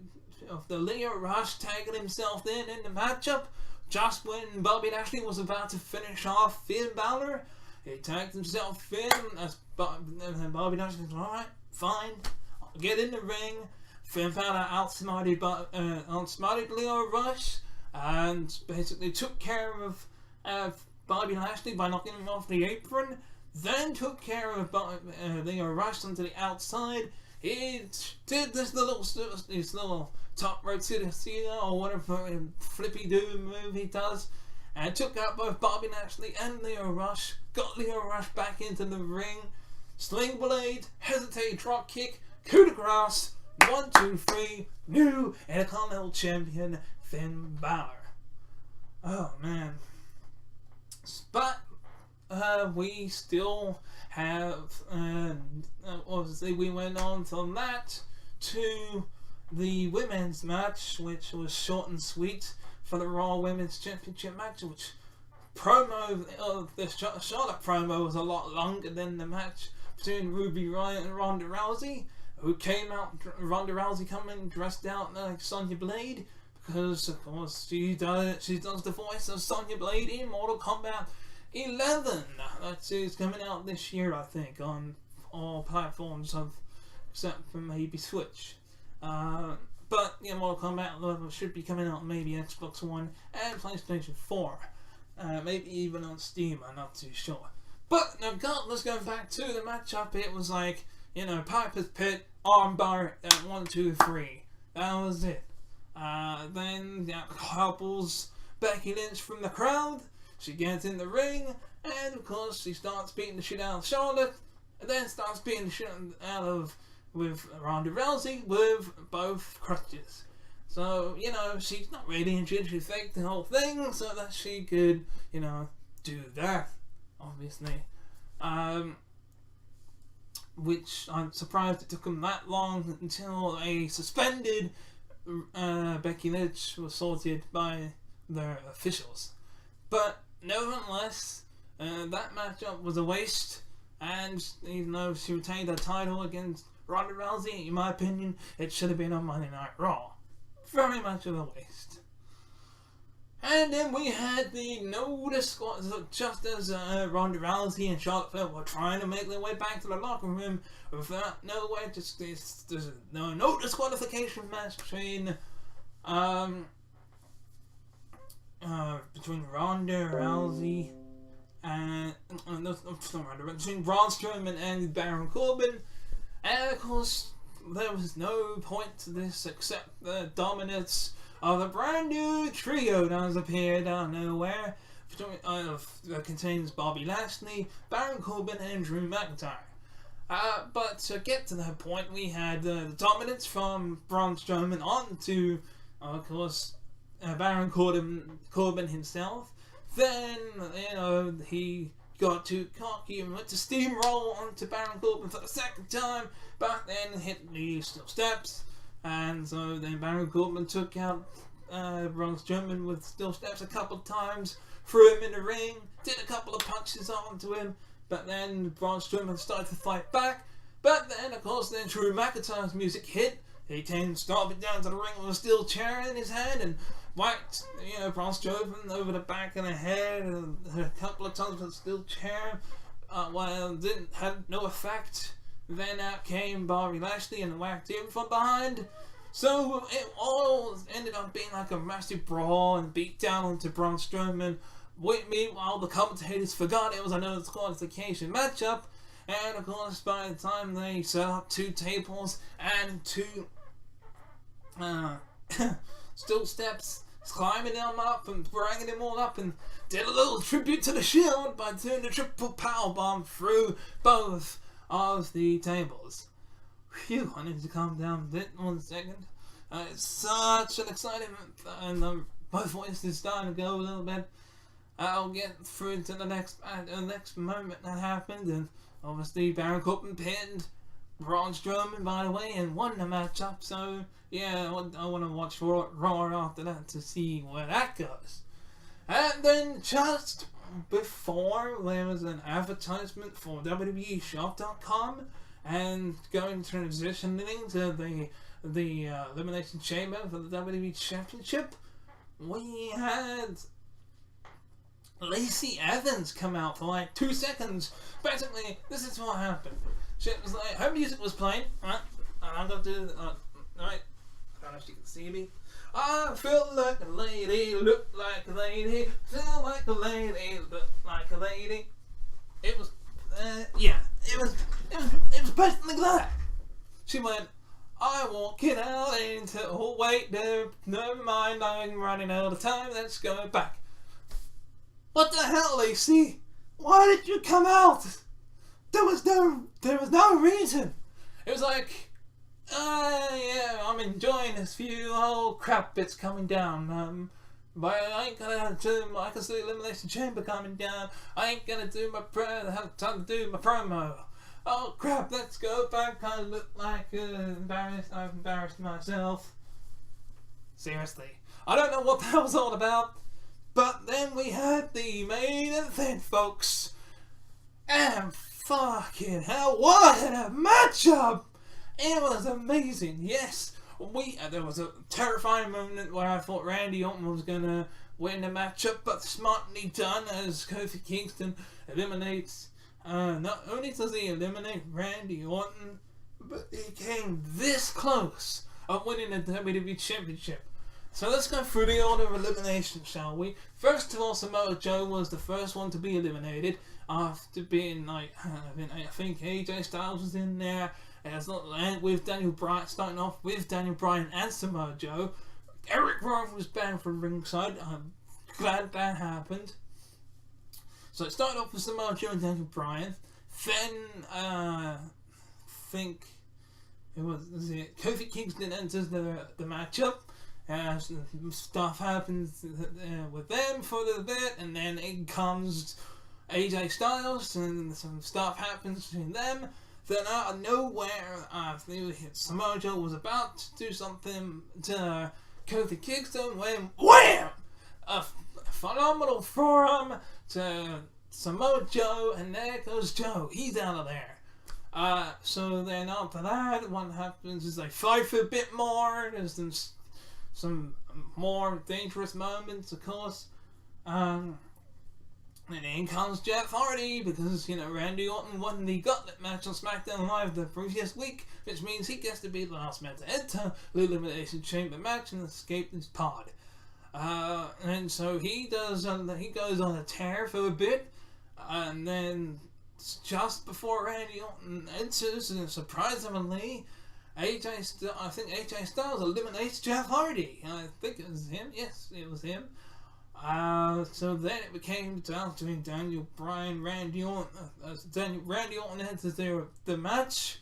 Leo Rush tagging himself in the matchup, just when Bobby Lashley was about to finish off Finn Balor, he tagged himself in. And Bobby Lashley was alright, fine, I'll get in the ring. Finn Balor outsmarted Leo Rush and basically took care of Bobby Lashley by knocking him off the apron. Then took care of Leo Rush onto the outside. He did this little top rope to the ceiling or whatever flippy do move he does, and took out both Bobby Lashley and Leo Rush. Got Leo Rush back into the ring. Sling blade, hesitate drop kick, coup de grace. 1, 2, 3, new Intercontinental Champion Finn Balor. Oh man. But we still have, obviously we went on from that to the women's match, which was short and sweet for the Raw Women's Championship match, which the Charlotte promo was a lot longer than the match between Ruby Riott and Ronda Rousey, who came out, Ronda Rousey coming dressed out like Sonya Blade, because of course she does the voice of Sonya Blade in Mortal Kombat 11. That is coming out this year, I think, on all platforms except for maybe Switch. But yeah, Mortal Kombat 11 should be coming out maybe Xbox One and PlayStation 4. Maybe even on Steam, I'm not too sure. But regardless, going back to the matchup, it was like, Piper's Pit, armbar at 1, 2, 3. That was it. Then couples Becky Lynch from the crowd. She gets in the ring, and of course she starts beating the shit out of Charlotte, and then starts beating the shit out with Ronda Rousey with both crutches. So, she's not really injured. She faked the whole thing so that she could, do that, obviously. Which I'm surprised it took them that long until they suspended Becky Lynch was sorted by their officials. But nevertheless, that matchup was a waste, and even though she retained her title against Ronda Rousey, in my opinion, it should have been on Monday Night Raw. Very much of a waste. And then we had the Notice Squad, just as Ronda Rousey and Charlotte Flair were trying to make their way back to the locker room without no way, there's no disqualification match between Ronda Rousey and between Braun Strowman and Baron Corbin, and of course there was no point to this except the dominance of a brand new trio that has appeared out of nowhere, that contains Bobby Lashley, Baron Corbin, and Drew McIntyre. But to get to that point, we had the dominance from Braun Strowman on to, of course, Baron Corbin himself. Then, he got too cocky and went to steamroll onto Baron Corbin for the second time, but then hit the steel steps. And so then Baron Corbin took out Braun Strowman with steel steps a couple of times, threw him in the ring, did a couple of punches onto him, but then Braun Strowman started to fight back. But then, of course, Drew McIntyre's music hit. He came stomping down to the ring with a steel chair in his hand and whacked, Braun Strowman over the back of the head and a couple of times with a steel chair. Had no effect. Then out came Bobby Lashley and whacked him from behind. So it all ended up being like a massive brawl and beat down onto Braun Strowman. Meanwhile, the commentators forgot it was a no disqualification matchup. And of course, by the time they set up 2 tables and 2 steel steps, climbing them up and bringing them all up, and did a little tribute to the Shield by doing the triple powerbomb through both of the tables. Phew, I need to calm down a bit 1 second. It's such an exciting, and my voice is starting to go a little bit. I'll get through to the next moment that happened, and obviously Baron Corbin pinned Braun Strowman, by the way, and won the matchup. So yeah, I want to watch Raw after that to see where that goes. And then just before, there was an advertisement for WWEshop.com, and transitioning to the Elimination Chamber for the WWE Championship, we had Lacey Evans come out for like 2 seconds. Basically, this is what happened. She was like, her music was playing, right? And I'm gonna do, right? I don't know if you can see me. I feel like a lady, look like a lady, feel like a lady, look like a lady. It was, yeah, it was basically that. She went, I walk it out into, oh wait, never mind, I'm running out of time, let's go back. What the hell, Lacey? Why did you come out? There was no reason. It was like, yeah, I'm enjoying this view. Oh crap, it's coming down. But I ain't gonna do. I can see the Elimination Chamber coming down. I ain't gonna do my have time to do my promo. Oh crap, let's go back. I look like embarrassed. I've embarrassed myself. Seriously, I don't know what that was all about. But then we had the main event, folks. And fucking hell, what a matchup! It was amazing, yes. There was a terrifying moment where I thought Randy Orton was gonna win the matchup, but smartly done as Kofi Kingston eliminates. Not only does he eliminate Randy Orton, but he came this close of winning the WWE Championship. So let's go through the order of elimination, shall we? First of all, Samoa Joe was the first one to be eliminated after being like, I think AJ Styles was in there. And with Daniel Bryan, starting off with Daniel Bryan and Samoa Joe. Eric Rowan was banned from ringside. I'm glad that happened. So it started off with Samoa Joe and Daniel Bryan. Then, I think it was Kofi Kingston enters the matchup. Stuff happens with them for a little bit, and then in comes AJ Styles, and some stuff happens between them. Then out of nowhere, Samoa Joe was about to do something to Kofi Kingston when wham! A phenomenal forearm to Samoa Joe, and there goes Joe. He's out of there. So then after that, what happens is they fight for a bit more. There's some more dangerous moments, of course. And in comes Jeff Hardy, because, Randy Orton won the gauntlet match on SmackDown Live the previous week, which means he gets to be the last man to enter the Elimination Chamber match and escape his pod. And so he goes on a tear for a bit, and then just before Randy Orton enters, and surprisingly, I think AJ Styles eliminates Jeff Hardy. I think it was him. Yes, it was him. So then it became down between Daniel Bryan, Randy Orton. Randy Orton enters the match.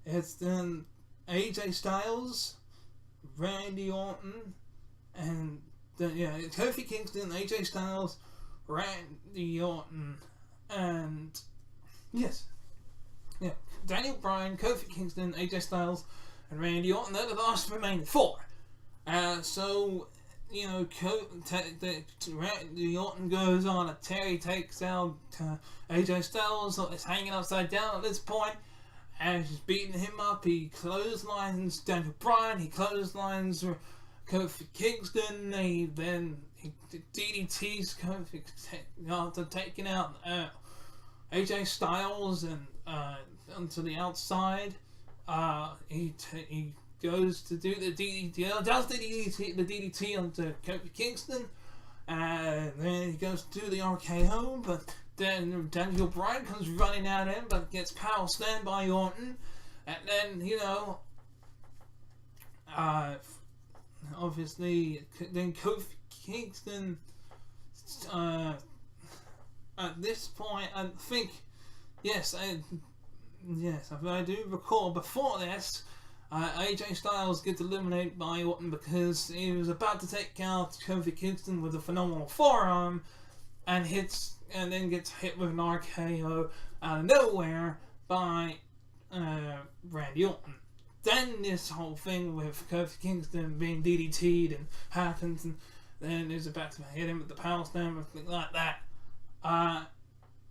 It's then AJ Styles, Randy Orton, and Kofi Kingston, AJ Styles, Randy Orton, and Daniel Bryan, Kofi Kingston, AJ Styles, and Randy Orton. They're the last remaining four. So Randy Orton goes on a tear. He takes out AJ Styles. Is hanging upside down at this point, and he's beating him up. He clotheslines Daniel Bryan. He clotheslines Kofi Kingston. He DDTs Kofi after taking out AJ Styles and onto the outside. He goes to do the DDT, does the DDT onto Kofi Kingston, and then he goes to do the RKO, but then Daniel Bryan comes running at him, but gets power slammed by Orton, and then, obviously, then Kofi Kingston, at this point, I think, if I do recall, before this, AJ Styles gets eliminated by Orton because he was about to take out Kofi Kingston with a phenomenal forearm, and then gets hit with an RKO out of nowhere by Randy Orton. Then this whole thing with Kofi Kingston being DDT'd and happens, and then there's about to hit him with the power slam and things like that. And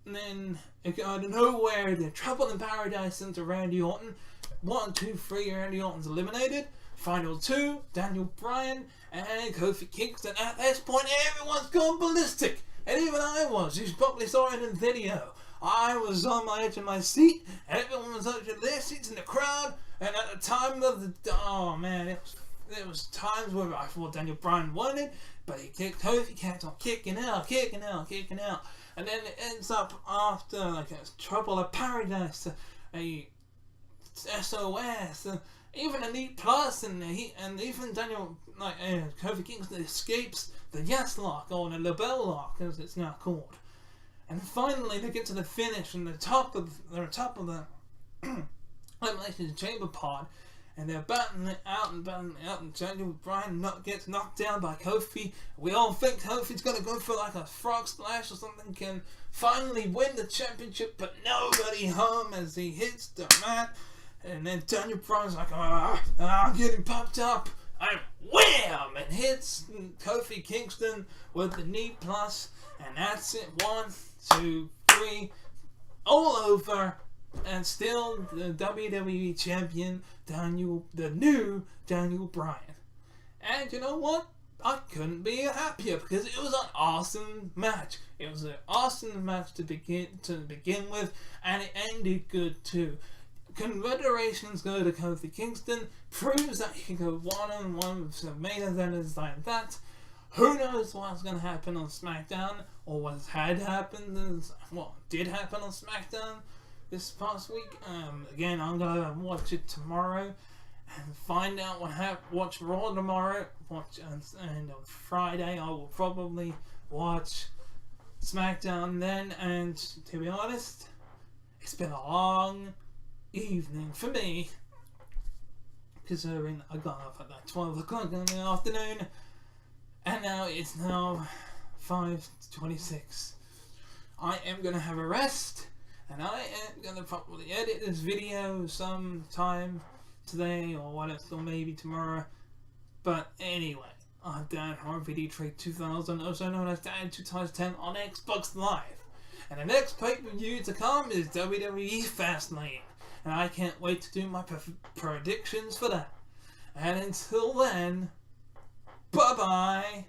then out of nowhere, the Trouble in Paradise into Randy Orton. 1, 2, 3, Randy Orton's eliminated. Final 2, Daniel Bryan and Kofi Kingston. At this point, everyone's gone ballistic. And even I was. You probably saw it in the video. I was on my edge of my seat. Everyone was on the edge of their seats in the crowd. And at the time of the... Oh, man. There was times where I thought Daniel Bryan won it. But he kicked Kofi, kept on kicking out. And then it ends up after like a Trouble of Paradise, a SOS, even a Elite Plus, and even Daniel, Kofi Kingston escapes the Yes Lock, or the LaBelle Lock as it's now called. And finally they get to the finish and the top of the Elimination Chamber pod, and they're battling it out, and Daniel Bryan gets knocked down by Kofi. We all think Kofi's gonna go for like a frog splash or something, can finally win the championship, but nobody home as he hits the mat. And then Daniel Bryan's like, I'm getting popped up, and wham! And hits Kofi Kingston with the knee plus, and that's it. 1, 2, 3, all over. And still the WWE champion, the new Daniel Bryan. And you know what? I couldn't be happier, because it was an awesome match. It was an awesome match to begin with, and it ended good too. Congratulations go to Kofi Kingston. Proves that he can go one-on-one with some main eventers like that. Who knows what's going to happen on SmackDown, or what did happen on SmackDown this past week. Again, I'm gonna watch it tomorrow and find out watch Raw tomorrow. And on Friday I will probably watch SmackDown then. And to be honest, it's been a long evening for me, considering I got up at like 12 o'clock in the afternoon, and now it's now 5:26. I am gonna have a rest. And I am going to probably edit this video sometime today or whatever, or maybe tomorrow. But anyway, I'm Danrvdtree2000, also known as Dan2010 on Xbox Live. And the next pay-per-view to come is WWE Fastlane. And I can't wait to do my predictions for that. And until then, bye-bye.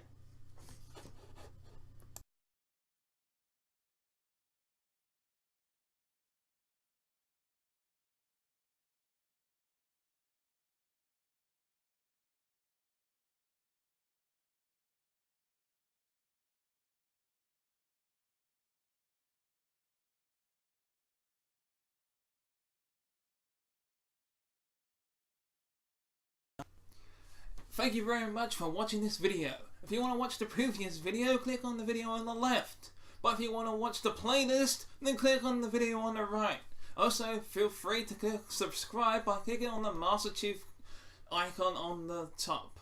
Thank you very much for watching this video. If you want to watch the previous video, click on the video on the left. But if you want to watch the playlist, then click on the video on the right. Also, feel free to click subscribe by clicking on the Master Chief icon on the top.